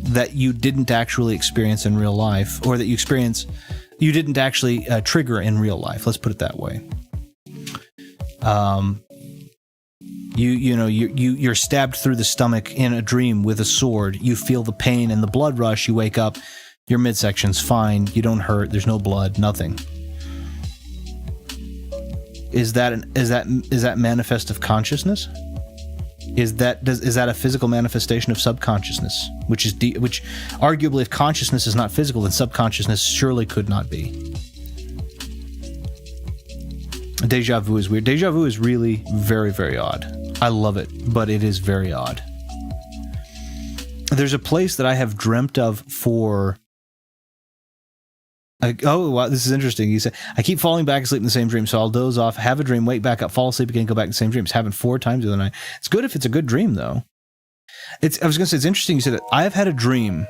that you didn't actually experience in real life, or that you didn't actually trigger in real life. Let's put it that way. You're stabbed through the stomach in a dream with a sword. You feel the pain and the blood rush. You wake up, your midsection's fine. You don't hurt. There's no blood. Nothing. Is that manifest of consciousness? Is that a physical manifestation of subconsciousness? Which arguably, if consciousness is not physical, then subconsciousness surely could not be. Deja vu is weird. Deja vu is really very, very odd. I love it, but it is very odd. There's a place that I have dreamt of for... oh, wow, this is interesting. You say, I keep falling back asleep in the same dream, so I'll doze off, have a dream, wake back up, fall asleep again, go back to the same dream. It's happened 4 times the other night. It's good if it's a good dream, though. I was going to say, it's interesting you said that. I have had a dream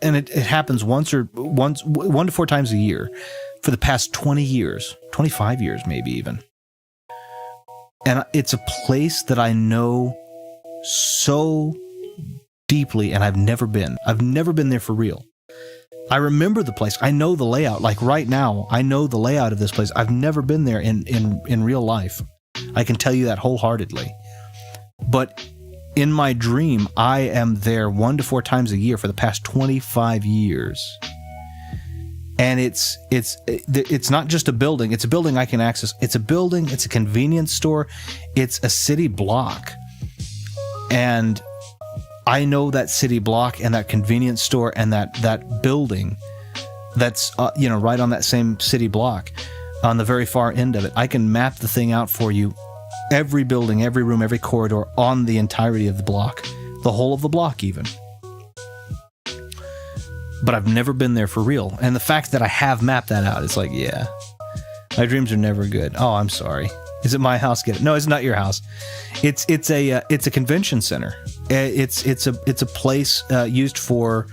and it happens 1 to 4 times a year for the past 20 years, 25 years maybe even. And it's a place that I know so deeply, and I've never been. I've never been there for real. I remember the place. I know the layout. Like right now, I know the layout of this place. I've never been there in real life. I can tell you that wholeheartedly. But in my dream, I am there 1 to 4 times a year for the past 25 years. And it's not just a building. It's a building I can access. It's a building. It's a convenience store. It's a city block. And I know that city block and that convenience store and that building that's right on that same city block on the very far end of it. I can map the thing out for you. Every building, every room, every corridor on the entirety of the block. The whole of the block even. But I've never been there for real. And the fact that I have mapped that out, it's like, yeah, my dreams are never good. Oh, I'm sorry. Is it my house? Get it? No, it's not your house. It's a convention center. It's a place used for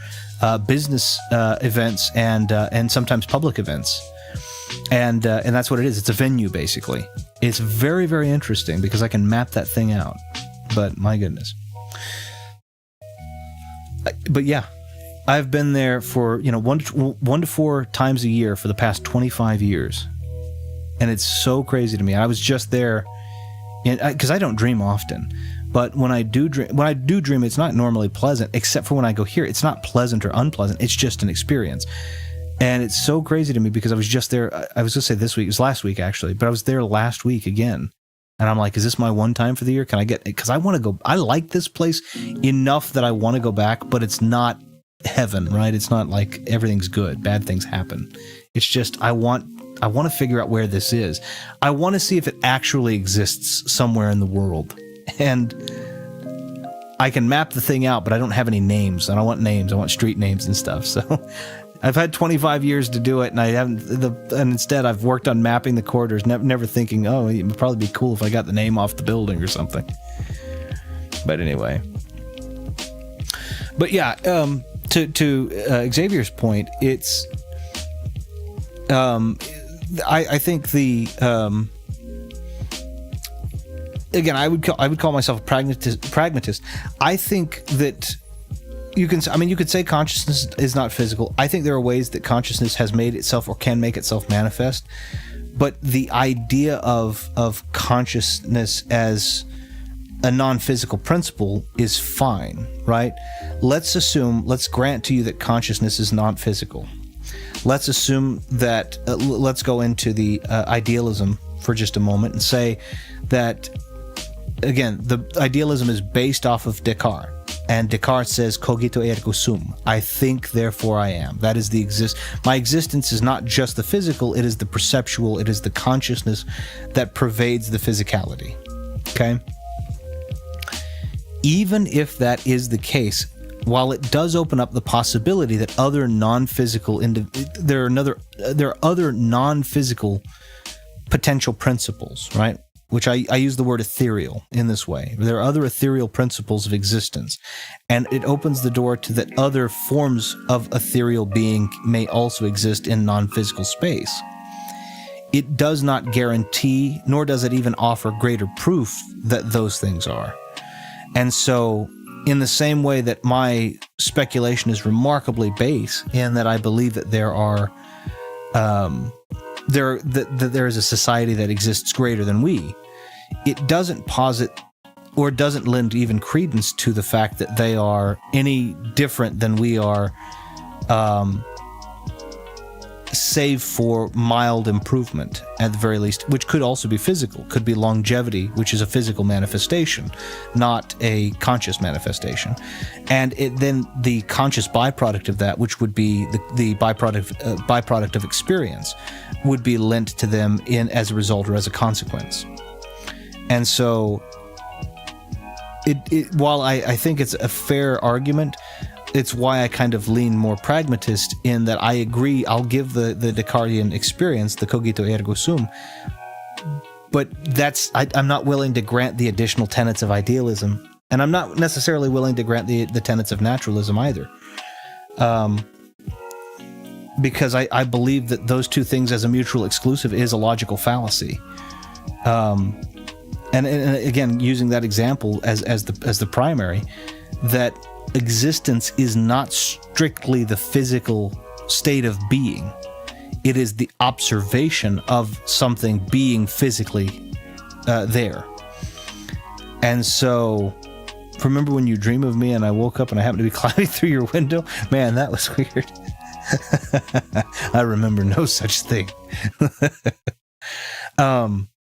business events and sometimes public events. And that's what it is. It's a venue, basically. It's very, very interesting because I can map that thing out. But my goodness. But yeah. I've been there for, 1 to 4 times a year for the past 25 years. And it's so crazy to me. I was just there because I don't dream often. But when I do dream, it's not normally pleasant, except for when I go here. It's not pleasant or unpleasant. It's just an experience. And it's so crazy to me because I was just there. I was going to say this week. It was last week, actually. But I was there last week again. And I'm like, is this my one time for the year? Can I get it? Because I want to go. I like this place enough that I want to go back, but it's not heaven, right? It's not like everything's good, bad things happen. It's just I want to figure out where this is. I want to see if it actually exists somewhere in the world. And I can map the thing out, but I don't have any names. I don't want names. I want street names and stuff. So I've had 25 years to do it, and I haven't. And instead, I've worked on mapping the corridors, never thinking, oh, it would probably be cool if I got the name off the building or something. But anyway. But yeah, to Xavier's point, it's I think the again I would call myself a pragmatist. I think that you could say consciousness is not physical. I think there are ways that consciousness has made itself or can make itself manifest, but the idea of consciousness as a non-physical principle is fine, right? Let's grant to you that consciousness is non-physical. Let's assume that, let's go into the idealism for just a moment and say that, again, the idealism is based off of Descartes. And Descartes says, cogito ergo sum. I think, therefore I am. That is my existence is not just the physical, it is the perceptual, it is the consciousness that pervades the physicality. Okay? Even if that is the case, while it does open up the possibility that other non-physical there are other non-physical potential principles, right? Which I use the word ethereal in this way. There are other ethereal principles of existence, and it opens the door to that other forms of ethereal being may also exist in non-physical space. It does not guarantee, nor does it even offer greater proof that those things are. And so, in the same way that my speculation is remarkably base, in that I believe that there is a society that exists greater than we, it doesn't posit or doesn't lend even credence to the fact that they are any different than we are, save for mild improvement at the very least, which could also be physical, could be longevity, which is a physical manifestation, not a conscious manifestation. And then the conscious byproduct of that, which would be the byproduct of experience, would be lent to them as a result or as a consequence. And so, while I think it's a fair argument, it's why I kind of lean more pragmatist in that I agree, I'll give the Descartesian experience, the cogito ergo sum, but I'm not willing to grant the additional tenets of idealism, and I'm not necessarily willing to grant the tenets of naturalism either. Because I believe that those two things as a mutual exclusive is a logical fallacy. And again, using that example as the primary, that existence is not strictly the physical state of being. It is the observation of something being physically there. And so, remember when you dream of me and I woke up and I happened to be climbing through your window? Man, that was weird. I remember no such thing.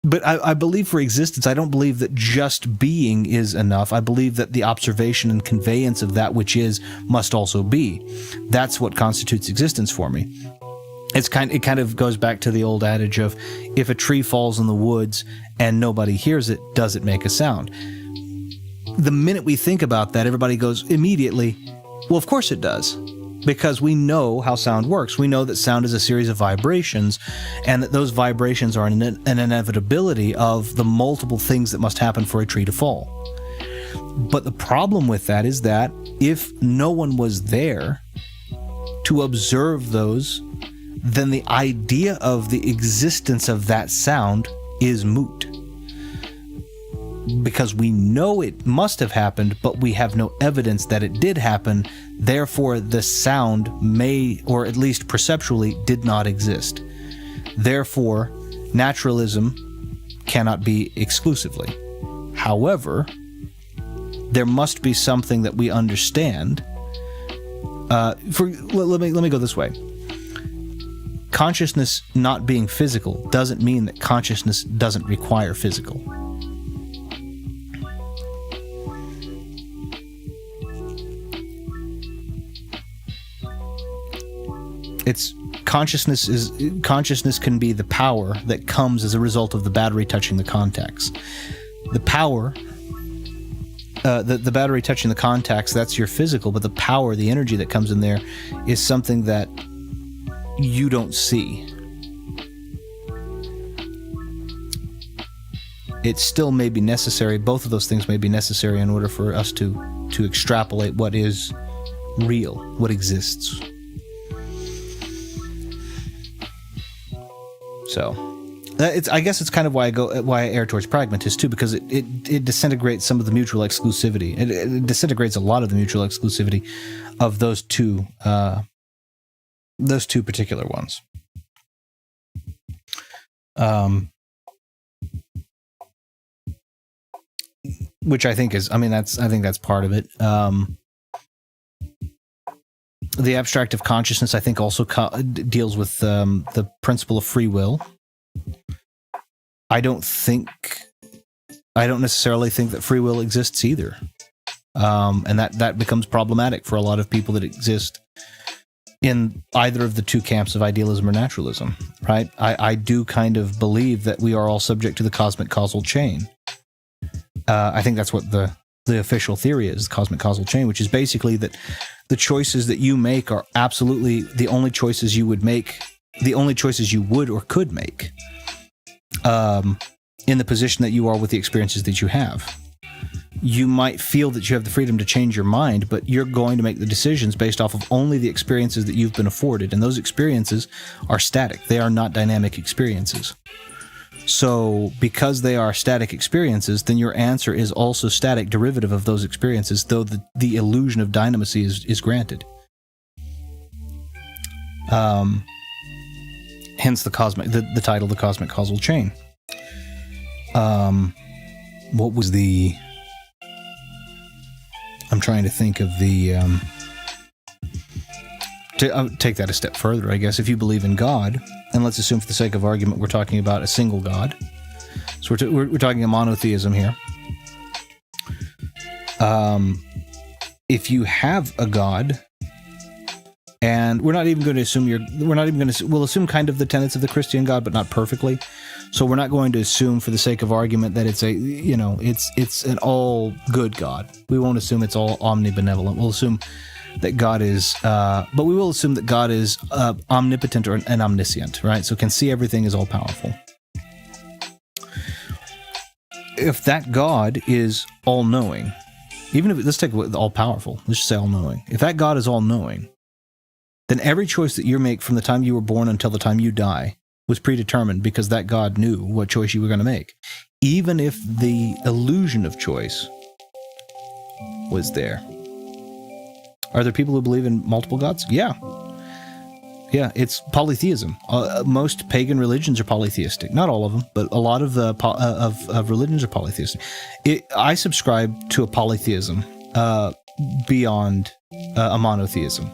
But I believe for existence, I don't believe that just being is enough. I believe that the observation and conveyance of that which is must also be. That's what constitutes existence for me. It kind of goes back to the old adage of, if a tree falls in the woods and nobody hears it, does it make a sound? The minute we think about that, everybody goes immediately, well, of course it does. Because we know how sound works. We know that sound is a series of vibrations, and that those vibrations are an inevitability of the multiple things that must happen for a tree to fall. But the problem with that is that if no one was there to observe those, then the idea of the existence of that sound is moot. Because we know it must have happened, but we have no evidence that it did happen. Therefore, the sound may, or at least perceptually, did not exist. Therefore, naturalism cannot be exclusively. However, there must be something that we understand. Let me go this way. Consciousness not being physical doesn't mean that consciousness doesn't require physical. Consciousness can be the power that comes as a result of the battery touching the contacts. The power, the battery touching the contacts, that's your physical, but the power, the energy that comes in there is something that you don't see. It still may be necessary, both of those things may be necessary in order for us to extrapolate what is real, what exists. So, I guess it's kind of why I err towards pragmatist too, because it disintegrates some of the mutual exclusivity. It disintegrates a lot of the mutual exclusivity of those two particular ones. Which I think that's part of it. The abstract of consciousness, I think, also deals with the principle of free will. I don't necessarily think that free will exists either, and that becomes problematic for a lot of people that exist in either of the two camps of idealism or naturalism. Right? I do kind of believe that we are all subject to the cosmic causal chain. I think that's what the official theory is, the cosmic causal chain, which is basically that the choices that you make are absolutely the only choices you would make, the only choices you would or could make in the position that you are with the experiences that you have. You might feel that you have the freedom to change your mind, but you're going to make the decisions based off of only the experiences that you've been afforded, and those experiences are static. They are not dynamic experiences. So, because they are static experiences, then your answer is also static derivative of those experiences, though the illusion of dynamism is granted. Hence the title, The Cosmic Causal Chain. What was the... I'm trying to think of the... I'll take that a step further, I guess. If you believe in God, and let's assume for the sake of argument we're talking about a single God. So we're talking a monotheism here. If you have a God, and we're not even going to assume we'll assume kind of the tenets of the Christian God, but not perfectly. So we're not going to assume for the sake of argument that it's it's an all good God. We won't assume it's all omnibenevolent. We'll assume that God is, but we will assume that God is omnipotent and omniscient, right? So can see everything, is all powerful. If that God is all knowing, let's take all powerful. Let's just say all knowing. If that God is all knowing, then every choice that you make from the time you were born until the time you die was predetermined, because that God knew what choice you were going to make, even if the illusion of choice was there. Are there people who believe in multiple gods? Yeah. Yeah, it's polytheism. Most pagan religions are polytheistic. Not all of them, but a lot of the of religions are polytheistic. I subscribe to a polytheism beyond a monotheism.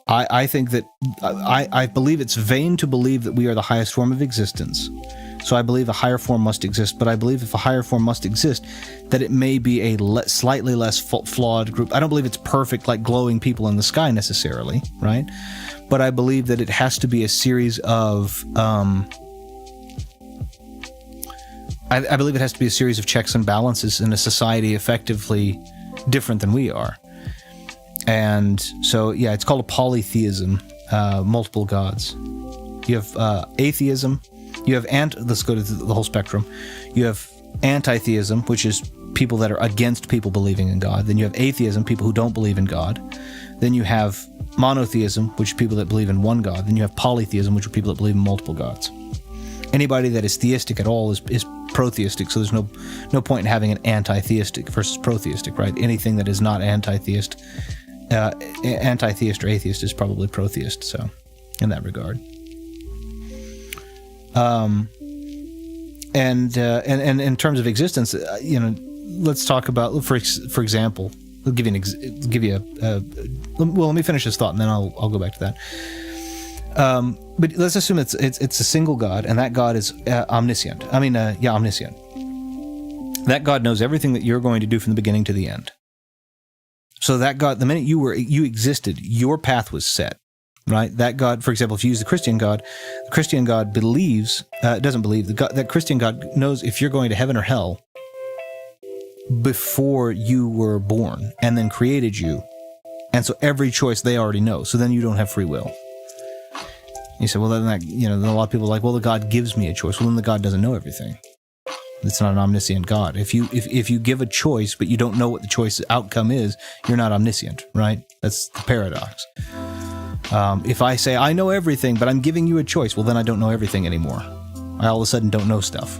I think that I believe it's vain to believe that we are the highest form of existence. So I believe a higher form must exist, but I believe if a higher form must exist, that it may be a slightly less flawed group. I don't believe it's perfect, like glowing people in the sky necessarily, right? But I believe that it has to be a series of, I believe it has to be a series of checks and balances in a society effectively different than we are. And so, yeah, it's called a polytheism, multiple gods. You have atheism. You have let's go to the whole spectrum. You have anti-theism, which is people that are against people believing in God. Then you have atheism, people who don't believe in God. Then you have monotheism, which are people that believe in one God. Then you have polytheism, which are people that believe in multiple gods. Anybody that is theistic at all is protheistic, so there's no point in having an anti-theistic versus protheistic, right? Anything that is not anti-theist or atheist is probably protheist, so in that regard. And in terms of existence, let's talk about, for example, I'll give you let me finish this thought and then I'll go back to that. But let's assume it's a single God, and that God is omniscient. Omniscient. That God knows everything that you're going to do from the beginning to the end. So that God, the minute you existed, your path was set. Right? That God, for example, if you use the Christian God believes, doesn't believe, that Christian God knows if you're going to heaven or hell before you were born, and then created you. And so every choice they already know. So then you don't have free will. You say, well, then then a lot of people are like, well, the God gives me a choice. Well, then the God doesn't know everything. It's not an omniscient God. If you give a choice, but you don't know what the choice outcome is, you're not omniscient, right? That's the paradox. If I say, I know everything, but I'm giving you a choice, well, then I don't know everything anymore. I all of a sudden don't know stuff,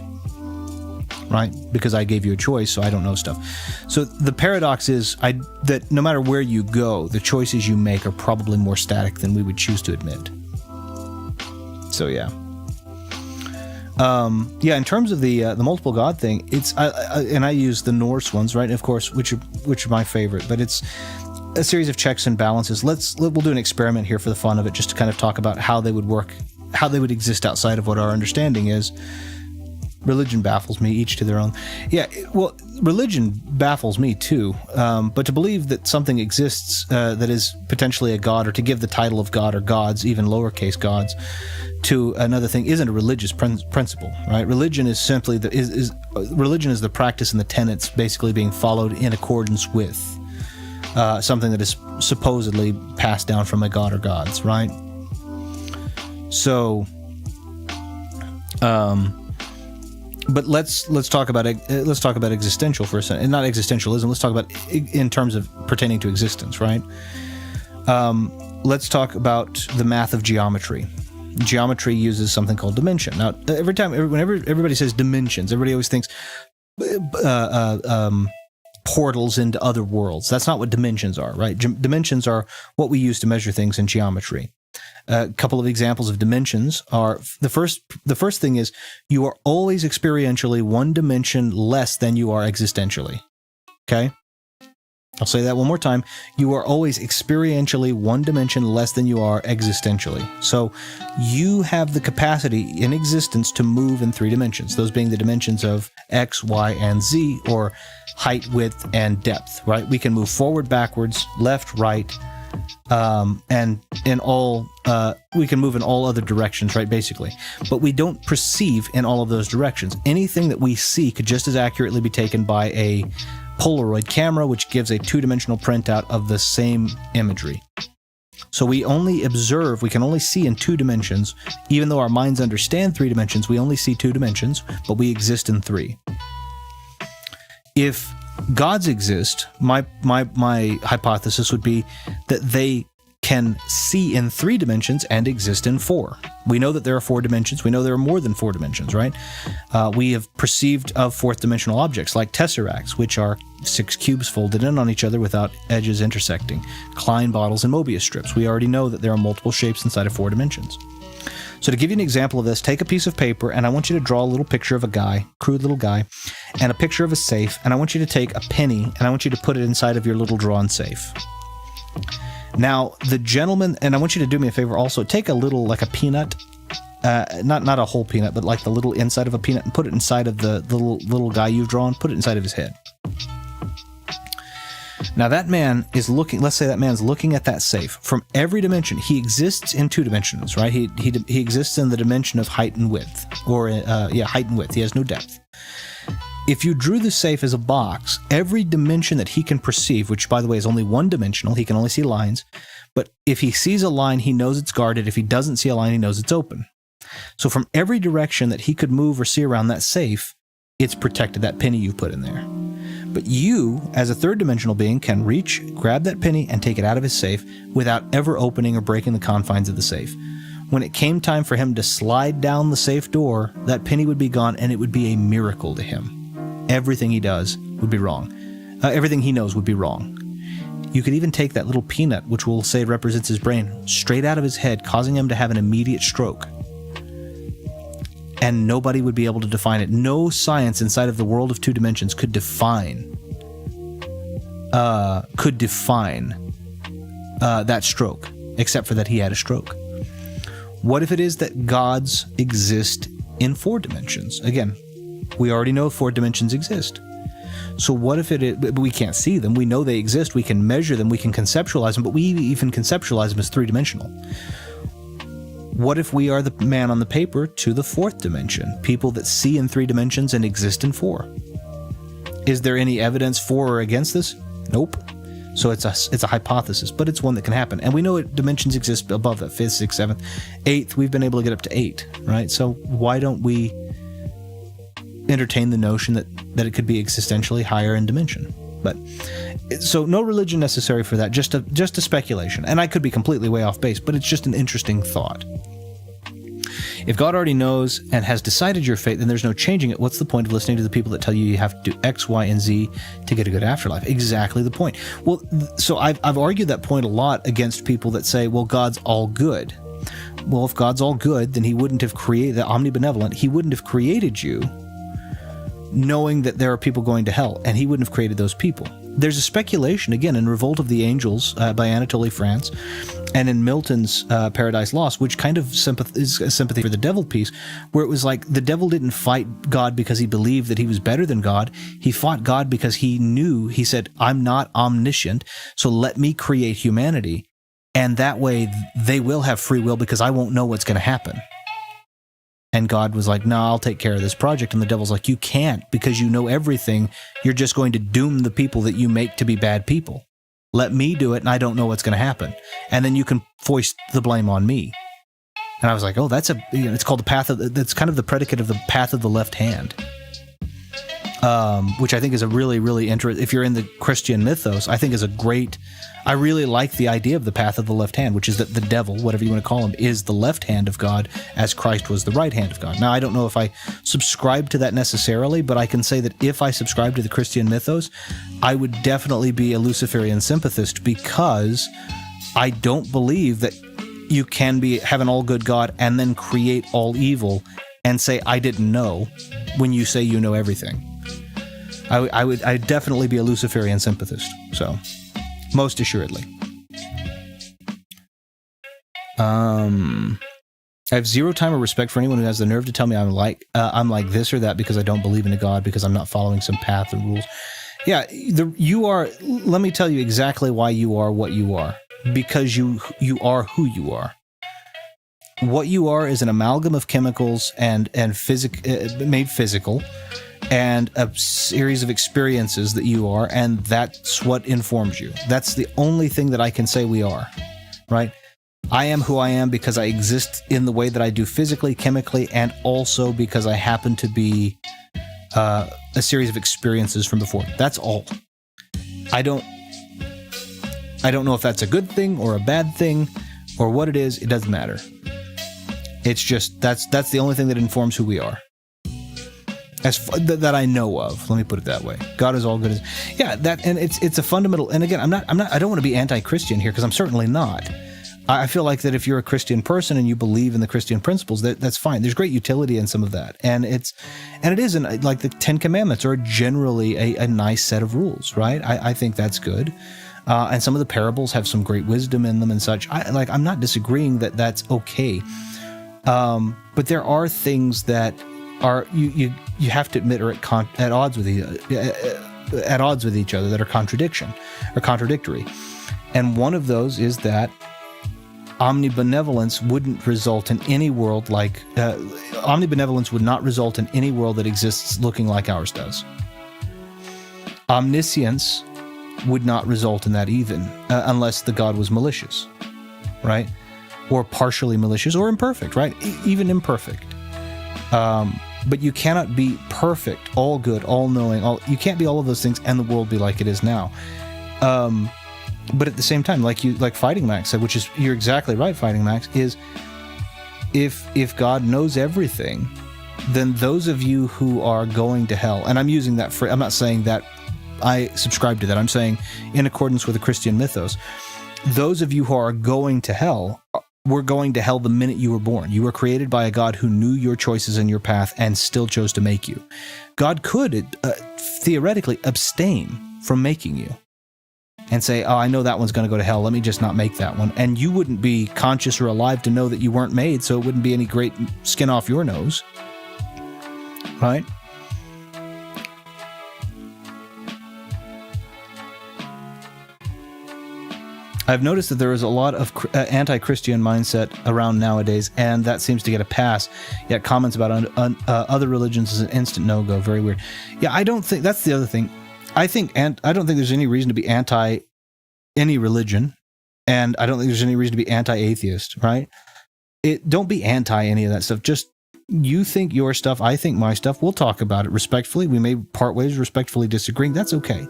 right? Because I gave you a choice, so I don't know stuff. So the paradox is that no matter where you go, the choices you make are probably more static than we would choose to admit. So, yeah. In terms of the multiple God thing, it's I use the Norse ones, right? Of course, which are my favorite, but it's a series of checks and balances. We'll do an experiment here for the fun of it, just to kind of talk about how they would work, how they would exist outside of what our understanding is. Religion baffles me, each to their own. Yeah, well, religion baffles me too, but to believe that something exists that is potentially a god, or to give the title of God or gods, even lowercase gods, to another thing isn't a religious principle, right? Religion is simply religion is the practice and the tenets basically being followed in accordance with something that is supposedly passed down from a god or gods, right? So, but let's talk about existential for a second, and not existentialism. Let's talk about in terms of pertaining to existence, right? Let's talk about the math of geometry. Geometry uses something called dimension. Now, whenever everybody says dimensions, everybody always thinks portals into other worlds. That's not what dimensions are, right? Dimensions are what we use to measure things in geometry. A couple of examples of dimensions are, the first thing is, you are always experientially one dimension less than you are existentially. Okay? I'll say that one more time. You are always experientially one dimension less than you are existentially. So you have the capacity in existence to move in three dimensions, those being the dimensions of X, Y, and Z, or height, width, and depth, right? We can move forward, backwards, left, right, and in all, we can move in all other directions, right, basically. But we don't perceive in all of those directions. Anything that we see could just as accurately be taken by a Polaroid camera, which gives a two-dimensional printout of the same imagery. So we only observe, we can only see in two dimensions. Even though our minds understand three dimensions, we only see two dimensions, but we exist in three. If gods exist, my hypothesis would be that they can see in 3 dimensions and exist in 4. We know that there are 4 dimensions. We know there are more than 4 dimensions, right? We have perceived of 4th dimensional objects like tesseracts, which are 6 cubes folded in on each other without edges intersecting, Klein bottles and Mobius strips. We already know that there are multiple shapes inside of 4 dimensions. So to give you an example of this, take a piece of paper and I want you to draw a little picture of a guy, crude little guy, and a picture of a safe, and I want you to take a penny and I want you to put it inside of your little drawn safe. Now, the gentleman, and I want you to do me a favor also, take a little, like a peanut, not a whole peanut, but like the little inside of a peanut, and put it inside of the little guy you've drawn, put it inside of his head. Now that man is looking, let's say that man's looking at that safe from every dimension. He exists in 2 dimensions, right? He exists in the dimension of height and width, or height and width. He has no depth. If you drew the safe as a box, every dimension that he can perceive, which by the way is only 1-dimensional, he can only see lines, but if he sees a line, he knows it's guarded. If he doesn't see a line, he knows it's open. So from every direction that he could move or see around that safe, it's protected, that penny you put in there. But you, as a 3rd-dimensional being, can reach, grab that penny, and take it out of his safe without ever opening or breaking the confines of the safe. When it came time for him to slide down the safe door, that penny would be gone, and it would be a miracle to him. Everything he does would be wrong. Everything he knows would be wrong. You could even take that little peanut, which we'll say represents his brain, straight out of his head, causing him to have an immediate stroke. And nobody would be able to define it. No science inside of the world of 2 dimensions could define that stroke, except for that he had a stroke. What if it is that gods exist in 4 dimensions? Again, we already know 4 dimensions exist. So what if it is, we can't see them, we know they exist, we can measure them, we can conceptualize them, but we even conceptualize them as 3-dimensional. What if we are the man on the paper to the 4th dimension, people that see in 3 dimensions and exist in 4? Is there any evidence for or against this? Nope. So it's a hypothesis, but it's one that can happen. And we know dimensions exist above that, 5th, 6th, 7th, 8th. We've been able to get up to 8, right? So why don't we entertain the notion that it could be existentially higher in dimension? But so no religion necessary for that, just a speculation. And I could be completely way off base, but it's just an interesting thought. If God already knows and has decided your fate, then there's no changing it. What's the point of listening to the people that tell you you have to do X, Y, and Z to get a good afterlife? Exactly the point. Well, so I've argued that point a lot against people that say, well, God's all good. Well, if God's all good, then he wouldn't have created, the omnibenevolent, he wouldn't have created you knowing that there are people going to hell, and he wouldn't have created those people. There's a speculation, again, in Revolt of the Angels by Anatole France, and in Milton's Paradise Lost, which kind of is a sympathy for the devil piece, where it was like the devil didn't fight God because he believed that he was better than God. He fought God because he said, I'm not omniscient, so let me create humanity, and that way they will have free will because I won't know what's going to happen. And God was like, no, I'll take care of this project. And the devil's like, you can't, because you know everything. You're just going to doom the people that you make to be bad people. Let me do it, and I don't know what's going to happen. And then you can foist the blame on me. And I was like, oh, it's called the path that's kind of the predicate of the path of the left hand. Which I think is a really, really interesting, if you're in the Christian mythos, I think is a great, I really like the idea of the path of the left hand, which is that the devil, whatever you want to call him, is the left hand of God as Christ was the right hand of God. Now, I don't know if I subscribe to that necessarily, but I can say that if I subscribe to the Christian mythos, I would definitely be a Luciferian sympathist, because I don't believe that you can have an all-good God and then create all evil and say, I didn't know, when you say you know everything. I'd definitely be a Luciferian sympathist, so most assuredly. I have zero time or respect for anyone who has the nerve to tell me I'm like this or that because I don't believe in a God, because I'm not following some path or rules. Yeah, you are. Let me tell you exactly why you are what you are. Because you are who you are. What you are is an amalgam of chemicals and made physical, and a series of experiences that you are, and that's what informs you. That's the only thing that I can say we are, right? I am who I am because I exist in the way that I do physically, chemically, and also because I happen to be a series of experiences from before. That's all. I don't know if that's a good thing or a bad thing or what it is. It doesn't matter. It's just that's the only thing that informs who we are. That I know of. Let me put it that way. God is all good as and it's a fundamental. And again, I don't want to be anti-Christian here because I'm certainly not. I feel like that if you're a Christian person and you believe in the Christian principles, that's fine. There's great utility in some of that, and it is like the Ten Commandments are generally a nice set of rules, right? I think that's good, and some of the parables have some great wisdom in them and such. I'm not disagreeing that that's okay, but there are things that are you have to admit are at odds with each other, that are contradictory, and one of those is that omnibenevolence wouldn't result in any world like omnibenevolence would not result in any world that exists looking like ours does. Omniscience would not result in that even, unless the God was malicious, right? Or partially malicious or imperfect, right? Even imperfect. But you cannot be perfect, all good, all knowing. You can't be all of those things and the world be like it is now. But at the same time, like Fighting Max said, which is, you're exactly right, Fighting Max, is if God knows everything, then those of you who are going to hell, and I'm using that I'm not saying that I subscribe to that, I'm saying in accordance with the Christian mythos, those of you who are going to hell were going to hell the minute you were born. You were created by a God who knew your choices and your path and still chose to make you. God could theoretically abstain from making you and say, oh, I know that one's going to go to hell, let me just not make that one. And you wouldn't be conscious or alive to know that you weren't made, so it wouldn't be any great skin off your nose. Right? I've noticed that there is a lot of anti-Christian mindset around nowadays, and that seems to get a pass. Yet comments about other religions is an instant no-go. Very weird. Yeah, I don't think that's the other thing. I don't think there's any reason to be anti any religion, and I don't think there's any reason to be anti-atheist, right? Don't be anti any of that stuff. Just you think your stuff, I think my stuff. We'll talk about it respectfully. We may part ways respectfully disagreeing. That's okay.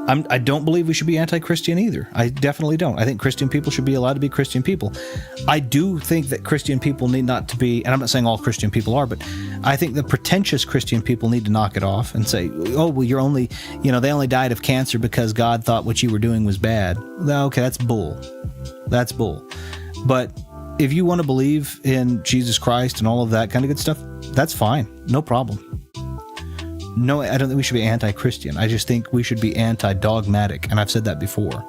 I don't believe we should be anti-Christian either. I definitely don't. I think Christian people should be allowed to be Christian people. I do think that Christian people need not to be, and I'm not saying all Christian people are, but I think the pretentious Christian people need to knock it off and say, oh, well, you're only, they only died of cancer because God thought what you were doing was bad. Okay, that's bull. That's bull. But if you want to believe in Jesus Christ and all of that kind of good stuff, that's fine. No problem. No, I don't think we should be anti-Christian. I just think we should be anti-dogmatic, and I've said that before.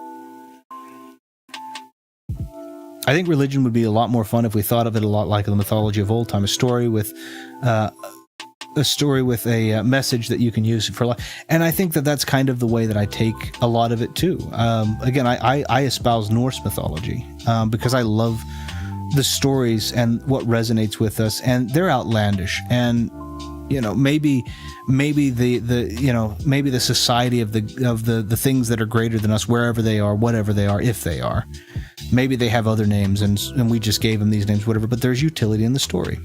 I think religion would be a lot more fun if we thought of it a lot like the mythology of old time, a story with a message that you can use for life. And I think that that's kind of the way that I take a lot of it too. Again, I espouse Norse mythology because I love the stories and what resonates with us, and they're outlandish, and maybe the society of the things that are greater than us, wherever they are, whatever they are, if they are, maybe they have other names and we just gave them these names, whatever, but there's utility in the story.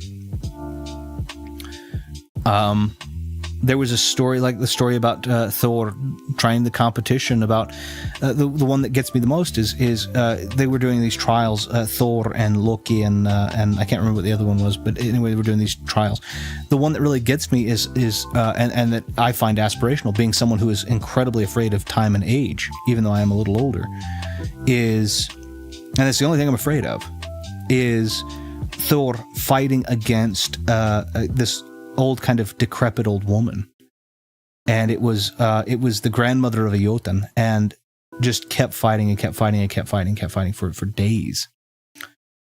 There was a story like the story about Thor trying the competition about the one that gets me the most is they were doing these trials, Thor and Loki and I can't remember what the other one was, but anyway, they were doing these trials. The one that really gets me is and that I find aspirational, being someone who is incredibly afraid of time and age, even though I am a little older, and it's the only thing I'm afraid of, is Thor fighting against this old kind of decrepit old woman, and it was the grandmother of a Jotun, and just kept fighting and kept fighting and kept fighting and kept fighting for days,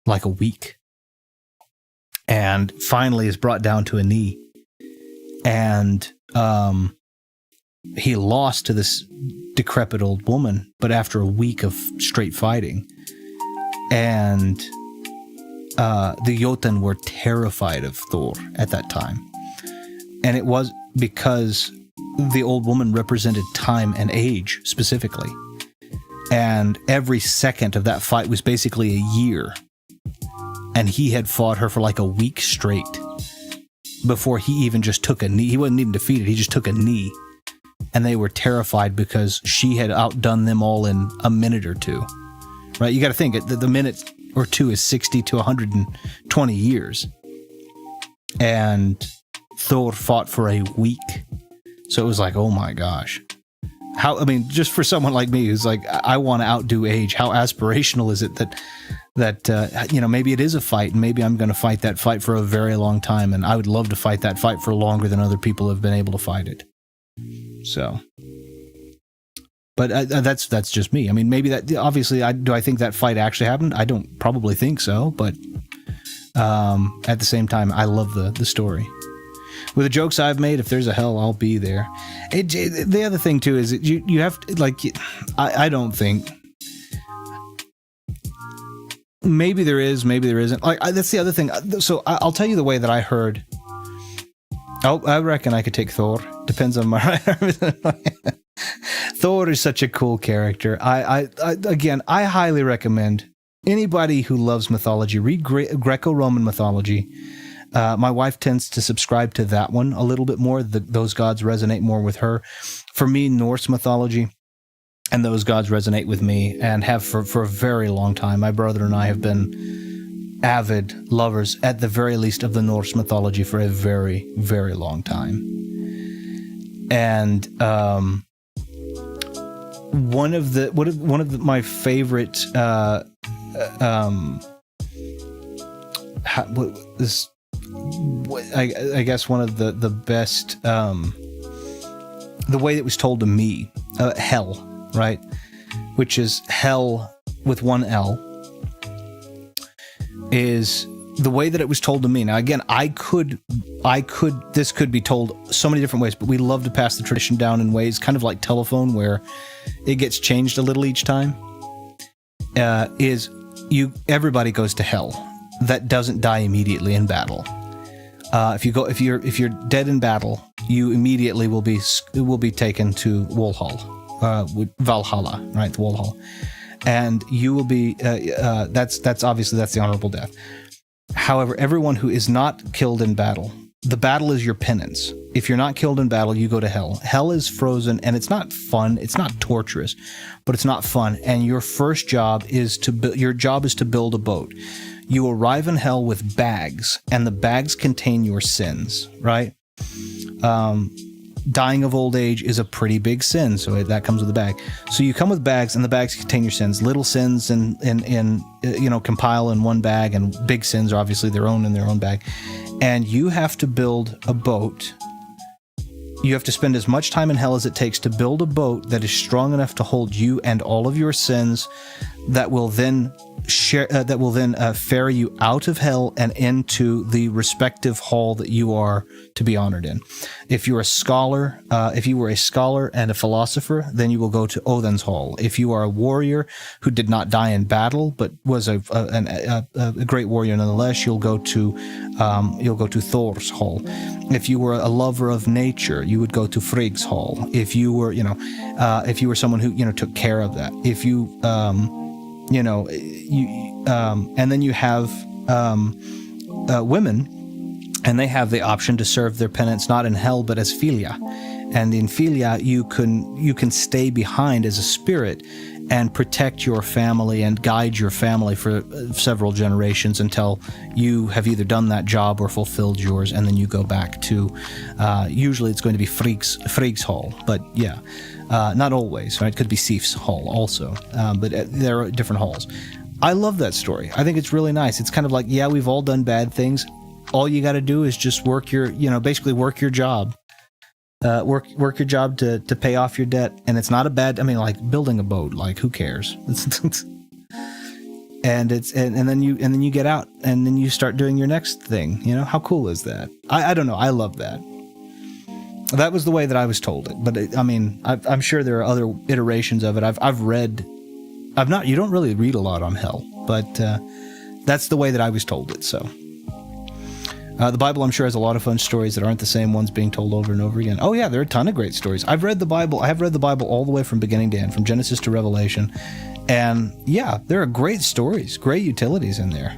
like a week, and finally is brought down to a knee, and he lost to this decrepit old woman, but after a week of straight fighting, and the Jotun were terrified of Thor at that time. And it was because the old woman represented time and age specifically. And every second of that fight was basically a year. And he had fought her for like a week straight before he even just took a knee. He wasn't even defeated. He just took a knee. and they were terrified because she had outdone them all in a minute or two. Right? You got to think the minute or two is 60 to 120 years. And Thor fought for a week. So it was like, oh my gosh. Just for someone like me who's like, I want to outdo age, how aspirational is it that maybe it is a fight, and maybe I'm going to fight that fight for a very long time, and I would love to fight that fight for longer than other people have been able to fight it. So, but that's just me. I mean, maybe that, obviously, do I think that fight actually happened? I don't probably think so, but at the same time, I love the story. With the jokes I've made, if there's a hell, I'll be there. The other thing, too, is that you have to, like, I don't think... Maybe there is, maybe there isn't. Like, that's the other thing. So I'll tell you the way that I heard... I reckon I could take Thor. Depends on my... Thor is such a cool character. Again, I highly recommend anybody who loves mythology, read Greco-Roman mythology. My wife tends to subscribe to that one a little bit more. Those gods resonate more with her. For me, Norse mythology and those gods resonate with me, and have for a very long time. My brother and I have been avid lovers, at the very least, of the Norse mythology for a very, very long time. And one of my favorite I guess one of the best, the way it was told to me, hell, right? Which is hell with one L, is the way that it was told to me. Now, again, this could be told so many different ways, but we love to pass the tradition down in ways kind of like telephone, where it gets changed a little each time. Everybody goes to hell that doesn't die immediately in battle. If you're dead in battle, you immediately will be taken to Valhalla, right? The Valhalla, and you will be. That's the honorable death. However, everyone who is not killed in battle, the battle is your penance. If you're not killed in battle, you go to hell. Hell is frozen, and it's not fun. It's not torturous, but it's not fun. And your first job is to build a boat. You arrive in hell with bags, and the bags contain your sins, right? Dying of old age is a pretty big sin, so that comes with the bag. So you come with bags, and the bags contain your sins. Little sins compile in one bag, and big sins are obviously their own in their own bag. And you have to build a boat. You have to spend as much time in hell as it takes to build a boat that is strong enough to hold you and all of your sins, that will then ferry you out of hell and into the respective hall that you are to be honored in. If you were a scholar and a philosopher, then you will go to Odin's hall. If you are a warrior who did not die in battle but was a great warrior nonetheless, you'll go to Thor's hall. If you were a lover of nature, you would go to Frigg's hall. If you were someone who took care of that. If you and then you have women, and they have the option to serve their penance not in hell but as philia. And in philia, you can stay behind as a spirit and protect your family and guide your family for several generations until you have either done that job or fulfilled yours, and then you go back to, usually it's going to be Frigg's hall, but yeah. Not always, right? It could be Sif's hall also, but there are different halls. I love that story. I think it's really nice. It's kind of like, yeah, we've all done bad things. All you got to do is just work your job. Work your job to pay off your debt. And it's not a bad, like building a boat, like who cares? and then you get out, and then you start doing your next thing. How cool is that? I don't know. I love that. That was the way that I was told it, but I'm sure there are other iterations of it. You don't really read a lot on hell, but that's the way that I was told it. So the Bible, I'm sure, has a lot of fun stories that aren't the same ones being told over and over again. Oh yeah, there are a ton of great stories. I've read the Bible. I have read the Bible all the way from beginning to end, from Genesis to Revelation. And yeah, there are great stories, great utilities in there.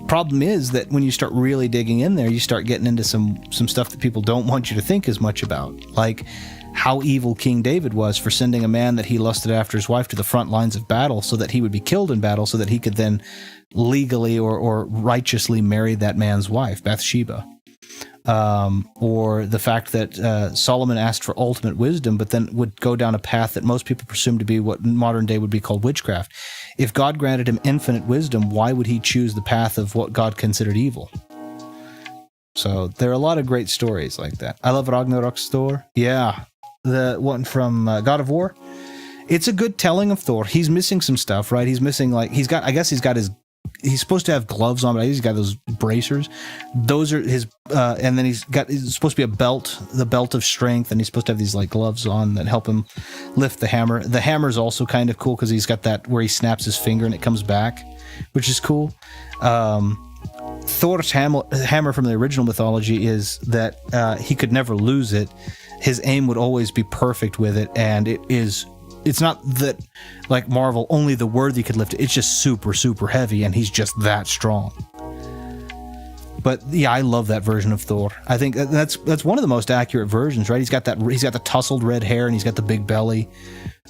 Problem is that when you start really digging in there, you start getting into some stuff that people don't want you to think as much about. Like how evil King David was for sending a man that he lusted after his wife to the front lines of battle so that he would be killed in battle so that he could then legally or righteously marry that man's wife, Bathsheba. Or the fact that Solomon asked for ultimate wisdom, but then would go down a path that most people presume to be what modern day would be called witchcraft. If God granted him infinite wisdom, why would he choose the path of what God considered evil? So there are a lot of great stories like that. I love Ragnarok's Thor. Yeah, the one from God of War. It's a good telling of Thor. He's missing some stuff, right? He's missing, like, he's supposed to have gloves on, but he's got those bracers. Those are his, and then he's supposed to be a belt, the belt of strength, and he's supposed to have these like gloves on that help him lift the hammer. The hammer's also kind of cool because he's got that where he snaps his finger and it comes back, which is cool. Thor's hammer from the original mythology is that he could never lose it. His aim would always be perfect with it, and it's not that, like Marvel, only the worthy could lift it. It's just super, super heavy, and he's just that strong. But yeah, I love that version of Thor. I think that's one of the most accurate versions, right? He's got the tousled red hair, and he's got the big belly.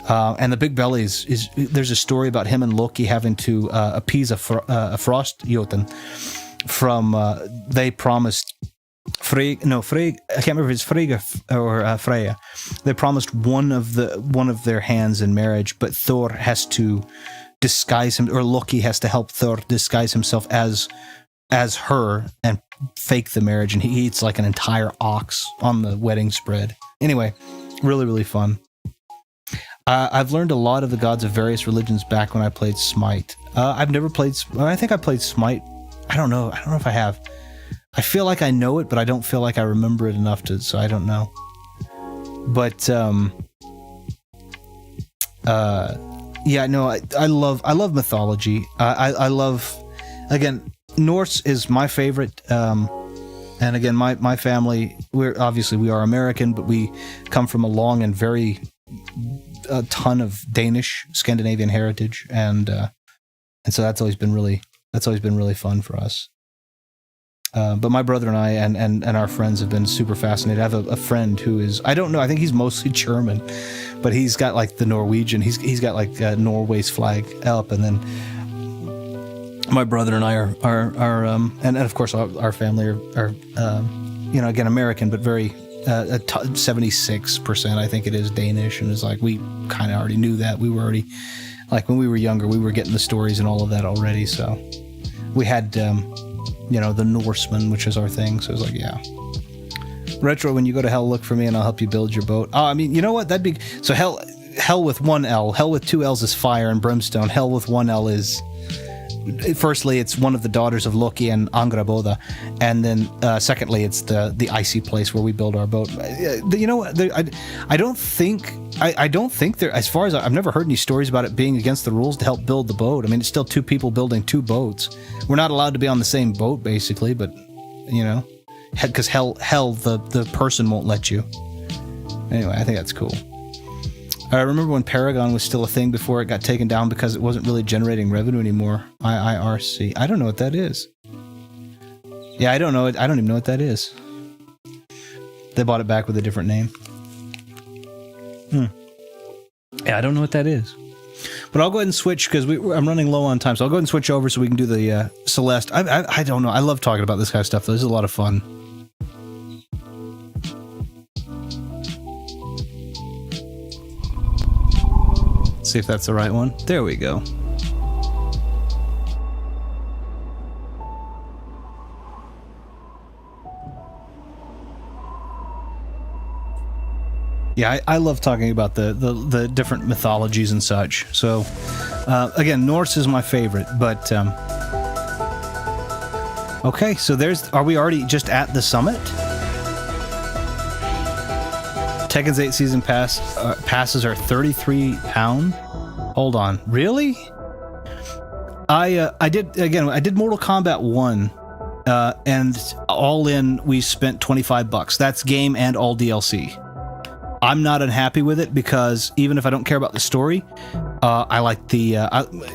And the big belly is there's a story about him and Loki having to appease a frost jotun from they promised Frey, I can't remember if it's Freyja or Freya. They promised one of their hands in marriage, but Thor has to disguise him, or Loki has to help Thor disguise himself as her and fake the marriage, and he eats like an entire ox on the wedding spread. Anyway, really, really fun. I've learned a lot of the gods of various religions back when I played Smite. I've never played. I think I played Smite. I don't know if I have. I feel like I know it, but I don't feel like I remember it enough to, so I don't know. But yeah, no, I love mythology. I love, again, Norse is my favorite. And again, my family, we are American, but we come from a long and a ton of Danish, Scandinavian heritage, and so that's always been really fun for us. But my brother and I and our friends have been super fascinated. I have a friend who is, I don't know, I think he's mostly German, but he's got like the Norwegian, he's got like Norway's flag up, and then my brother and I are and of course our family are again, American, but very 76% I think it is Danish, and it's like we kind of already knew that. We were already, like, when we were younger, we were getting the stories and all of that already, so we had the Norseman, which is our thing. So it's like, yeah. Retro, when you go to hell, look for me and I'll help you build your boat. Oh, I mean, you know what? That'd be... So hell with one L. Hell with two L's is fire and brimstone. Hell with one L is... Firstly, it's one of the daughters of Loki and Angraboda. And then, secondly, it's the icy place where we build our boat. You know what? I don't think there... As far as I've never heard any stories about it being against the rules to help build the boat. I mean, it's still two people building two boats. We're not allowed to be on the same boat, basically, but, because hell, the person won't let you. Anyway, I think that's cool. I remember when Paragon was still a thing before it got taken down because it wasn't really generating revenue anymore. IIRC. I don't know what that is. Yeah, I don't know. I don't even know what that is. They bought it back with a different name. Yeah, I don't know what that is. But I'll go ahead and switch because I'm running low on time. So I'll go ahead and switch over so we can do the Celeste. I don't know. I love talking about this kind of stuff. This is a lot of fun. See if that's the right one. There we go. Yeah, I love talking about the different mythologies and such. So, again, Norse is my favorite, but okay. So are we already just at the summit? Tekken's 8 season passes are £33. Hold on, really? I did Mortal Kombat 1, and all in we spent $25. That's game and all DLC. I'm not unhappy with it because even if I don't care about the story, I like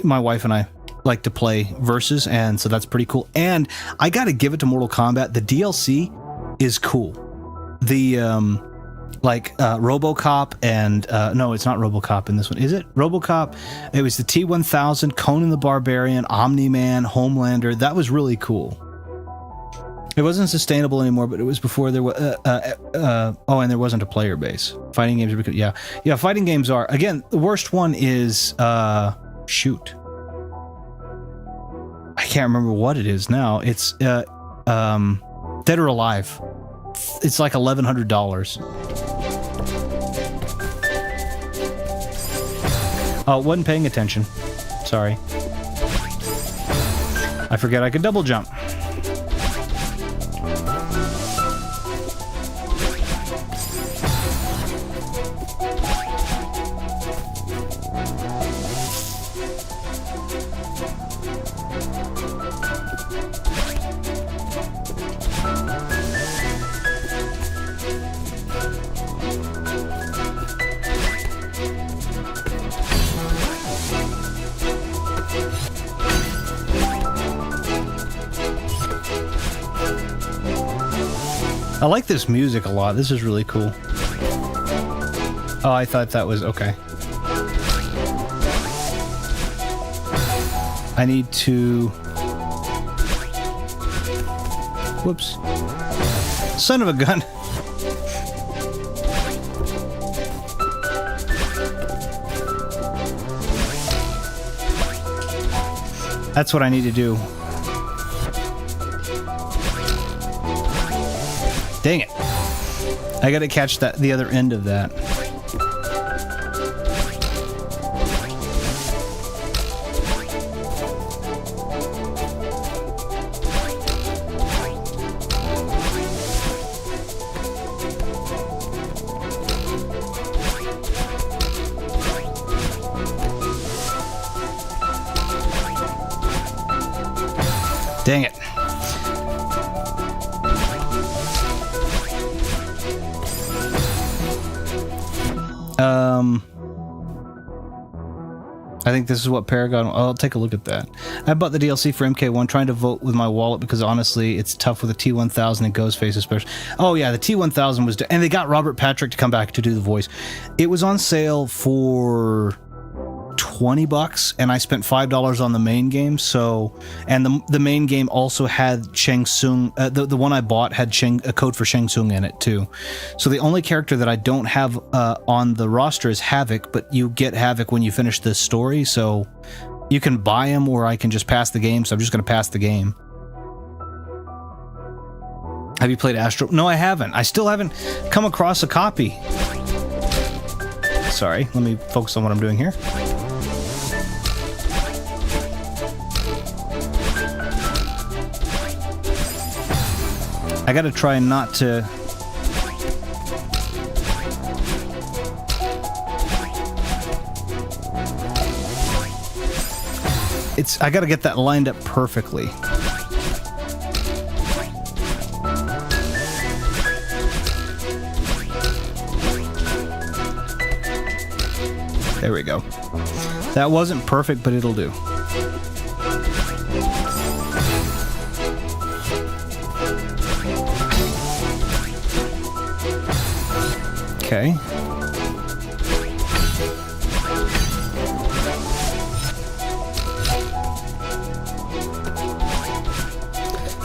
my wife and I like to play versus, and so that's pretty cool. And I got to give it to Mortal Kombat. The DLC is cool. like RoboCop and no, it's not RoboCop in this one, is it? RoboCop. It was the T-1000, Conan the Barbarian, Omni-Man, Homelander. That was really cool. It wasn't sustainable anymore, but it was before there was. Oh, and there wasn't a player base. Fighting games are, yeah. Fighting games are, again, the worst one is shoot. I can't remember what it is now. It's Dead or Alive. It's like $1,100. Oh, wasn't paying attention. Sorry. I forget I could double jump. I like this music a lot. This is really cool. Oh, I thought that was okay. I need to... Whoops. Son of a gun. That's what I need to do. Dang it. I gotta catch that, the other end of that. Dang it. I think this is what Paragon... I'll take a look at that. I bought the DLC for MK1, trying to vote with my wallet because honestly, it's tough with the T-1000 and Ghostface especially. Oh yeah, the T-1000 was... And they got Robert Patrick to come back to do the voice. It was on sale for $20, and I spent $5 on the main game, so... And the main game also had Shang Tsung... the one I bought had a code for Shang Tsung in it, too. So the only character that I don't have on the roster is Havoc, but you get Havoc when you finish this story, so... You can buy him, or I can just pass the game, so I'm just going to pass the game. Have you played Astro? No, I haven't. I still haven't come across a copy. Sorry, let me focus on what I'm doing here. I gotta try not to... I gotta get that lined up perfectly. There we go. That wasn't perfect, but it'll do. Okay.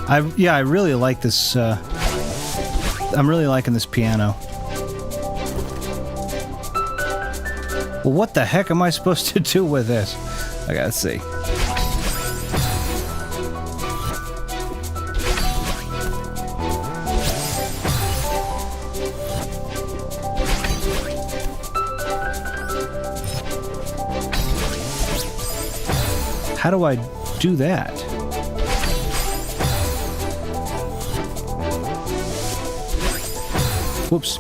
I really like this, I'm really liking this piano. Well, what the heck am I supposed to do with this? I gotta see. How do I do that? Whoops.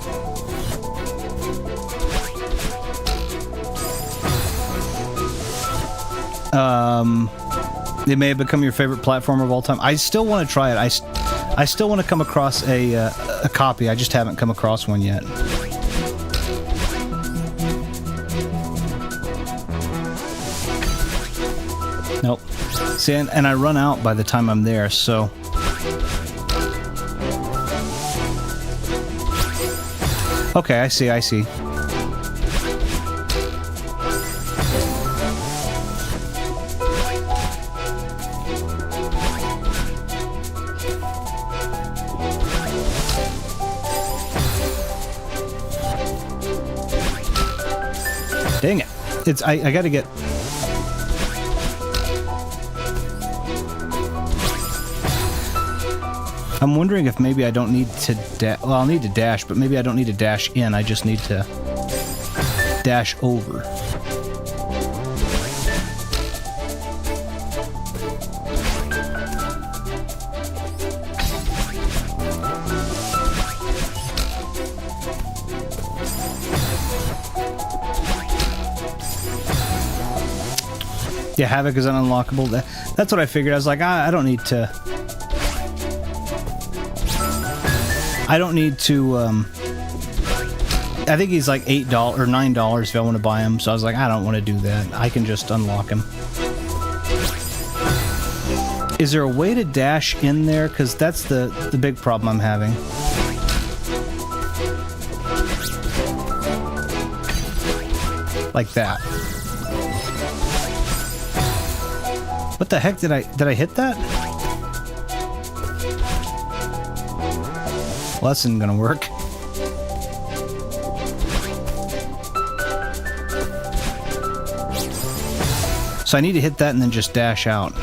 It may have become your favorite platformer of all time. I still want to try it. I still want to come across a copy. I just haven't come across one yet. Nope. See, and I run out by the time I'm there, so... Okay, I see. Dang it. I gotta get... I'm wondering if maybe I don't need to well, I'll need to dash, but maybe I don't need to dash in. I just need to dash over. Yeah, Havoc is unlockable. That's what I figured. I was like, I don't need to... I don't need to, I think he's like $8 or $9 if I want to buy him, so I was like, I don't want to do that. I can just unlock him. Is there a way to dash in there? Because that's the big problem I'm having. Like that. What the heck, did I hit that? Well, that's not gonna work. So I need to hit that and then just dash out.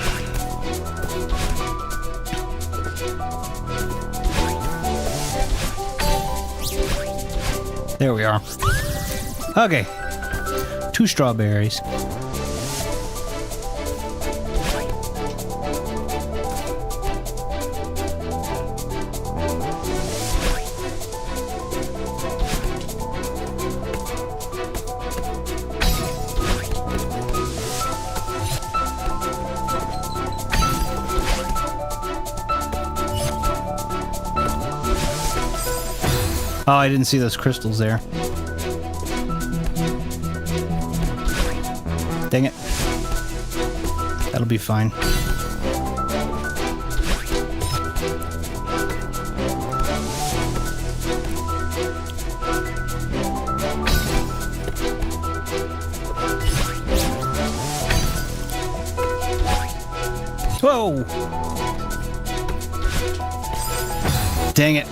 There we are. Okay. 2 strawberries. Oh, I didn't see those crystals there. Dang it. That'll be fine. Whoa! Dang it.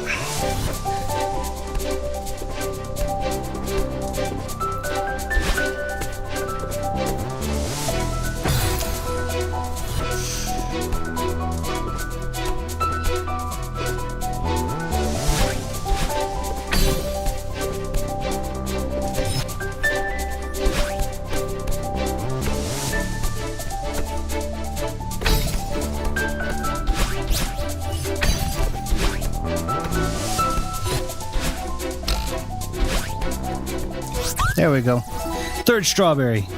There we go. 3rd strawberry.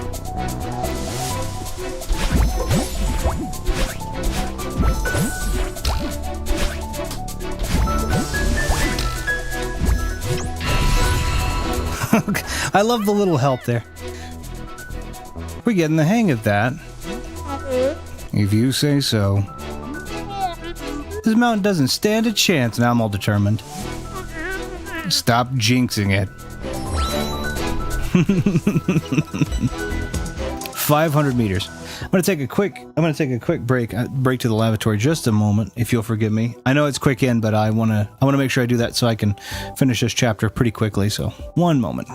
I love the little help there. We're getting the hang of that. If you say so. This mountain doesn't stand a chance. Now I'm all determined. Stop jinxing it. 500 meters. I'm gonna take a quick break to the lavatory just a moment, if you'll forgive me. I know it's quick in, but I wanna make sure I do that so I can finish this chapter pretty quickly, so 1 moment.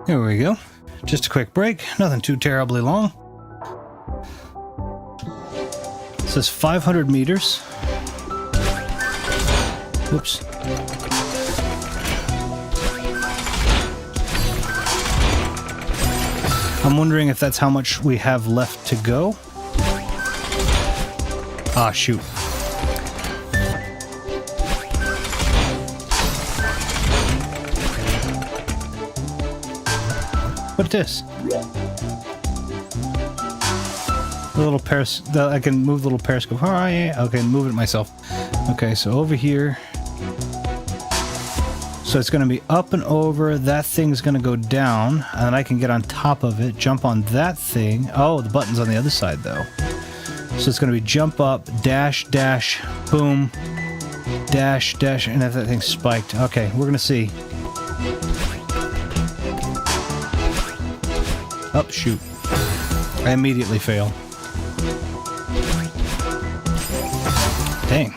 There we go. Just a quick break. Nothing too terribly long. It says 500 meters. Whoops. I'm wondering if that's how much we have left to go. Ah, shoot. What's this? The little I can move the little periscope. Oh, yeah. Okay, move it myself. Okay, so over here. So it's going to be up and over. That thing's going to go down, and then I can get on top of it, jump on that thing. Oh, the button's on the other side, though. So it's going to be jump up, dash, dash, boom, dash, dash, and if that thing's spiked. Okay, we're going to see. Oh, shoot. I immediately fail. Dang.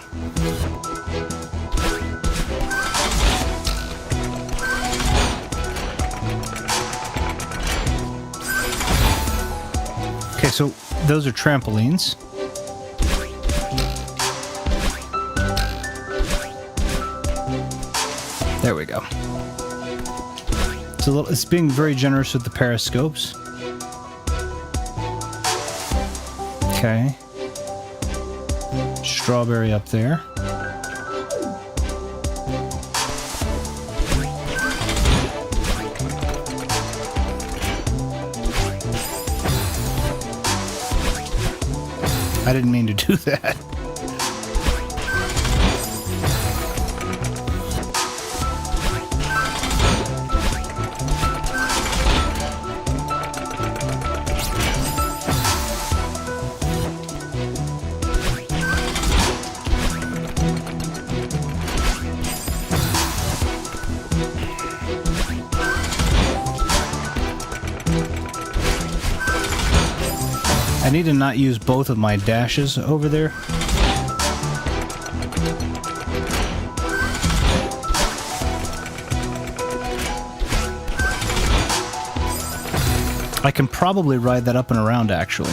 Okay, so those are trampolines. There we go. It's being very generous with the periscopes. Okay. Strawberry up there. I didn't mean to do that. I need to not use both of my dashes over there. I can probably ride that up and around, actually.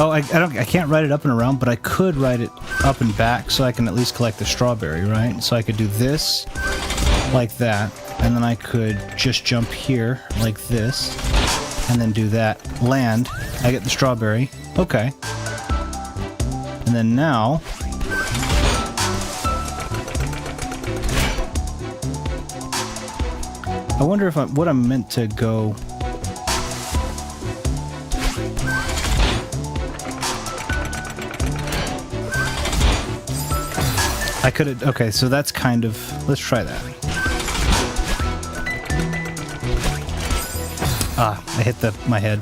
Oh, I can't ride it up and around, but I could ride it up and back so I can at least collect the strawberry, right? So I could do this like that, and then I could just jump here like this, and then do that. Land. I get the strawberry. Okay. And then now... I wonder if what I'm meant to go... I could have... Okay, so that's kind of... Let's try that. Ah, I hit my head.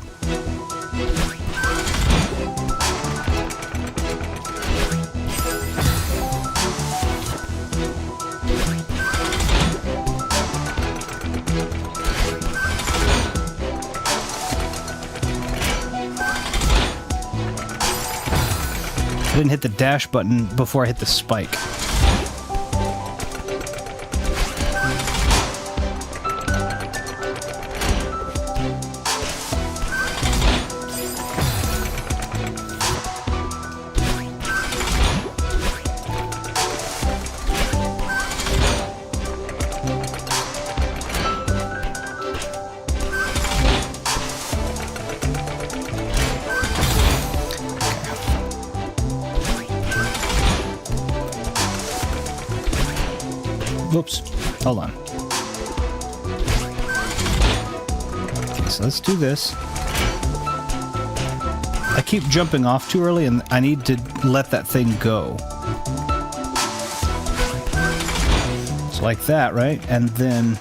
I didn't hit the dash button before I hit the spike. Whoops. Hold on. Okay, so let's do this. I keep jumping off too early, and I need to let that thing go. So like that, right? And then...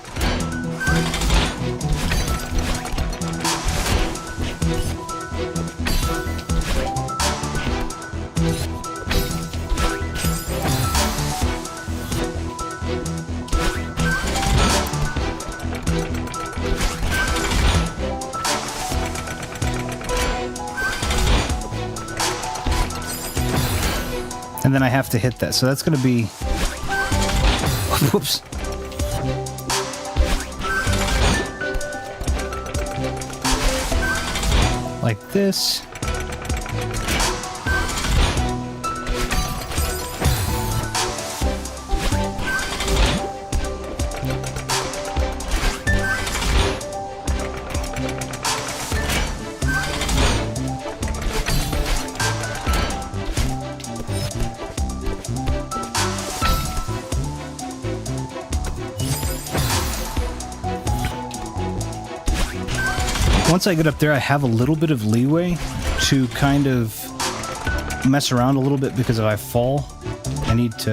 And then I have to hit that. So that's going to be... Whoops. Like this. Once I get up there, I have a little bit of leeway to kind of mess around a little bit, because if I fall, I need to...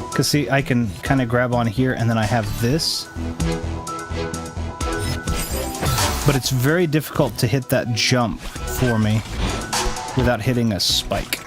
Because see, I can kind of grab on here, and then I have this. But it's very difficult to hit that jump for me without hitting a spike.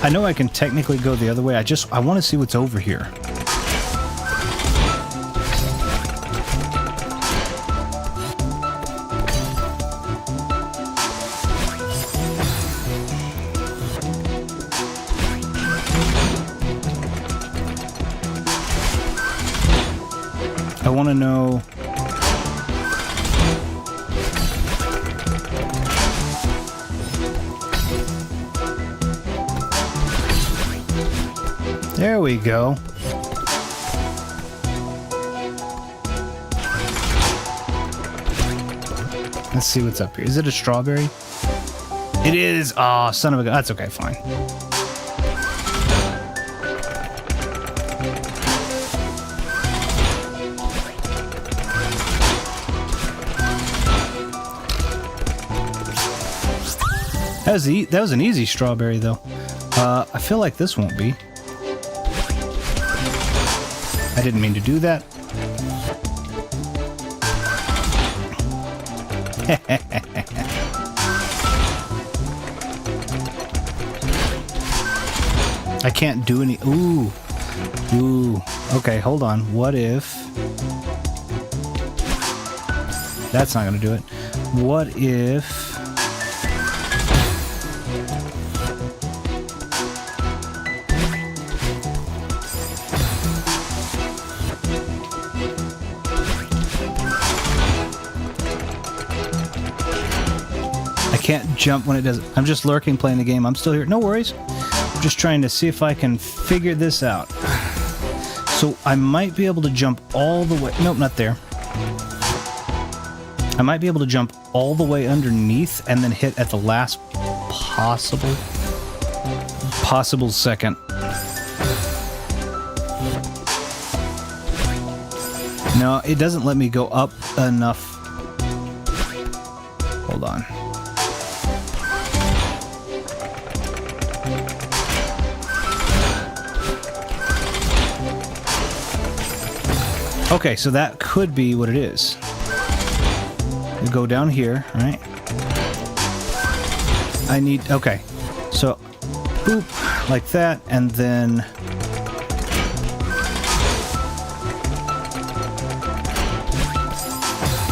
I know I can technically go the other way. I want to see what's over here. I want to know... There we go. Let's see what's up here. Is it a strawberry? It is. Oh, son of a gun. That's okay, fine. That was an easy strawberry, though. I feel like this won't be. I didn't mean to do that. I can't do any... Ooh. Ooh. Okay, hold on. What if... That's not going to do it. What if... Can't jump when it does it. I'm just lurking playing the game. I'm still here. No worries. I'm just trying to see if I can figure this out. So I might be able to jump all the way. Nope, not there. I might be able to jump all the way underneath and then hit at the last possible second. No, it doesn't let me go up enough. Hold on. Okay, so that could be what it is. We go down here, right? I need... Okay. So, boop, like that, and then...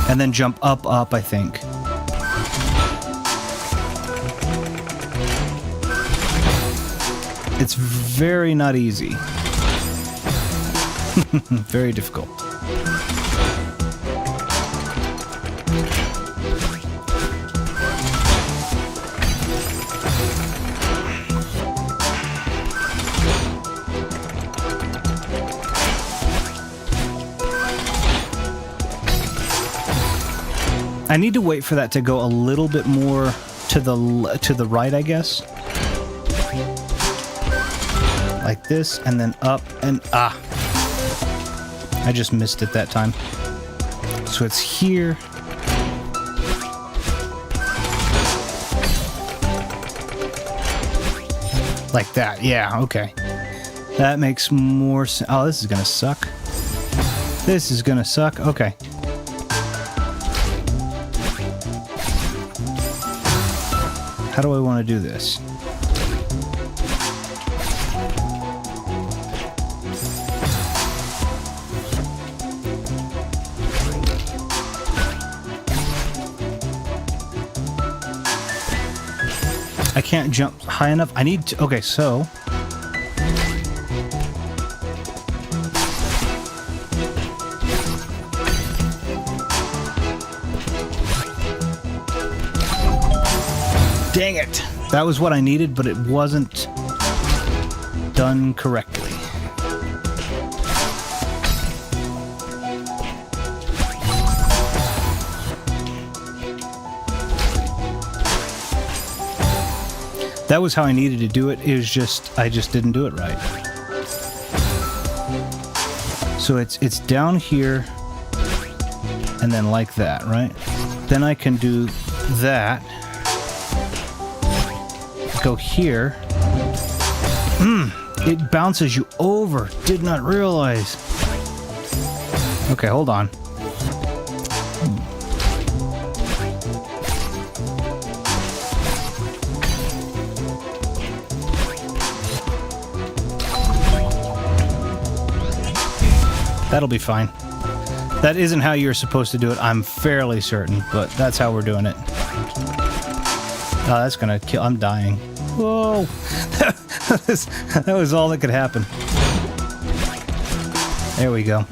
And then jump up, I think. It's very not easy. Very difficult. I need to wait for that to go a little bit more to the right, I guess. Like this, and then up, and I just missed it that time. So it's here. Like that, yeah, okay. That makes more sense. Oh, this is gonna suck. This is gonna suck, okay. How do I want to do this? I can't jump high enough. I need to... Okay, so... Dang it! That was what I needed, but it wasn't done correctly. That was how I needed to do it. It was just, I just didn't do it right. So it's down here, and then like that, right? Then I can do that. Go here. It bounces you over. Did not realize. Okay, hold on. That'll be fine. That isn't how you're supposed to do it, I'm fairly certain, but that's how we're doing it. Oh, that's gonna kill. I'm dying. Whoa! that was all that could happen. There we go.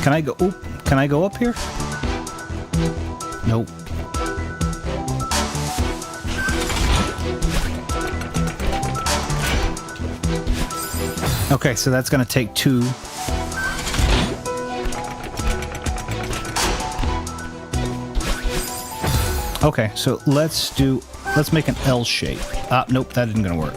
Can I go? Oop! Can I go up here? Nope. Okay, so that's gonna take 2. Okay, so let's make an L shape. Nope, that isn't gonna work.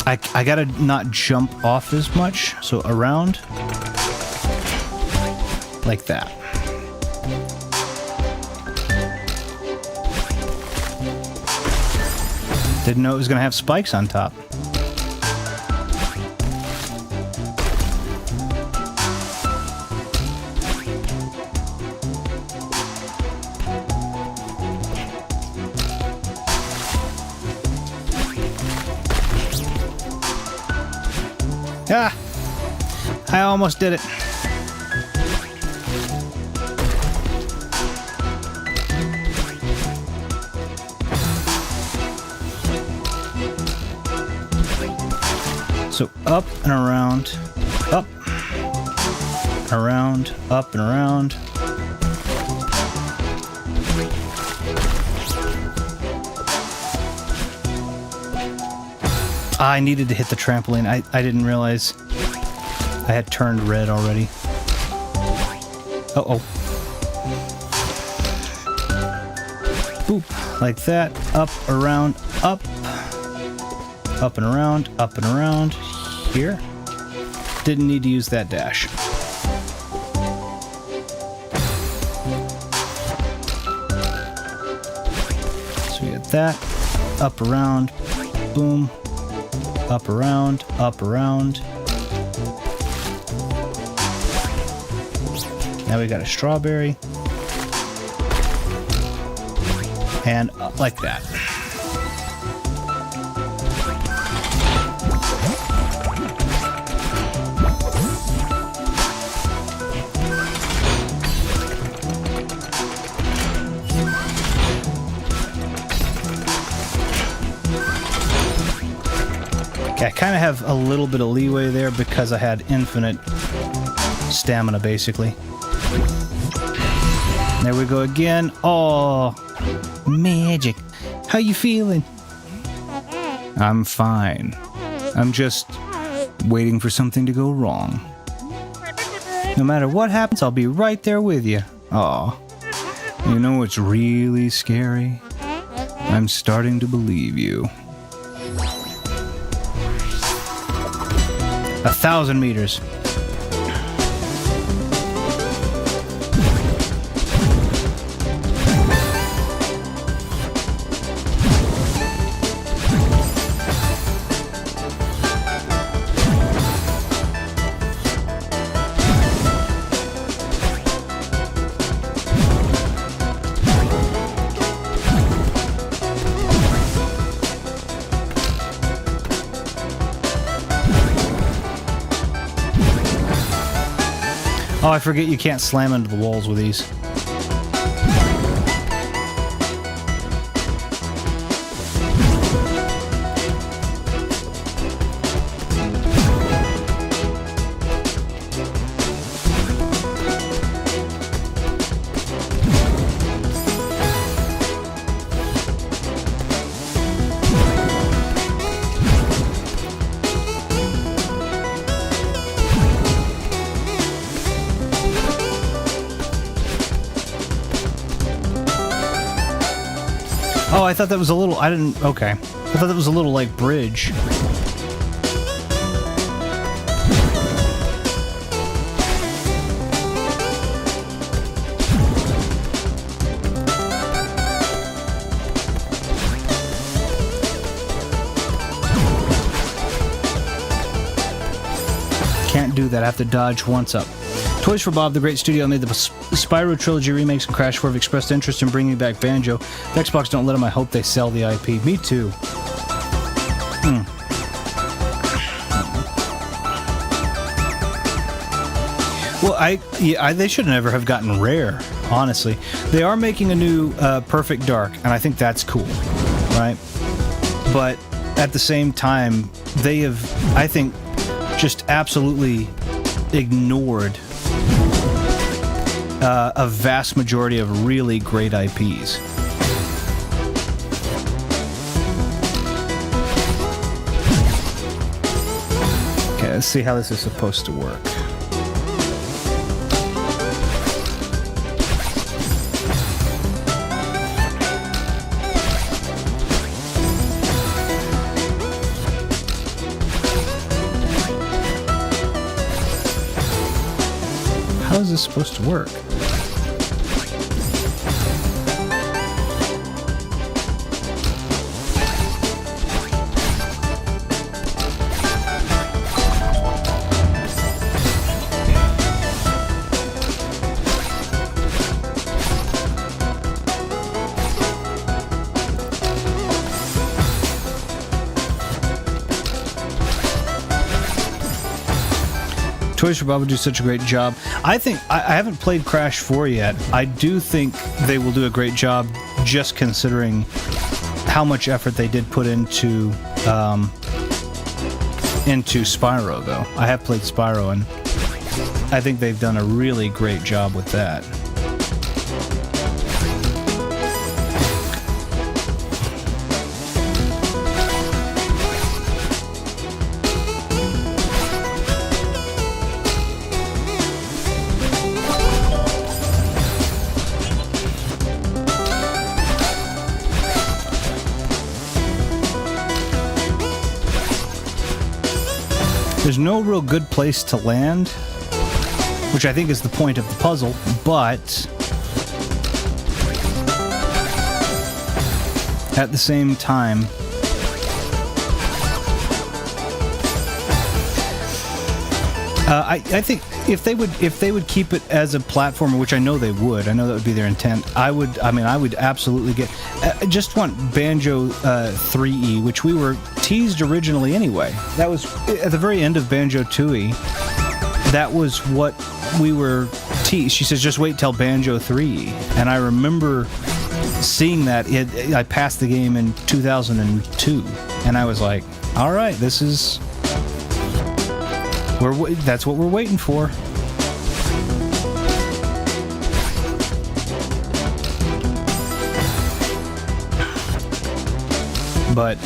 I gotta not jump off as much, so around, like that. Didn't know it was gonna have spikes on top. Ah! I almost did it. So up and around, up, around, up and around. I needed to hit the trampoline. I didn't realize I had turned red already. Uh-oh. Boop. Like that. Up, around, up. Up and around, up and around. Here. Didn't need to use that dash. So we get that. Up, around. Boom. Up, around, up, around. Now we got a strawberry. And up like that. Okay, I kind of have a little bit of leeway there because I had infinite stamina, basically. There we go again. Oh, magic. How you feeling? I'm fine. I'm just waiting for something to go wrong. No matter what happens, I'll be right there with you. Aw. You know what's really scary? I'm starting to believe you. 1,000 meters. Oh, I forget you can't slam into the walls with these. Oh, I thought that was a little... I didn't... Okay. I thought that was a little, like, bridge. Can't do that. I have to dodge once up. Toys for Bob, the great studio, made the Spyro Trilogy remakes, and Crash 4 have expressed interest in bringing back Banjo. If Xbox don't let them, I hope they sell the IP. Me too. Well, they should never have gotten Rare, honestly. They are making a new Perfect Dark, and I think that's cool, right? But at the same time, they have, I think, just absolutely ignored a vast majority of really great IPs. Okay, let's see how this is supposed to work. How is this supposed to work? Toys for Bob would do such a great job. I think I haven't played Crash 4 yet. I do think they will do a great job, just considering how much effort they did put into Spyro. Though I have played Spyro, and I think they've done a really great job with that. There's no real good place to land, which I think is the point of the puzzle, but at the same time, I think if they would keep it as a platformer, which I know they would, I know that would be their intent. I would absolutely get. I just want Banjo 3E, which we were teased originally anyway. That was at the very end of Banjo 2E. That was what we were teased. She says, just wait till Banjo 3E. And I remember seeing that. I passed the game in 2002, and I was like, all right, this is... that's what we're waiting for. But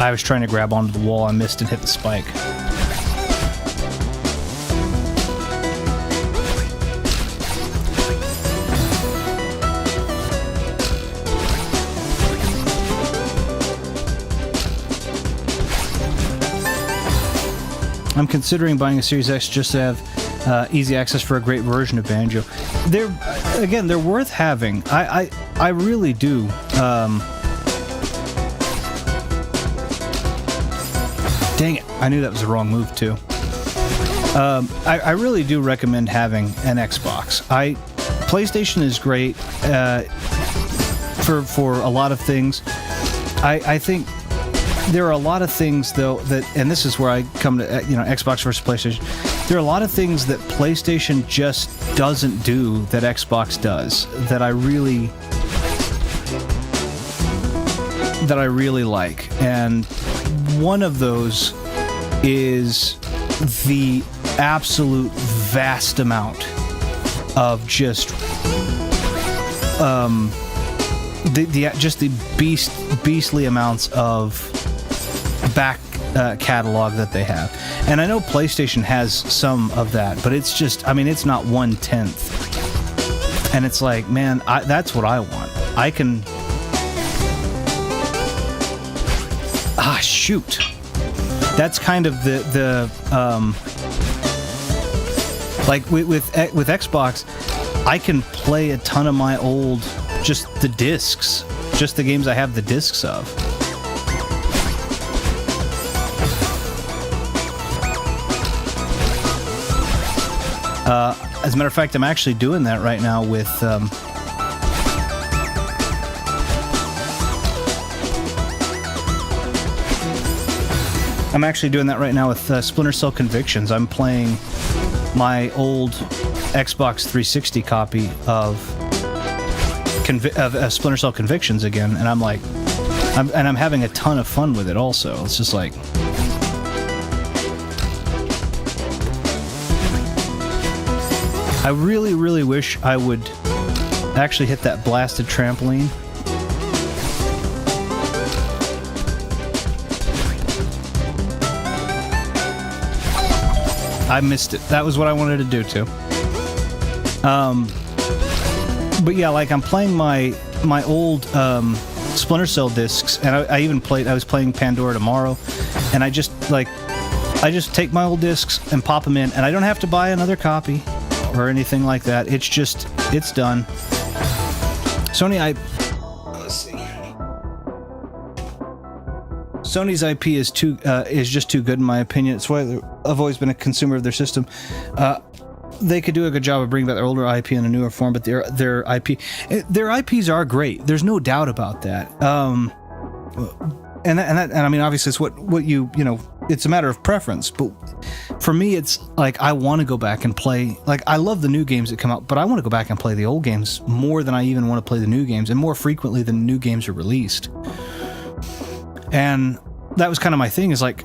I was trying to grab onto the wall. I missed and hit the spike. I'm considering buying a Series X just to have easy access for a great version of Banjo. They're worth having. I really do. Dang it! I knew that was the wrong move too. I really do recommend having an Xbox. PlayStation is great for a lot of things. I think there are a lot of things though that, and this is where I come to Xbox versus PlayStation. There are a lot of things that PlayStation just doesn't do that Xbox does that I really like, and one of those is the absolute vast amount of just the beastly amounts of back catalog that they have. And I know PlayStation has some of that, but it's just, I mean, it's not 1/10. And it's like, man, that's what I want. I can... shoot. That's kind of the like with Xbox, I can play a ton of my old, just the discs, just the games I have the discs of. As a matter of fact, I'm actually doing that right now with Splinter Cell Convictions. I'm playing my old Xbox 360 copy of Splinter Cell Convictions again, and I'm having a ton of fun with it also. It's just like... I really, really wish I would actually hit that blasted trampoline. I missed it. That was what I wanted to do too. But yeah, like I'm playing my old Splinter Cell discs, and I was playing Pandora Tomorrow, and I just take my old discs and pop them in, and I don't have to buy another copy or anything like that. It's done. Sony's IP is just too good in my opinion. It's why I've always been a consumer of their system. They could do a good job of bringing back their older IP in a newer form, but their IPs are great. There's no doubt about that. And I mean, obviously, it's what you it's a matter of preference. But for me, it's like I want to go back and play. Like I love the new games that come out, but I want to go back and play the old games more than I even want to play the new games, and more frequently than new games are released. And that was kind of my thing. Is like,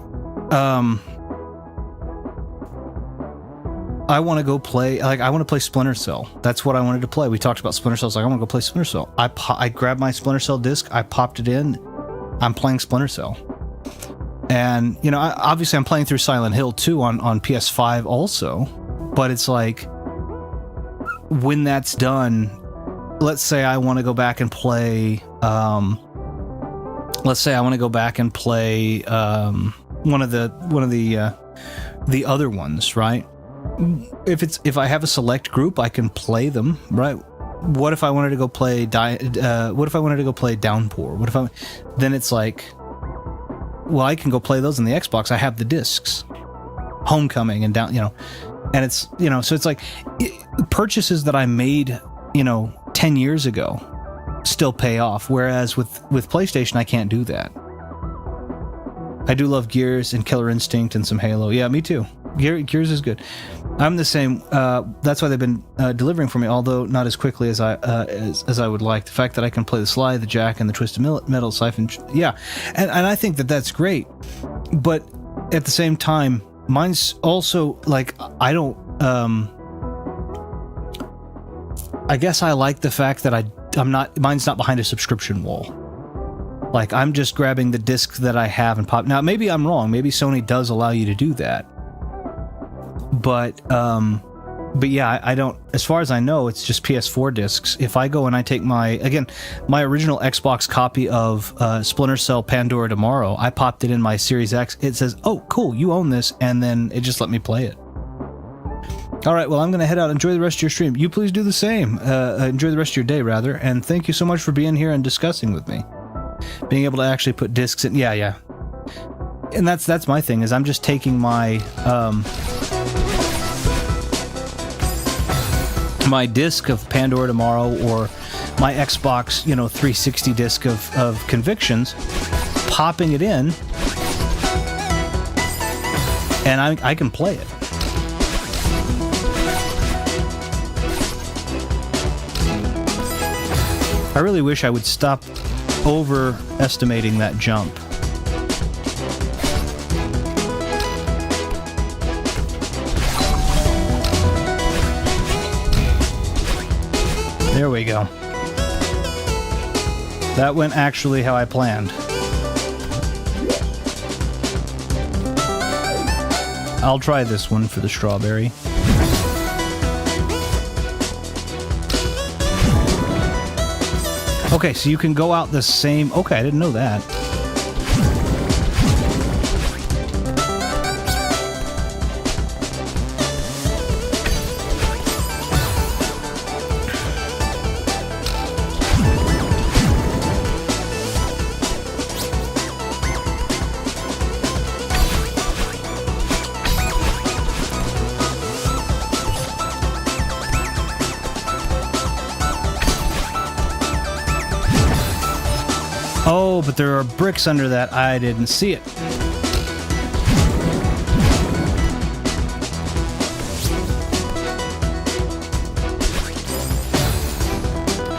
I want to go play. Like I want to play Splinter Cell. That's what I wanted to play. We talked about Splinter Cell. So I want to go play Splinter Cell. I grabbed my Splinter Cell disc. I popped it in. I'm playing Splinter Cell. And, obviously I'm playing through Silent Hill 2 on PS5 also. But it's like, when that's done, let's say I want to go back and play... one of the other ones, right? If I have a select group, I can play them, right? What if I wanted to go play Downpour? Then it's like, well, I can go play those on the Xbox. I have the discs, Homecoming and and it's so it's like purchases that I made 10 years ago still pay off, whereas with PlayStation I can't do that. I do love Gears and Killer Instinct and some Halo. Yeah, me too. Gears is good. I'm the same. That's why they've been delivering for me, although not as quickly as I would like. The fact that I can play the slide, the jack, and the twisted metal siphon, yeah, and I think that's great. But at the same time, mine's also like I don't. I guess I like the fact that mine's not behind a subscription wall. Like, I'm just grabbing the disc that I have and pop. Now, maybe I'm wrong. Maybe Sony does allow you to do that. But yeah, I don't, as far as I know, it's just PS4 discs. If I go and I take my original Xbox copy of Splinter Cell Pandora Tomorrow, I popped it in my Series X. It says, oh, cool, you own this, and then it just let me play it. All right, well, I'm going to head out. Enjoy the rest of your stream. You please do the same. Enjoy the rest of your day, rather. And thank you so much for being here and discussing with me. Being able to actually put discs in. Yeah. And that's my thing, is I'm just taking my my disc of Pandora Tomorrow or my Xbox, 360 disc of Convictions, popping it in, and I can play it. I really wish I would stop overestimating that jump. There we go. That went actually how I planned. I'll try this one for the strawberry. Okay, so you can go out the same... Okay, I didn't know that. Oh, but there are bricks under that. I didn't see it.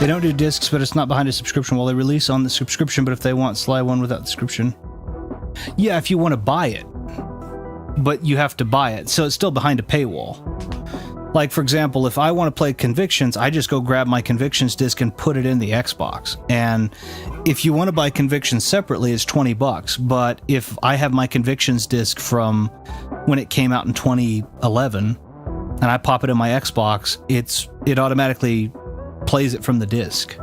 They don't do discs, but it's not behind a subscription. Well, they release on the subscription, but if they want Sly One without the subscription. Yeah, if you want to buy it. But you have to buy it, so it's still behind a paywall. Like, for example, if I want to play Convictions, I just go grab my Convictions disc and put it in the Xbox. And if you want to buy Convictions separately, it's $20. But if I have my Convictions disc from when it came out in 2011, and I pop it in my Xbox, it automatically plays it from the disc.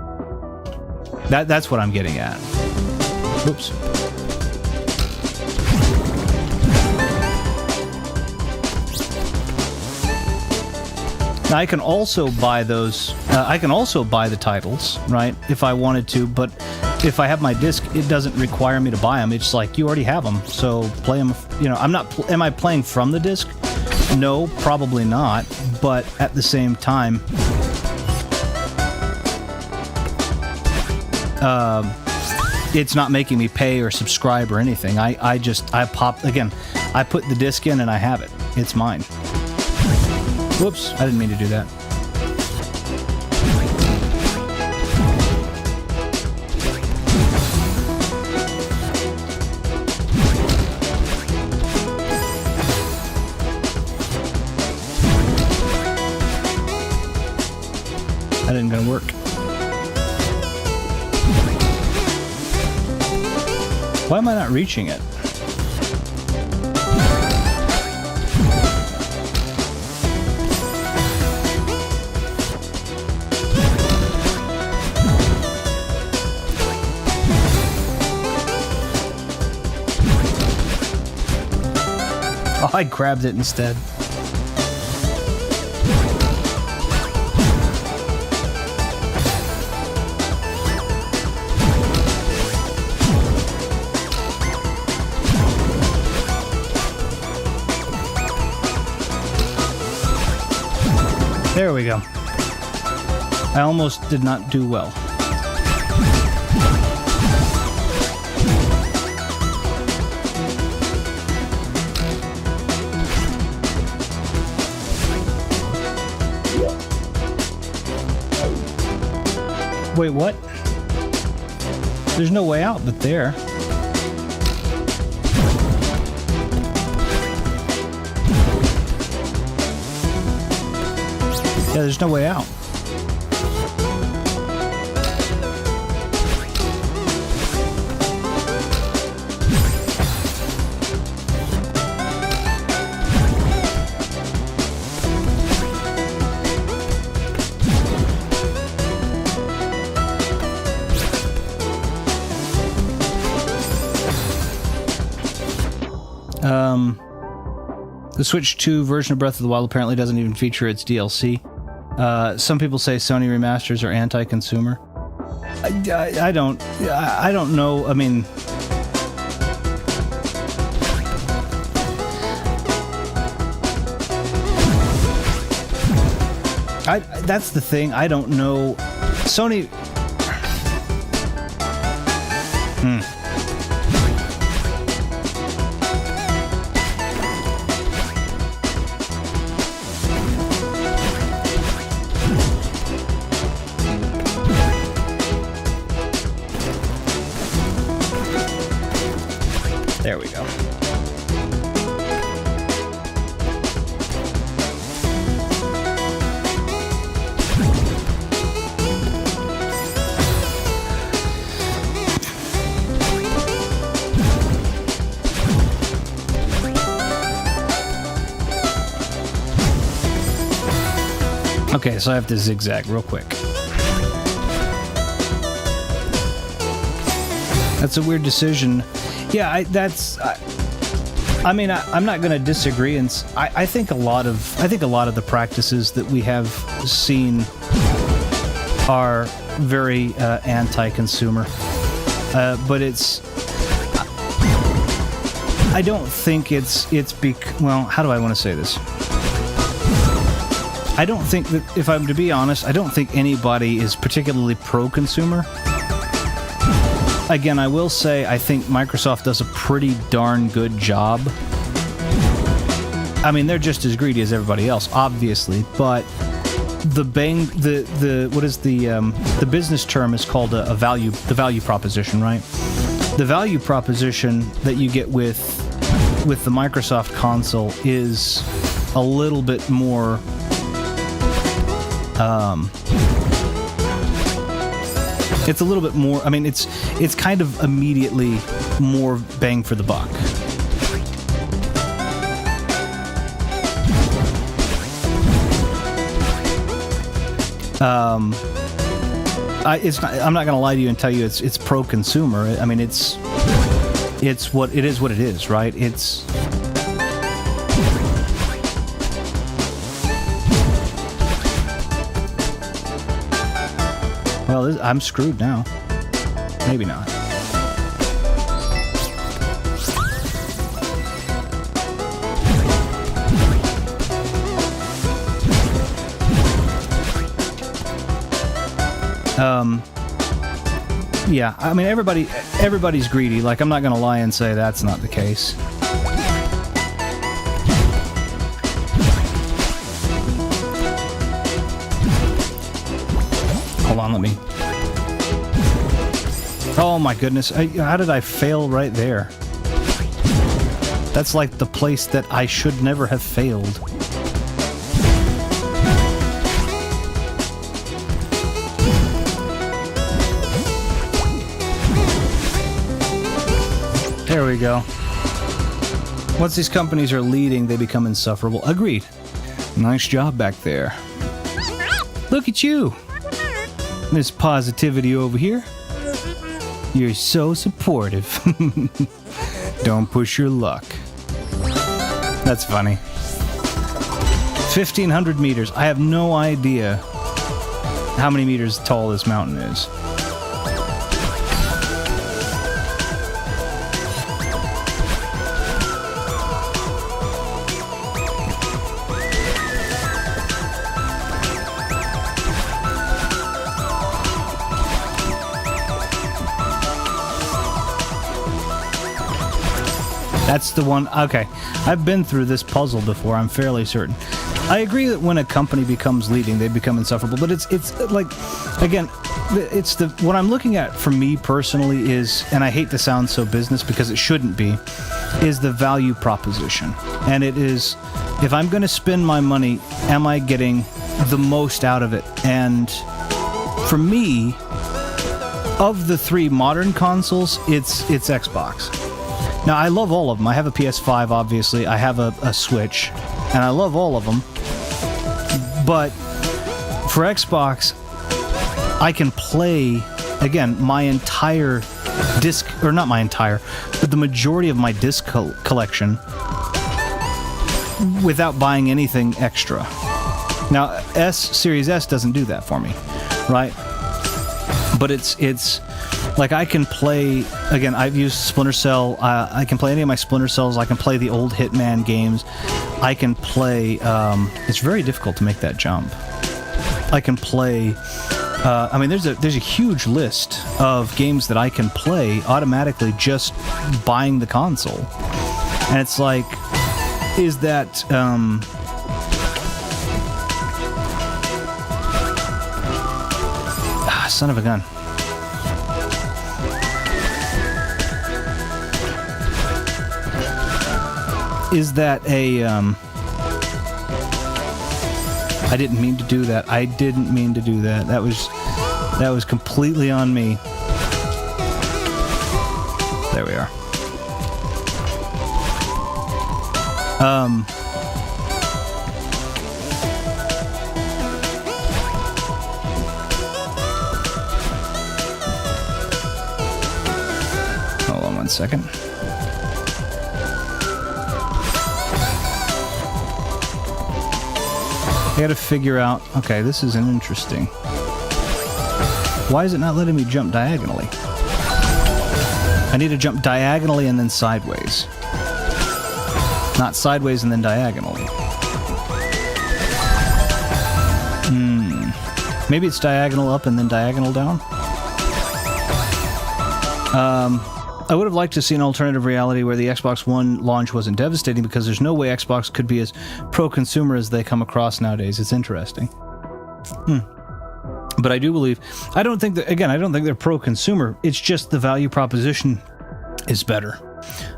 That's what I'm getting at. Oops. Now, I can also buy those. I can also buy the titles, right? If I wanted to, but if I have my disc, it doesn't require me to buy them. It's like you already have them, so play them. I'm not. Am I playing from the disc? No, probably not. But at the same time, it's not making me pay or subscribe or anything. I pop again. I put the disc in and I have it. It's mine. Whoops, I didn't mean to do that. That isn't gonna work. Why am I not reaching it? Oh, I grabbed it instead. There we go. I almost did not do well. Wait, what? There's no way out but there. Yeah, there's no way out. The Switch 2 version of Breath of the Wild apparently doesn't even feature its DLC. Some people say Sony remasters are anti-consumer. I don't know. I mean, that's the thing. I don't know. Sony. There we go. Okay, so I have to zigzag real quick. That's a weird decision. Yeah, I'm not going to disagree, and I think a lot of the practices that we have seen are very anti-consumer. But I don't think well, how do I want to say this? I don't think that, if I'm to be honest, I don't think anybody is particularly pro-consumer. Again, I will say I think Microsoft does a pretty darn good job. I mean, they're just as greedy as everybody else, obviously, but the business term is called the value proposition, right? The value proposition that you get with the Microsoft console is a little bit more it's a little bit more, I mean, it's kind of immediately more bang for the buck. I'm not going to lie to you and tell you it's pro-consumer. I mean, it's what it is, right? Well, I'm screwed now. Maybe not. Yeah, I mean, everybody's greedy. Like, I'm not gonna lie and say that's not the case. Hold on, let me... Oh my goodness, how did I fail right there? That's like the place that I should never have failed. There we go. Once these companies are leading, they become insufferable. Agreed. Nice job back there. Look at you. Miss Positivity over here. You're so supportive. Don't push your luck. That's funny. 1,500 meters. I have no idea how many meters tall this mountain is. That's the one. Okay, I've been through this puzzle before, I'm fairly certain. I agree that when a company becomes leading, they become insufferable, but it's like, again, it's what I'm looking at for me personally is, and I hate to sound so business because it shouldn't be, is the value proposition. And it is, if I'm going to spend my money, am I getting the most out of it? And for me, of the three modern consoles, it's Xbox. Now, I love all of them. I have a PS5, obviously. I have a Switch, and I love all of them. But for Xbox, I can play, again, my entire disc, or not my entire, but the majority of my disc collection without buying anything extra. Now, Series S doesn't do that for me, right? But it's like I can play, again, I've used Splinter Cell, I can play any of my Splinter Cells, I can play the old Hitman games, I can play, it's very difficult to make that jump. I can play, I mean, there's a huge list of games that I can play automatically just buying the console. And it's like, is that, son of a gun. Is that a, I didn't mean to do that. I didn't mean to do that. That was completely on me. There we are. Hold on 1 second. I gotta figure out, okay, this is an interesting. Why is it not letting me jump diagonally? I need to jump diagonally and then sideways. Not sideways and then diagonally. Maybe it's diagonal up and then diagonal down? I would have liked to see an alternative reality where the Xbox One launch wasn't devastating, because there's no way Xbox could be as pro-consumer as they come across nowadays. It's interesting. But I do believe, I don't think they're pro-consumer. It's just the value proposition is better.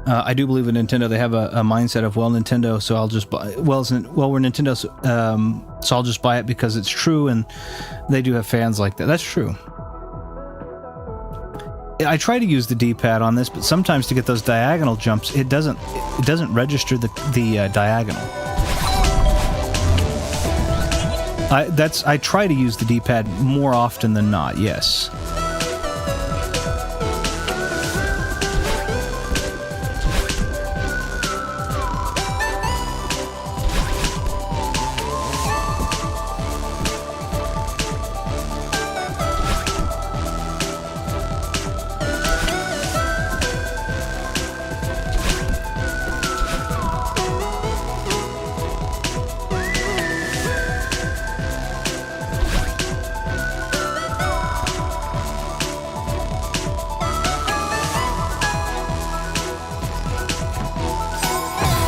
I do believe in Nintendo. They have a mindset of, well, Nintendo, so I'll just buy. We're Nintendo, so I'll just buy it because it's true, and they do have fans like that. That's true. I try to use the D-pad on this, but sometimes to get those diagonal jumps, it doesn't register the diagonal. I try to use the D-pad more often than not. Yes.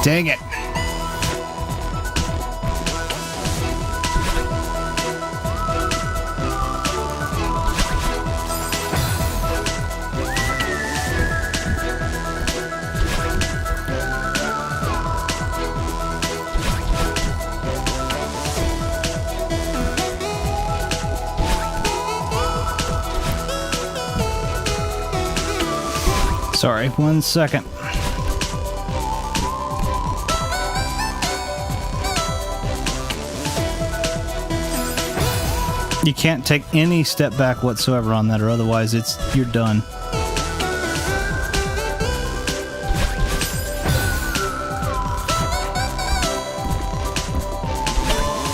Dang it. Sorry, 1 second. You can't take any step back whatsoever on that, or otherwise you're done.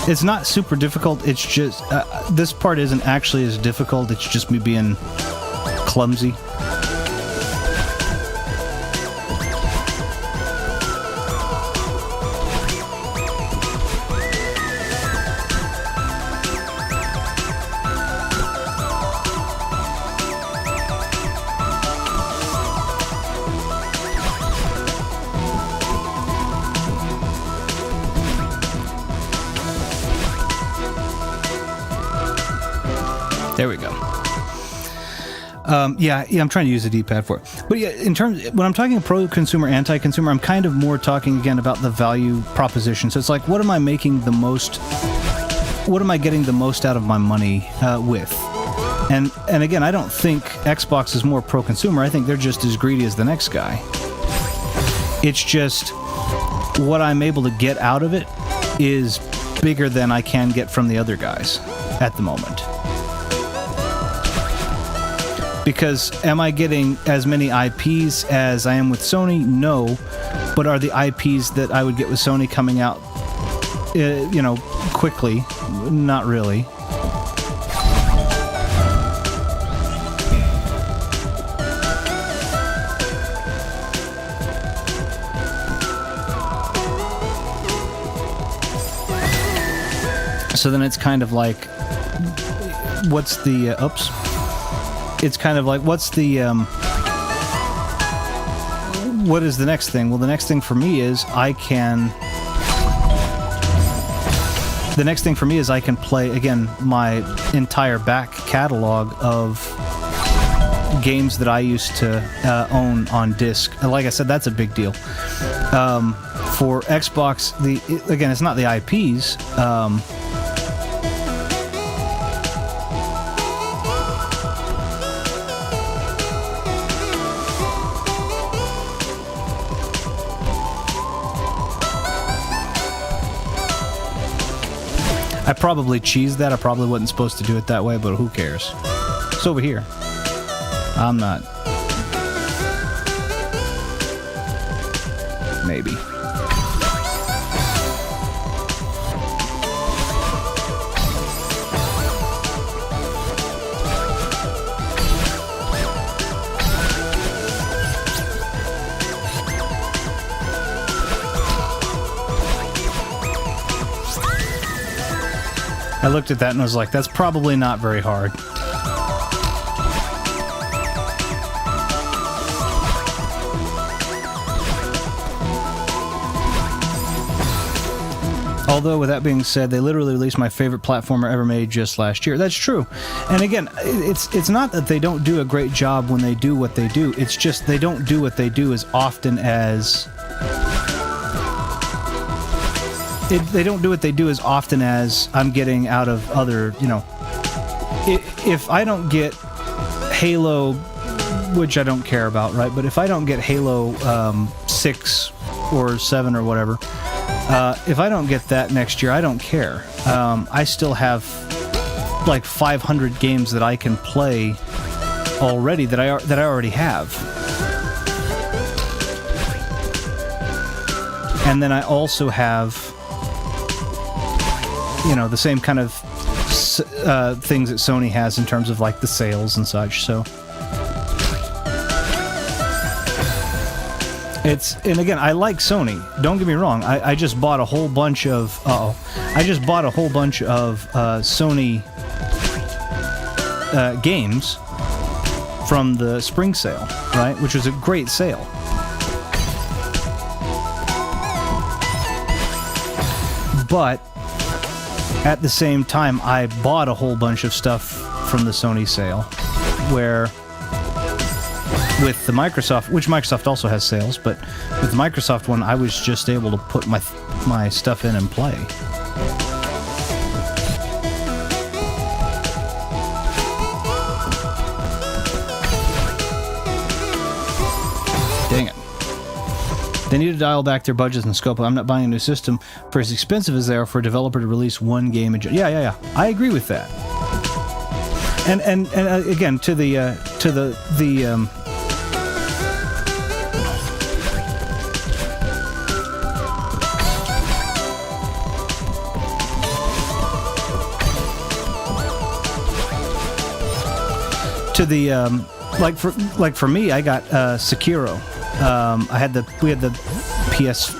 It's not super difficult. It's just this part isn't actually as difficult. It's just me being clumsy. There we go. Yeah, I'm trying to use the D-pad for it. But yeah, when I'm talking pro-consumer, anti-consumer, I'm kind of more talking again about the value proposition. So it's like, what am I getting the most out of my money with? And again, I don't think Xbox is more pro-consumer. I think they're just as greedy as the next guy. It's just what I'm able to get out of it is bigger than I can get from the other guys at the moment. Because am I getting as many IPs as I am with Sony? No. But are the IPs that I would get with Sony coming out, quickly? Not really. So then it's kind of like, what's the, It's kind of like, what is the next thing? Well, the next thing for me is I can play, again, my entire back catalog of games that I used to own on disc. And like I said, that's a big deal. For Xbox, again, it's not the IPs. I probably cheesed that. I probably wasn't supposed to do it that way, but who cares? It's over here. I'm not. Maybe. I looked at that and was like, that's probably not very hard. Although, with that being said, they literally released my favorite platformer ever made just last year. That's true. And again, it's not that they don't do a great job when they do what they do. It's just they don't do what they do as often as... They don't do what they do as often as I'm getting out of other, if I don't get Halo, which I don't care about, right? But if I don't get Halo 6 or 7 or whatever, if I don't get that next year, I don't care. I still have like 500 games that I can play already that I already have. And then I also have the same kind of things that Sony has in terms of like the sales and such. So and again, I like Sony. Don't get me wrong. I just bought a whole bunch of Sony games from the spring sale, right? Which was a great sale. But at the same time, I bought a whole bunch of stuff from the Sony sale, where with the Microsoft, which Microsoft also has sales, but with the Microsoft one, I was just able to put my stuff in and play. Dang it. They need to dial back their budgets and scope. I'm not buying a new system for as expensive as they are for a developer to release one game. Yeah. I agree with that. And again, to the like for me, I got Sekiro. We had the PS.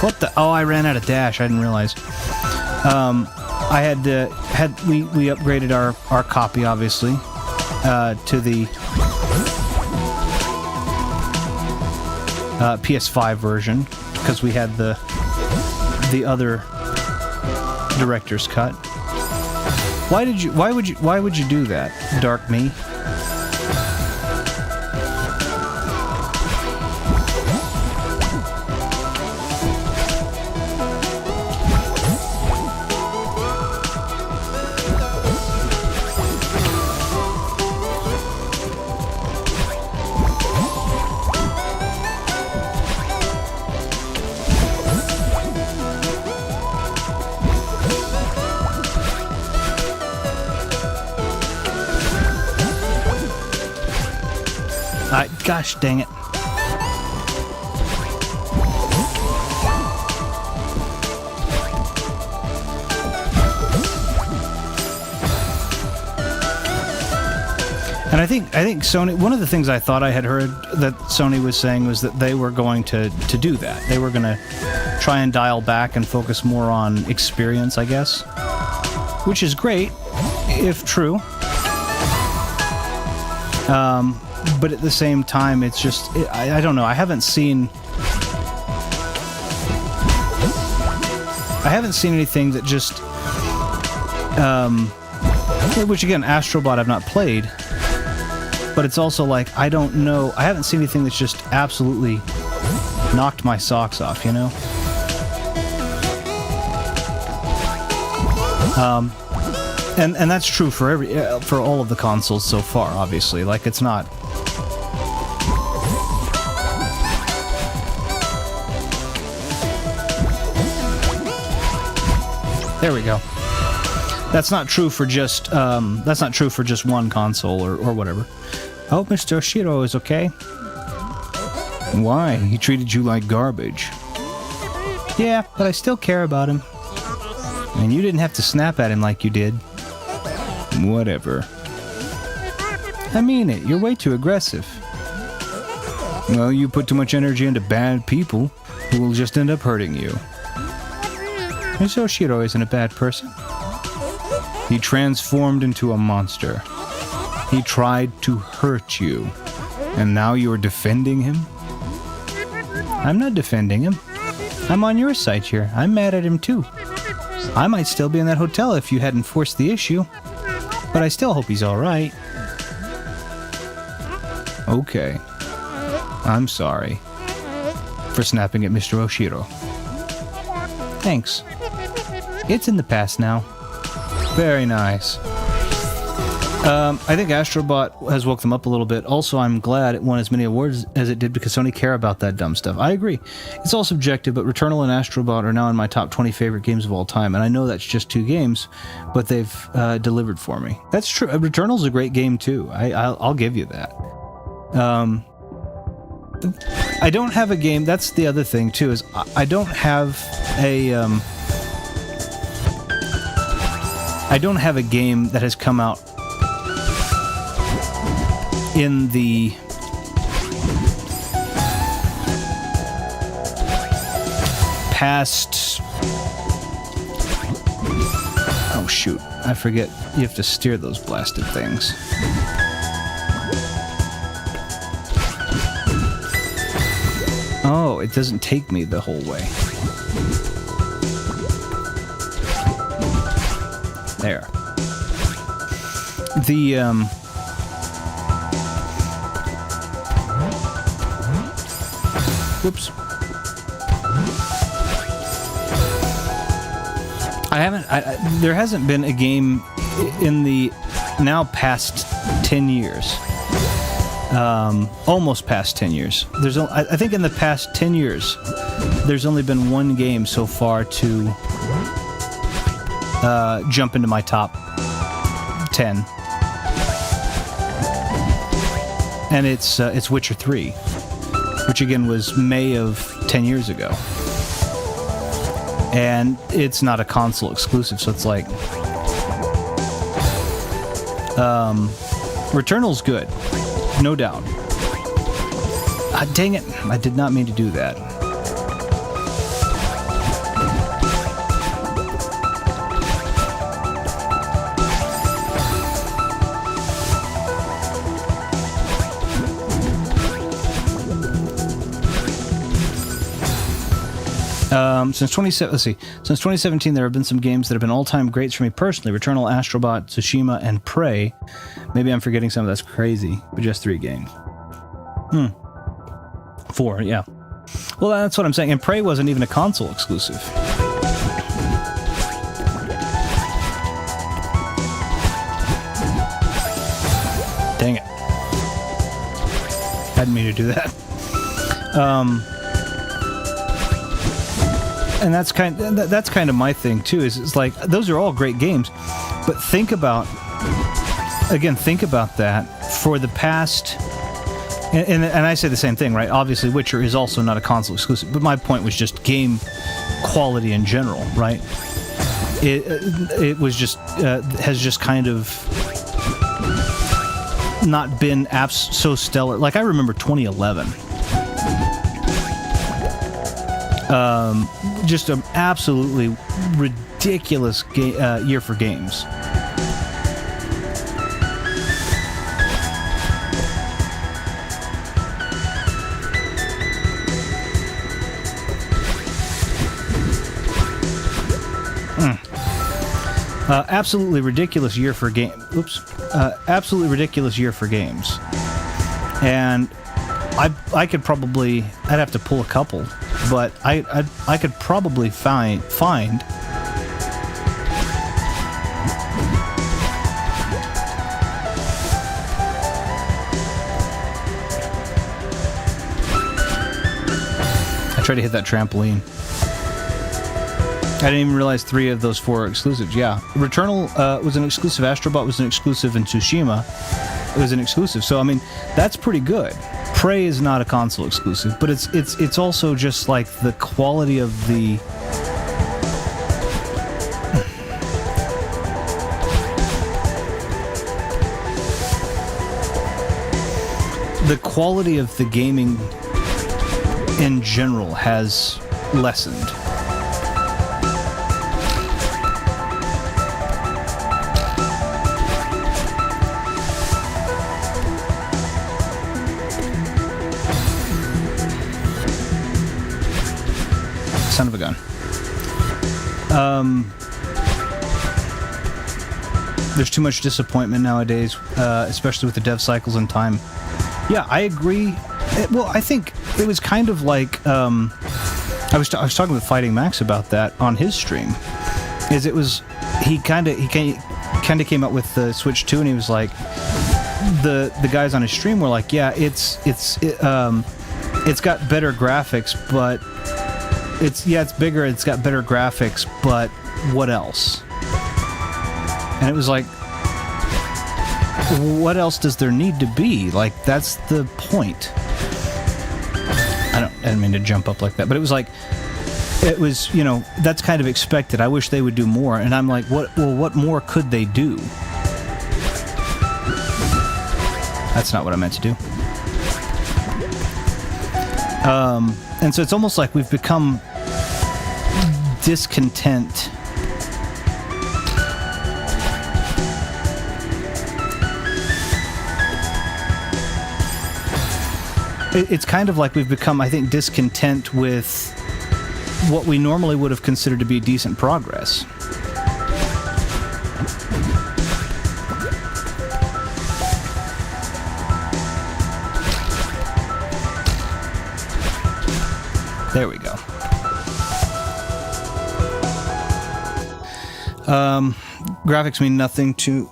What the? Oh, I ran out of dash. I didn't realize. We upgraded our copy, obviously, to the PS5 version because we had the other director's cut. Why would you do that, Dark Me? Gosh dang it. And I think Sony, one of the things I thought I had heard that Sony was saying was that they were going to do that. They were going to try and dial back and focus more on experience, I guess. Which is great, if true. But at the same time, it's just, I don't know, I haven't seen anything that just, which again, Astrobot I've not played, but it's also like, I don't know, I haven't seen anything that's just absolutely knocked my socks off, you know? And that's true for all of the consoles so far, obviously. Like, it's not... There we go. That's not true for just one console or whatever. I hope Mr. Oshiro is okay. Why? He treated you like garbage. Yeah, but I still care about him. And you didn't have to snap at him like you did. Whatever. I mean it, you're way too aggressive. Well, you put too much energy into bad people who will just end up hurting you. Mr. Oshiro isn't a bad person. He transformed into a monster. He tried to hurt you. And now you're defending him? I'm not defending him. I'm on your side here. I'm mad at him too. I might still be in that hotel if you hadn't forced the issue. But I still hope he's alright. Okay. I'm sorry for snapping at Mr. Oshiro. Thanks. It's in the past now. Very nice. I think Astrobot has woke them up a little bit. Also, I'm glad it won as many awards as it did because Sony care about that dumb stuff. I agree. It's all subjective, but Returnal and Astrobot are now in my top 20 favorite games of all time. And I know that's just 2 games, but they've delivered for me. That's true. Returnal's a great game, too. I'll give you that. I don't have a game... That's the other thing, too, is I don't have a... I don't have a game that has come out in the past... Oh, shoot. I forget. You have to steer those blasted things. Oh, it doesn't take me the whole way. There. The, Whoops. There hasn't been a game in the now past 10 years. Almost past 10 years. I think in the past 10 years, there's only been one game so far to jump into my top 10. And it's Witcher 3, which again was May of 10 years ago. And it's not a console exclusive, so it's like... Returnal's good. No doubt. Dang it. I did not mean to do that. Since 2017, there have been some games that have been all-time greats for me personally. Returnal, Astrobot, Tsushima, and Prey. Maybe I'm forgetting some. That's crazy. But just 3 games. 4, yeah. Well, that's what I'm saying. And Prey wasn't even a console exclusive. Dang it. Hadn't mean to do that. And that's kind of my thing too. Is it's like those are all great games, but think about that for the past And I say the same thing, right? Obviously, Witcher is also not a console exclusive, but my point was just game quality in general, right? It was just has just kind of not been so stellar. Like I remember 2011, just an absolutely ridiculous year for games. Absolutely ridiculous year for absolutely ridiculous year for games. And I could probably, I'd have to pull a couple, but I could probably find I tried to hit that trampoline. I didn't even realize 3 of those 4 are exclusives. Yeah, Returnal was an exclusive. Astrobot was an exclusive, and Tsushima was an exclusive. So I mean, that's pretty good. Prey is not a console exclusive, but it's also just like the quality of the quality of the gaming in general has lessened. Son of a gun. There's too much disappointment nowadays, especially with the dev cycles and time. Yeah, I agree. Well, I think it was kind of like I was talking with Fighting Max about that on his stream. He kind of came up with the Switch 2, and he was like, the guys on his stream were like, yeah, it's got better graphics, but it's bigger, it's got better graphics, but what else? And it was like, what else does there need to be? Like, that's the point. I didn't mean to jump up like that, but it was like, that's kind of expected. I wish they would do more. And I'm like, what more could they do? That's not what I meant to do. And so it's almost like we've become discontent. It's kind of like we've become, I think, discontent with what we normally would have considered to be decent progress. There we go. Graphics mean nothing to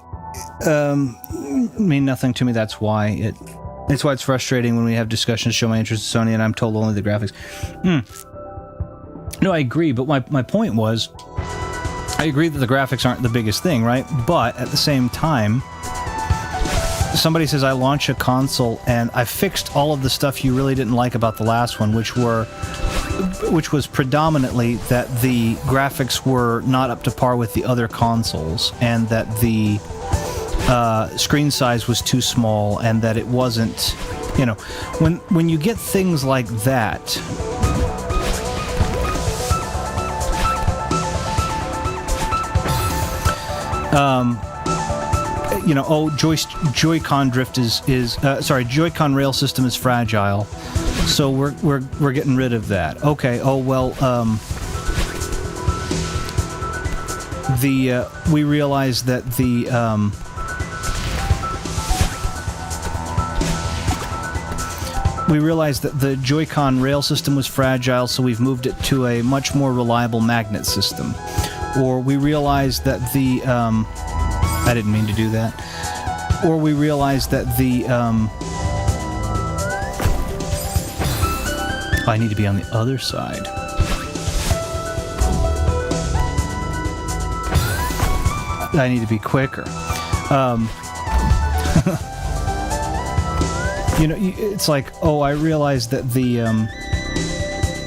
me. That's why it's frustrating when we have discussions show my interest in Sony and I'm told only the graphics. No, I agree, but my point was, I agree that the graphics aren't the biggest thing, right? But at the same time, somebody says I launch a console and I fixed all of the stuff you really didn't like about the last one, which was predominantly that the graphics were not up to par with the other consoles, and that the screen size was too small, and that it wasn't, when you get things like that, Joy-Con drift Joy-Con rail system is fragile, so we're getting rid of that. Okay. Oh well. We realized that the Joy-Con rail system was fragile, so we've moved it to a much more reliable magnet system. Or we realized that I didn't mean to do that. Or we realized that I need to be on the other side. I need to be quicker. You know, it's like, oh, I realized that the,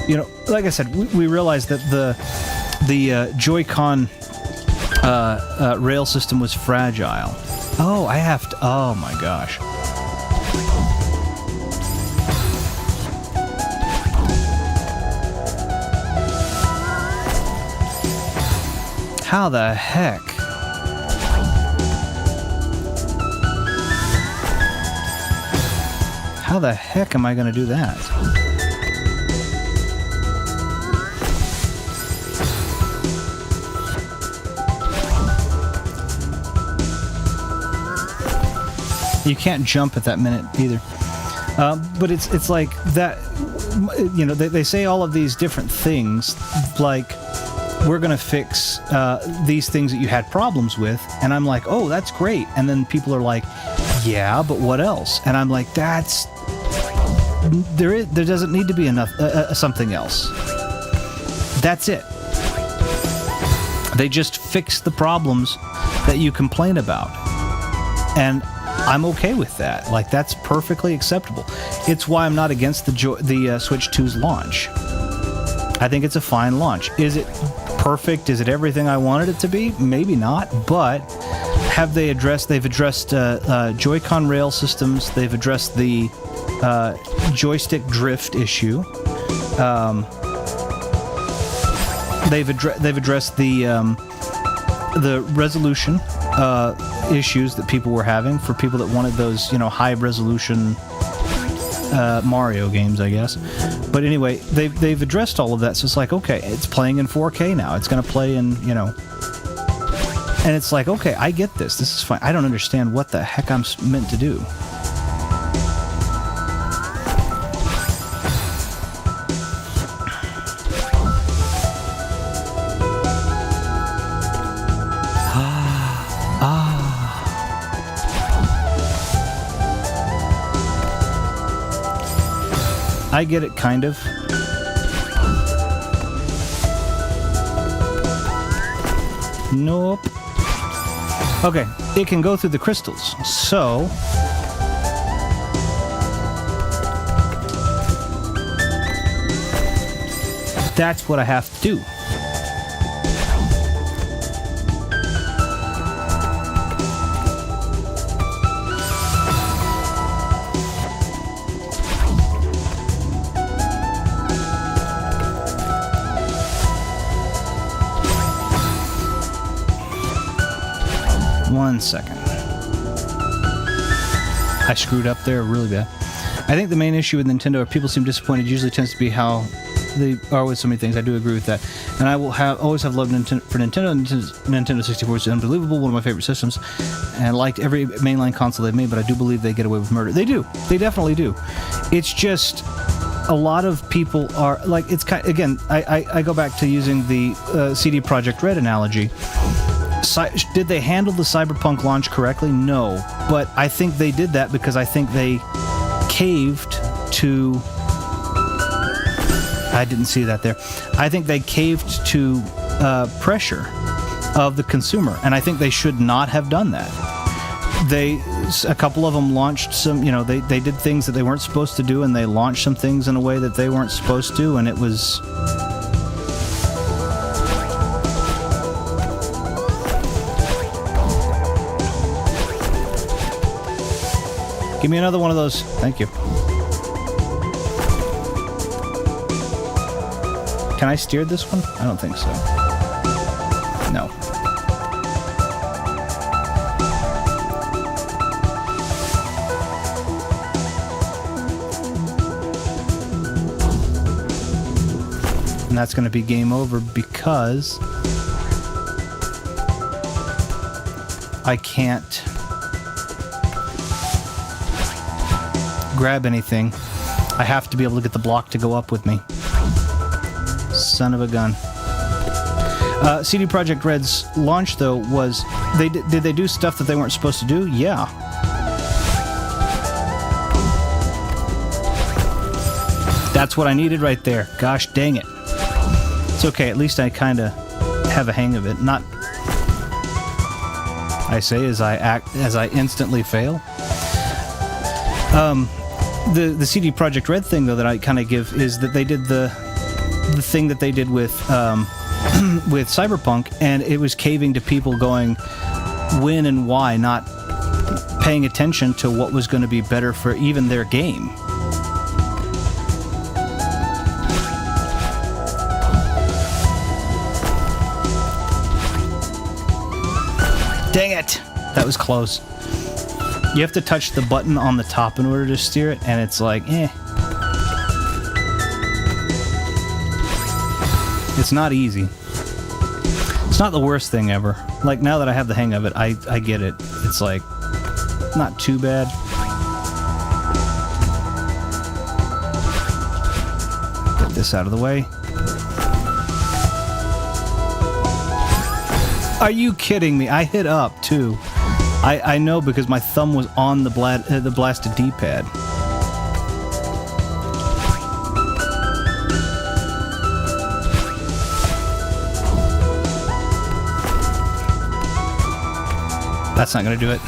you know, like I said, we realized that the Joy-Con rail system was fragile. Oh, I have to, oh my gosh. How the heck? How the heck am I going to do that? You can't jump at that minute either. But it's like that, you know, they say all of these different things, like, we're going to fix these things that you had problems with. And I'm like, oh, that's great. And then people are like, yeah, but what else? And I'm like, there doesn't need to be enough something else. That's it. They just fix the problems that you complain about. And I'm okay with that. Like, that's perfectly acceptable. It's why I'm not against the Switch 2's launch. I think it's a fine launch. Is it perfect? Is it everything I wanted it to be? Maybe not, but they've addressed Joy-Con rail systems. They've addressed the joystick drift issue. They've addressed the resolution issues that people were having for people that wanted those, you know, high resolution Mario games, I guess. But anyway, they've addressed all of that, so it's like, okay, it's playing in 4K now. It's going to play in, you know... And it's like, okay, I get this. This is fine. I don't understand what the heck I'm meant to do. I get it, kind of. Nope. Okay, it can go through the crystals, so... that's what I have to do. One second. I screwed up there really bad. I think the main issue with Nintendo, if people seem disappointed, usually tends to be how they are with so many things. I do agree with that. And I will always have love for Nintendo. Nintendo 64 is unbelievable, one of my favorite systems. And I liked every mainline console they've made, but I do believe they get away with murder. They do. They definitely do. It's just... a lot of people are... like, it's kind... again, I go back to using the CD Projekt Red analogy. Did they handle the Cyberpunk launch correctly? No. But I think they did that because I think they caved to... I didn't see that there. I think they caved to pressure of the consumer, and I think they should not have done that. A couple of them launched some, you know, they did things that they weren't supposed to do, and they launched some things in a way that they weren't supposed to, and it was... Give me another one of those. Thank you. Can I steer this one? I don't think so. No. And that's going to be game over because I can't grab anything. I have to be able to get the block to go up with me. Son of a gun. CD Projekt Red's launch, though, was... did they do stuff that they weren't supposed to do? Yeah. That's what I needed right there. Gosh dang it. It's okay, at least I kind of have a hang of it. Not... I say as I instantly fail. the CD Projekt Red thing though that I kind of give is that they did the thing that they did with with Cyberpunk, and it was caving to people going when and why, not paying attention to what was going to be better for even their game. Dang it! That was close. You have to touch the button on the top in order to steer it, and it's like, eh. It's not easy. It's not the worst thing ever. Like, now that I have the hang of it, I get it. It's like, not too bad. Get this out of the way. Are you kidding me? I hit up, too. I know because my thumb was on the blasted D-pad. That's not going to do it.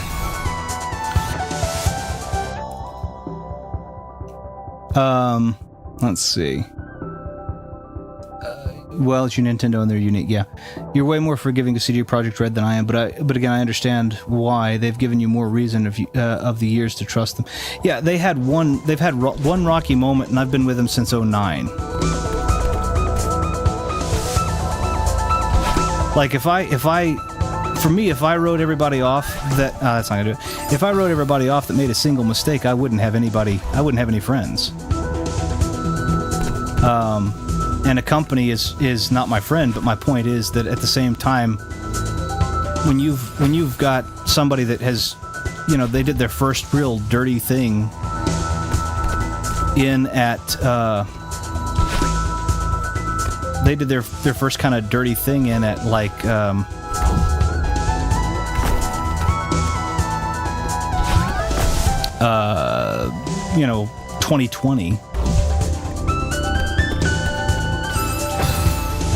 Let's see. Well, it's your Nintendo and they're unique. Yeah, you're way more forgiving to CD Projekt Red than I am. But again, I understand why. They've given you more reason of the years to trust them. Yeah, they've had one rocky moment, and I've been with them since '09. Like if I wrote everybody off that that's not gonna do it. If I wrote everybody off that made a single mistake, I wouldn't have any friends. And a company is not my friend, but my point is that at the same time, when you've got somebody that has, they did their first real dirty thing they did their first kind of dirty thing in at like 2020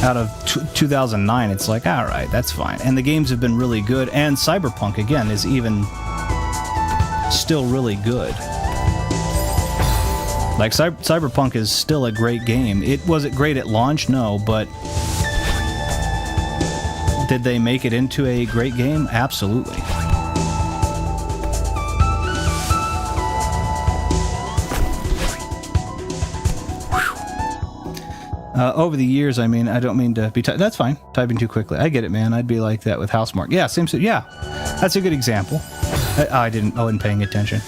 out of 2009. It's like, all right, that's fine. And the games have been really good, and Cyberpunk again is even still really good. Like Cyberpunk is still a great game. Was it great at launch? No, but did they make it into a great game? Absolutely. Over the years, I mean, I don't mean to be... that's fine. Typing too quickly. I get it, man. I'd be like that with Housemarque. Yeah, same... Yeah, that's a good example. I wasn't paying attention.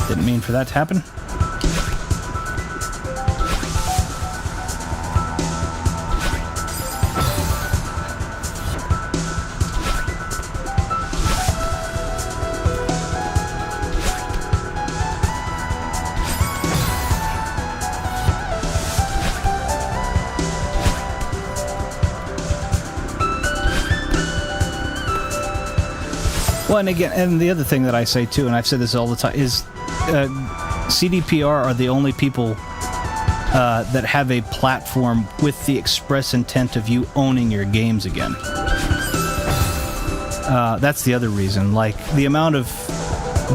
Didn't mean for that to happen. Well, and again, and the other thing that I say too, and I've said this all the time, is CDPR are the only people that have a platform with the express intent of you owning your games again. That's the other reason. Like, the amount of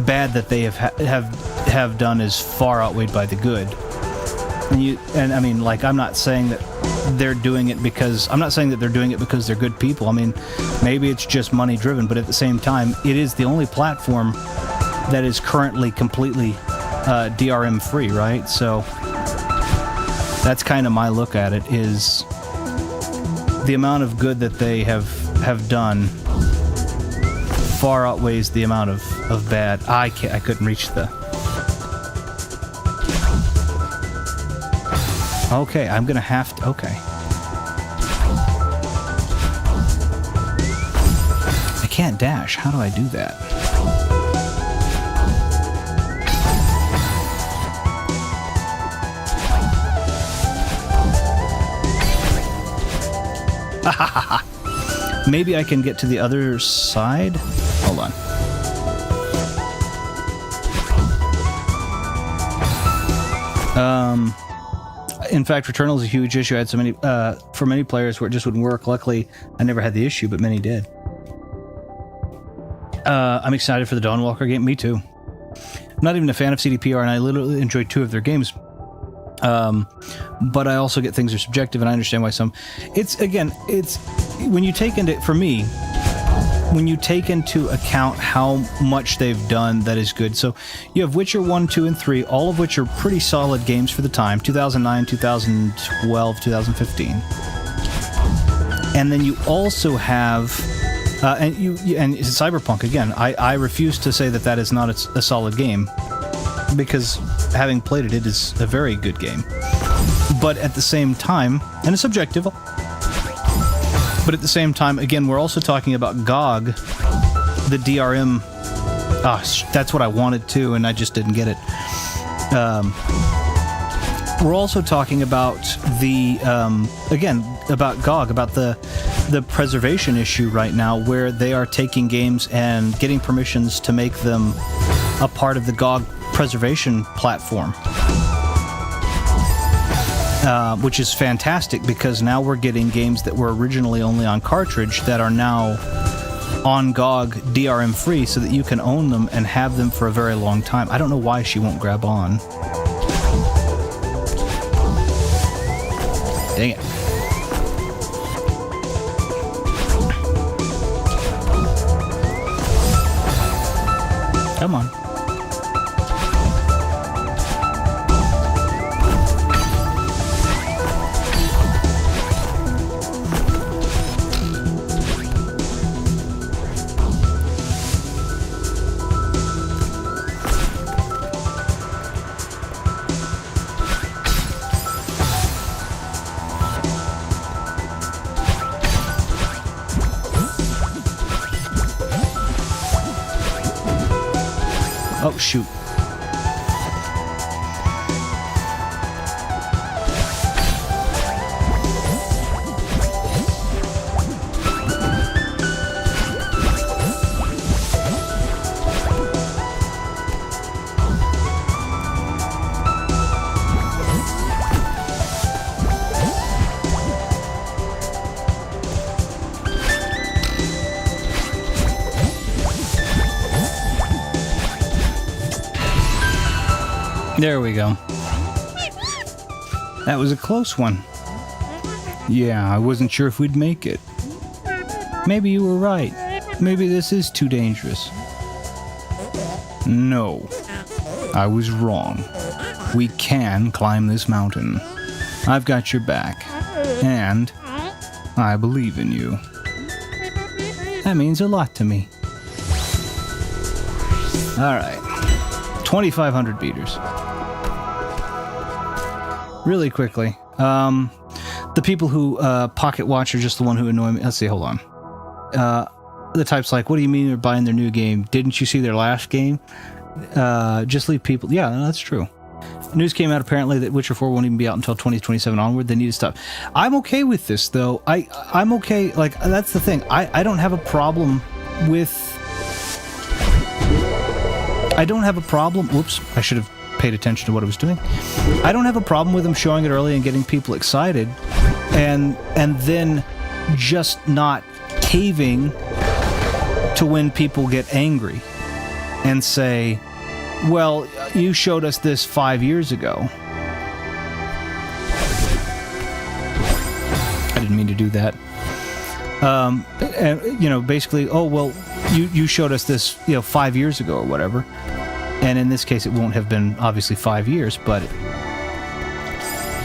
bad that they have done is far outweighed by the good. And I mean, like, I'm not saying that they're doing it because they're good people. I mean, maybe it's just money driven, but at the same time, it is the only platform that is currently completely DRM free, right? So that's kind of my look at it, is the amount of good that they have done far outweighs the amount of bad. I couldn't reach the... Okay, I'm gonna have to... Okay. I can't dash. How do I do that? Maybe I can get to the other side? Hold on. in fact, Returnal is a huge issue. I had so many, for many players where it just wouldn't work. Luckily, I never had the issue, but many did. I'm excited for the Dawnwalker game. Me too. I'm not even a fan of CDPR, and I literally enjoyed 2 of their games. But I also get things are subjective, and I understand why some... It's when you take into... For me, when you take into account how much they've done, that is good. So you have Witcher 1, 2, and 3, all of which are pretty solid games for the time. 2009, 2012, 2015. And then you also have... and Cyberpunk, again, I refuse to say that is not a solid game, because having played it, it is a very good game. But at the same time, and it's subjective, but at the same time, again, we're also talking about GOG, the DRM. That's what I wanted to, and I just didn't get it. We're also talking about the, again, about GOG, about the preservation issue right now, where they are taking games and getting permissions to make them a part of the GOG preservation platform. Which is fantastic, because now we're getting games that were originally only on cartridge that are now on GOG DRM free, so that you can own them and have them for a very long time. I don't know why she won't grab on. Dang it. Come on. Oh, shoot. There we go. That was a close one. Yeah, I wasn't sure if we'd make it. Maybe you were right. Maybe this is too dangerous. No, I was wrong. We can climb this mountain. I've got your back. And I believe in you. That means a lot to me. Alright. 2,500 meters. Really quickly. The people who pocket watch are just the one who annoy me. Let's see, hold on. The type's like, what do you mean they're buying their new game? Didn't you see their last game? Just leave people... Yeah, no, that's true. News came out apparently that Witcher 4 won't even be out until 2027 onward. They need to stop. I'm okay with this, though. I'm okay. Like, that's the thing. I don't have a problem with... I don't have a problem... Whoops, I should have paid attention to what I was doing. I don't have a problem with them showing it early and getting people excited, and then just not caving to when people get angry and say, well, you showed us this 5 years ago. I didn't mean to do that. And, you know, basically, oh, well, you showed us this, 5 years ago or whatever. And in this case, it won't have been obviously 5 years, but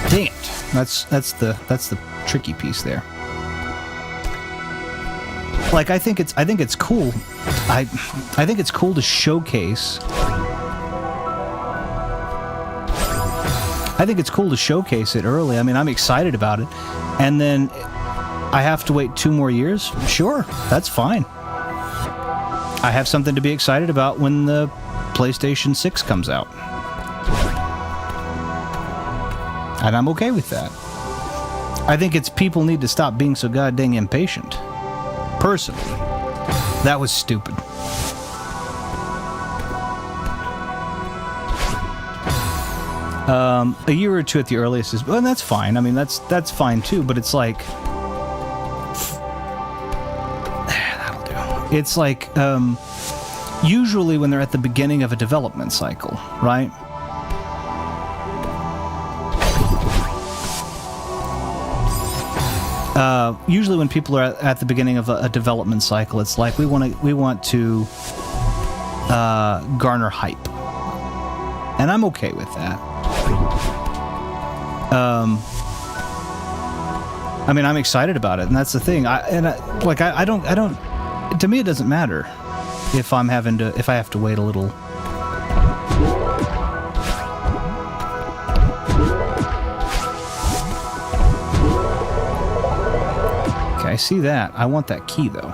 dang it, that's the tricky piece there. Like, I think it's cool. I think it's cool to showcase. I think it's cool to showcase it early. I mean, I'm excited about it, and then I have to wait 2 more years. Sure, that's fine. I have something to be excited about when the PlayStation 6 comes out. And I'm okay with that. I think it's people need to stop being so goddamn impatient. Personally. That was stupid. A year or two at the earliest is, well, and that's fine. I mean, that's fine too. But it's like, that'll do. It's like usually when they're at the beginning of a development cycle, right? Usually when people are at the beginning of a development cycle, it's like we want to garner hype, and I'm okay with that. I mean, I'm excited about it, and that's the thing. I don't. To me, it doesn't matter if I have to wait a little. Okay, I see that. I want that key though.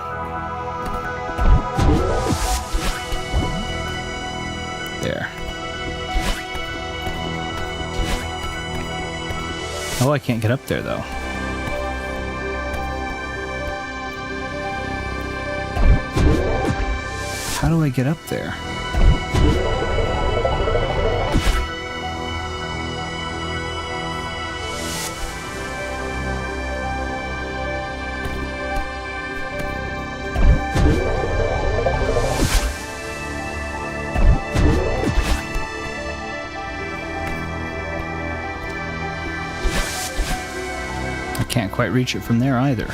There. Oh, I can't get up there, though. How do I get up there? Can't quite reach it from there either.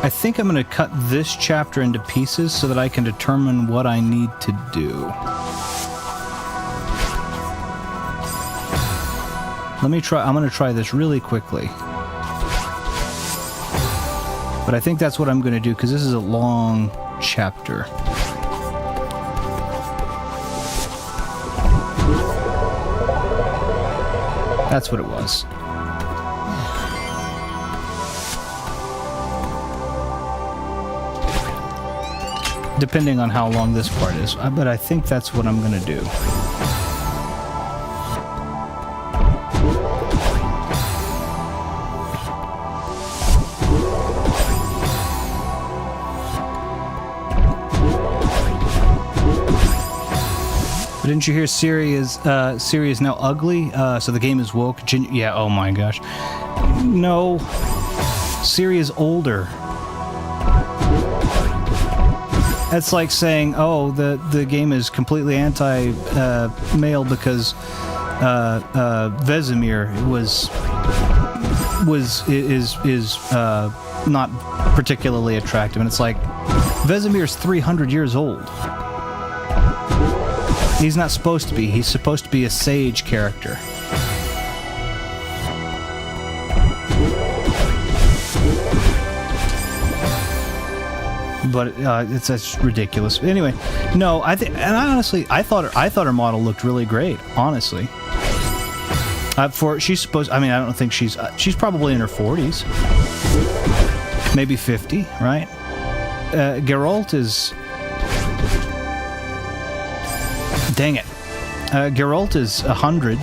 I think I'm going to cut this chapter into pieces so that I can determine what I need to do. Let me try. I'm going to try this really quickly. But I think that's what I'm going to do because this is a long chapter. That's what it was. Depending on how long this part is. But I think that's what I'm going to do. But didn't you hear Siri is now ugly? So the game is woke. Yeah, oh my gosh. No. Siri is older. That's like saying, oh, the game is completely anti-male because Vesemir is not particularly attractive, and it's like Vesemir's 300 years old. He's not supposed to be. He's supposed to be a sage character. But that's ridiculous. Anyway, no, I thought her model looked really great. Honestly, she's supposed. I mean, I don't think she's probably in her 40s, maybe 50, right? Geralt is. Dang it, Geralt is 100,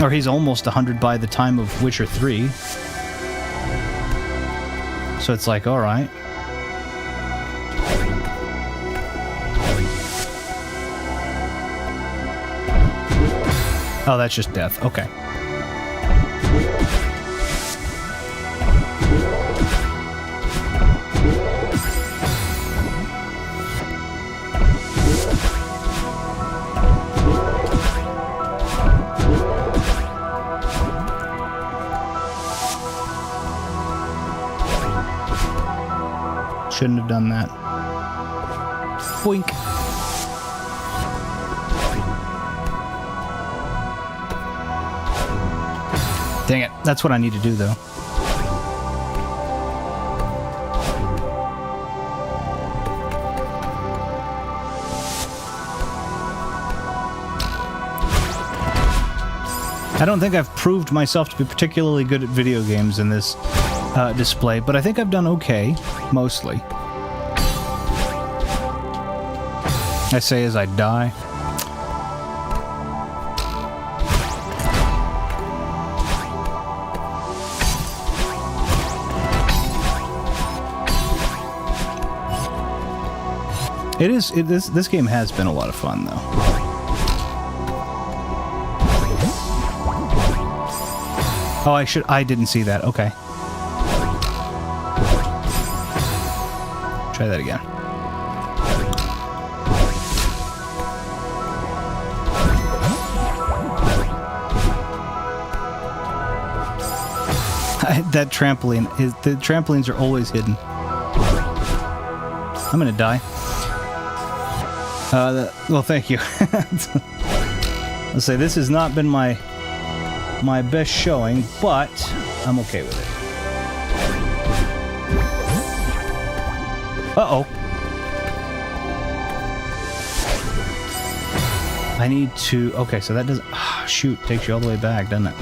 or he's almost 100 by the time of Witcher 3. So it's like, all right. Oh, that's just death. Okay. Shouldn't have done that. Boink. Dang it. That's what I need to do, though. I don't think I've proved myself to be particularly good at video games in this display, but I think I've done okay, mostly. I say as I die. This game has been a lot of fun, though. Oh, I didn't see that. Okay. Try that again. That trampoline, the trampolines are always hidden. I'm gonna die. Well, thank you. Let's say this has not been my best showing, but I'm okay with it. Uh-oh. I need to... Okay, so that does... shoot, takes you all the way back, doesn't it?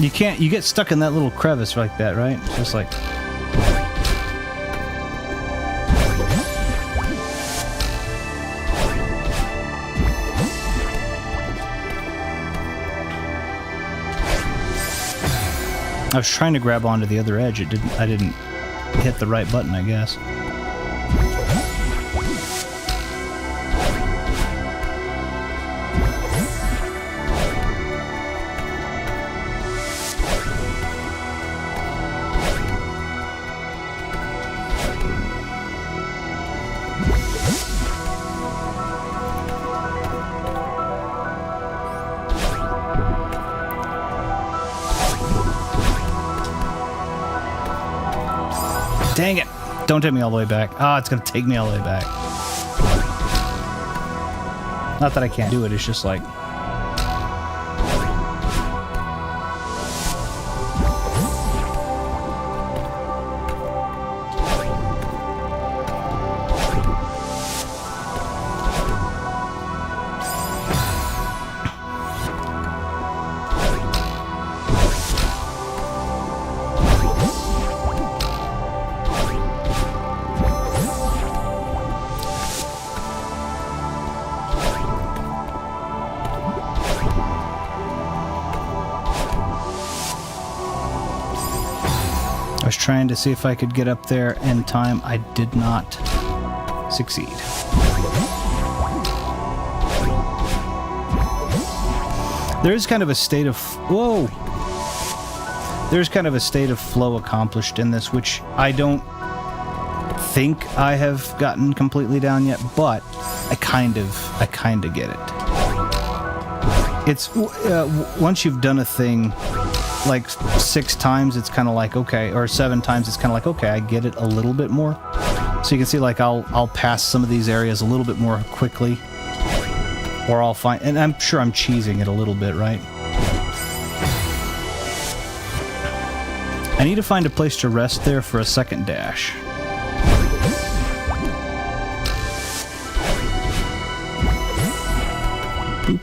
You can't... You get stuck in that little crevice like that, right? It's just like... I was trying to grab onto the other edge. I didn't hit the right button, I guess. Dang it! Don't take me all the way back. Ah, it's gonna take me all the way back. Not that I can't do it, it's just like... I was trying to see if I could get up there in time. I did not succeed. There's kind of a state of... Whoa! There's kind of a state of flow accomplished in this, which I don't think I have gotten completely down yet, but I kind of get it. It's... once you've done a thing... like 6 times, it's kind of like, okay, or 7 times, it's kind of like, okay, I get it a little bit more. So you can see, like, I'll pass some of these areas a little bit more quickly, or I'll find, and I'm sure I'm cheesing it a little bit, right? I need to find a place to rest there for a second dash. Boop.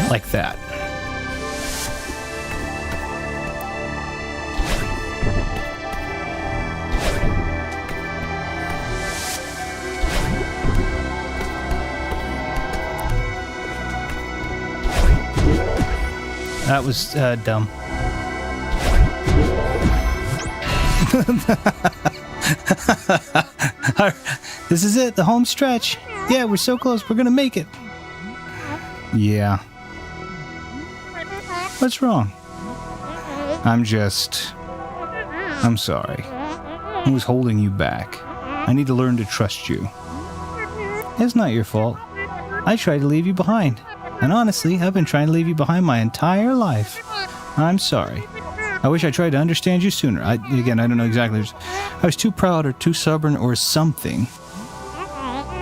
Like that. That was dumb. This is it, the home stretch. Yeah, we're so close, we're gonna make it. Yeah. What's wrong? I'm sorry. I was holding you back. I need to learn to trust you. It's not your fault. I tried to leave you behind. And honestly, I've been trying to leave you behind my entire life. I'm sorry. I wish I tried to understand you sooner. Again, I don't know exactly. I was too proud or too stubborn or something.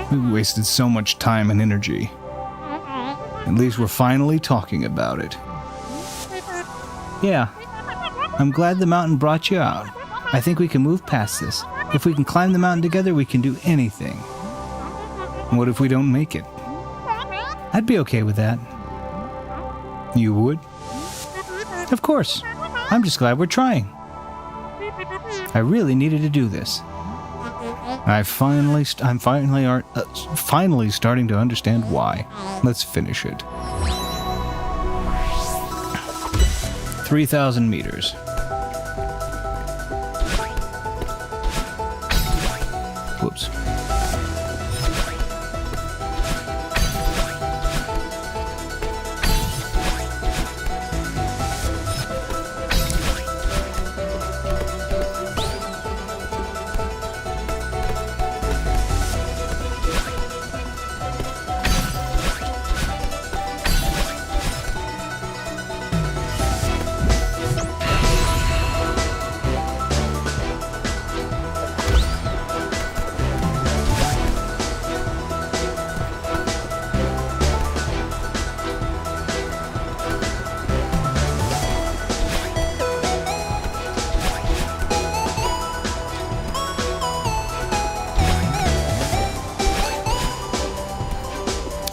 We wasted so much time and energy. At least we're finally talking about it. Yeah, I'm glad the mountain brought you out. I think we can move past this. If we can climb the mountain together, we can do anything. What if we don't make it? I'd be okay with that. You would? Of course. I'm just glad we're trying. I really needed to do this. I'm finally starting to understand why. Let's finish it. 3,000 meters. Whoops.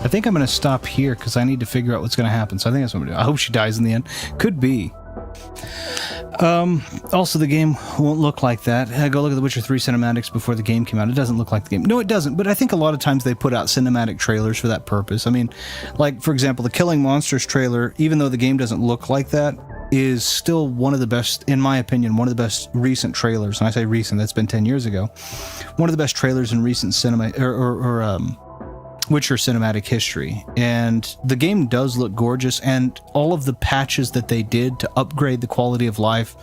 I think I'm going to stop here because I need to figure out what's going to happen. So I think that's what I'm going to do. I hope she dies in the end. Could be. Also, the game won't look like that. Go look at the Witcher 3 cinematics before the game came out. It doesn't look like the game. No, it doesn't. But I think a lot of times they put out cinematic trailers for that purpose. I mean, like, for example, the Killing Monsters trailer, even though the game doesn't look like that, is still one of the best, in my opinion, one of the best recent trailers. And I say recent, that's been 10 years ago. One of the best trailers in recent cinema, Witcher cinematic history. And the game does look gorgeous, and all of the patches that they did to upgrade the quality of life,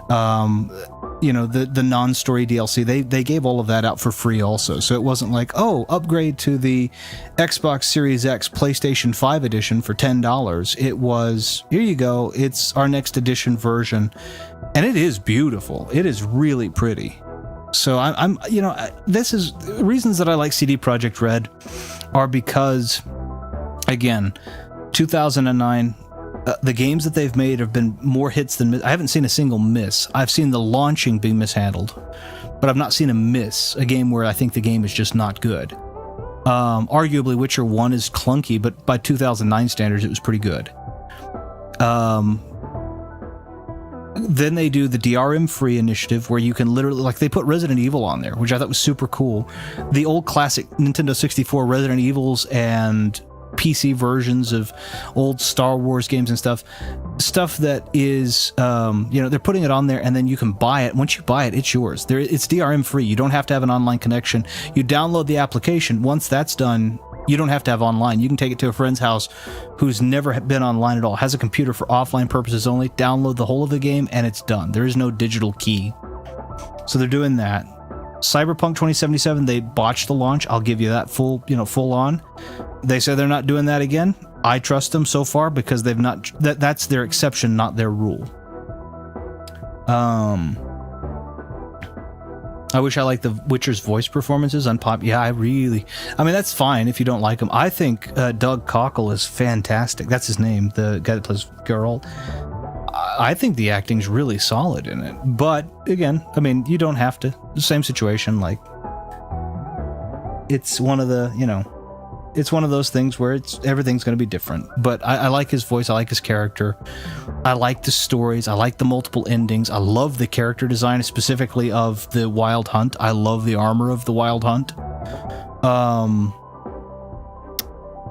the non-story DLC, they gave all of that out for free also. So it wasn't like, oh, upgrade to the Xbox Series X PlayStation 5 edition for $10. It was, here you go, it's our next edition version. And it is beautiful. It is really pretty. So this is reasons that I like CD Projekt Red are because, again, 2009, the games that they've made have been more hits than I haven't seen a single miss. I've seen the launching being mishandled, but I've not seen a miss, a game where I think the game is just not good. Arguably, Witcher 1 is clunky, but by 2009 standards, it was pretty good. Then they do the DRM free initiative where you can literally, like, they put Resident Evil on there, which I thought was super cool. The old classic Nintendo 64 Resident Evils and PC versions of old Star Wars games and stuff that is, they're putting it on there, and then you can buy it. Once you buy it, it's yours. It's DRM free. You don't have to have an online connection. You download the application. Once that's done, you don't have to have online. You can take it to a friend's house who's never been online at all, has a computer for offline purposes only, download the whole of the game, and it's done. There is no digital key. So they're doing that. Cyberpunk 2077, they botched the launch. I'll give you that full on. They say they're not doing that again. I trust them so far because they've not. That's their exception, not their rule. I wish I liked the Witcher's voice performances on pop. Yeah, I mean, that's fine if you don't like him. I think Doug Cockle is fantastic. That's his name, the guy that plays Geralt. I think the acting's really solid in it. But, again, I mean, you don't have to. Same situation, like, it's one of the, it's one of those things where everything's going to be different. But I like his voice. I like his character. I like the stories. I like the multiple endings. I love the character design, specifically of the Wild Hunt. I love the armor of the Wild Hunt.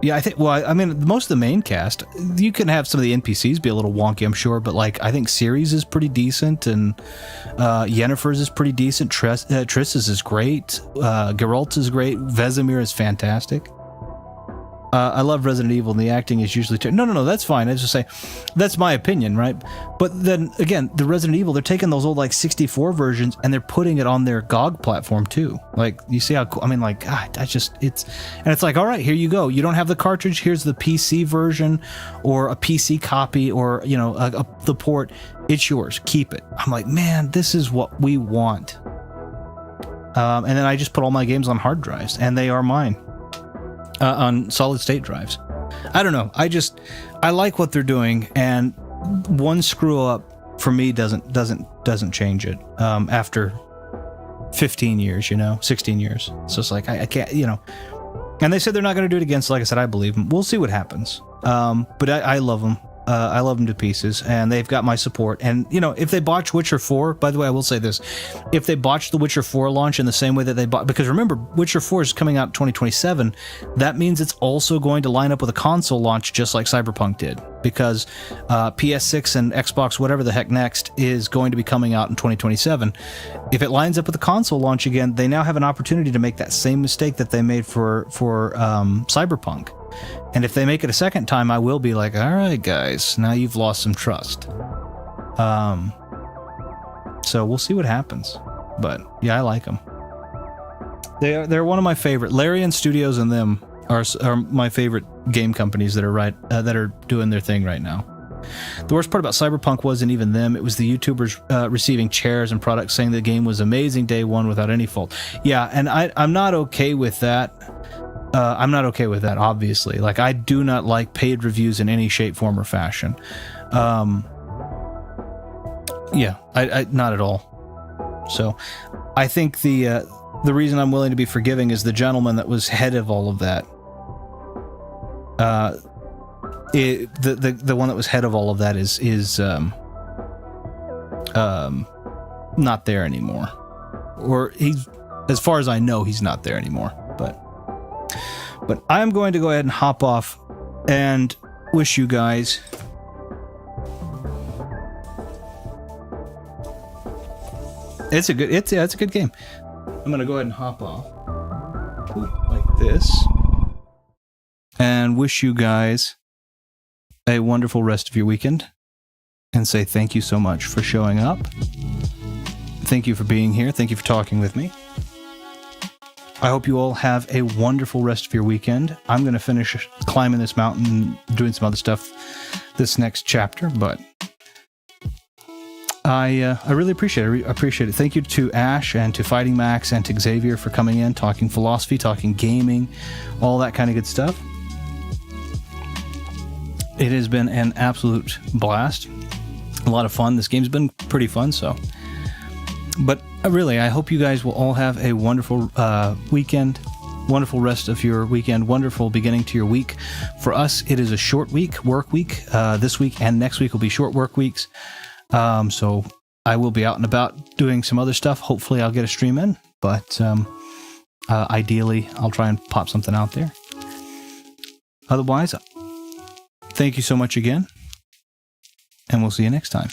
I think, most of the main cast, you can have some of the NPCs be a little wonky, I'm sure, but, like, I think Ciri's is pretty decent, and Yennefer's is pretty decent. Triss's is great. Geralt's is great. Vesemir is fantastic. I love Resident Evil, and the acting is usually... No, that's fine. I just say, that's my opinion, right? But then, again, the Resident Evil, they're taking those old, like, 64 versions, and they're putting it on their GOG platform, too. Like, you see how cool... I mean, like, God, it's like, all right, here you go. You don't have the cartridge, here's the PC version, or a PC copy, or, the port. It's yours. Keep it. I'm like, man, this is what we want. And then I just put all my games on hard drives, and they are mine. On solid state drives. I don't know. I like what they're doing, and one screw up for me doesn't change it after 15 years, 16 years. So it's like I can't, and they said they're not going to do it again. So like I said, I believe them. We'll see what happens. But I love them. I love them to pieces, and they've got my support. And, if they botch Witcher 4, by the way, I will say this. If they botch the Witcher 4 launch in the same way that they bought, because remember, Witcher 4 is coming out in 2027, that means it's also going to line up with a console launch just like Cyberpunk did, because PS6 and Xbox, whatever the heck next, is going to be coming out in 2027. If it lines up with the console launch again, they now have an opportunity to make that same mistake that they made for Cyberpunk. And if they make it a second time, I will be like, all right, guys, now you've lost some trust. So we'll see what happens. But yeah, I like them. They're one of my favorite. Larian Studios and them are my favorite game companies that are doing their thing right now. The worst part about Cyberpunk wasn't even them. It was the YouTubers receiving chairs and products saying the game was amazing day one without any fault. Yeah, and I'm not okay with that. I'm not okay with that, obviously. Like, I do not like paid reviews in any shape, form, or fashion. Yeah, I not at all. So, I think the reason I'm willing to be forgiving is the gentleman that was head of all of that. The one that was head of all of that is not there anymore, or he's, as far as I know, he's not there anymore. But I'm going to go ahead and hop off and wish you guys it's a good game. I'm going to go ahead and hop off like this and wish you guys a wonderful rest of your weekend and say thank you so much for showing up. Thank you for being here. Thank you for talking with me. I hope you all have a wonderful rest of your weekend. I'm going to finish climbing this mountain, doing some other stuff this next chapter, but I really appreciate it. I appreciate it. Thank you to Ash and to Fighting Max and to Xavier for coming in, talking philosophy, talking gaming, all that kind of good stuff. It has been an absolute blast. A lot of fun. This game's been pretty fun, so. But really, I hope you guys will all have a wonderful weekend, wonderful rest of your weekend, wonderful beginning to your week. For us, it is a short work week. This week and next week will be short work weeks. So I will be out and about doing some other stuff. Hopefully I'll get a stream in, but ideally I'll try and pop something out there. Otherwise, thank you so much again, and we'll see you next time.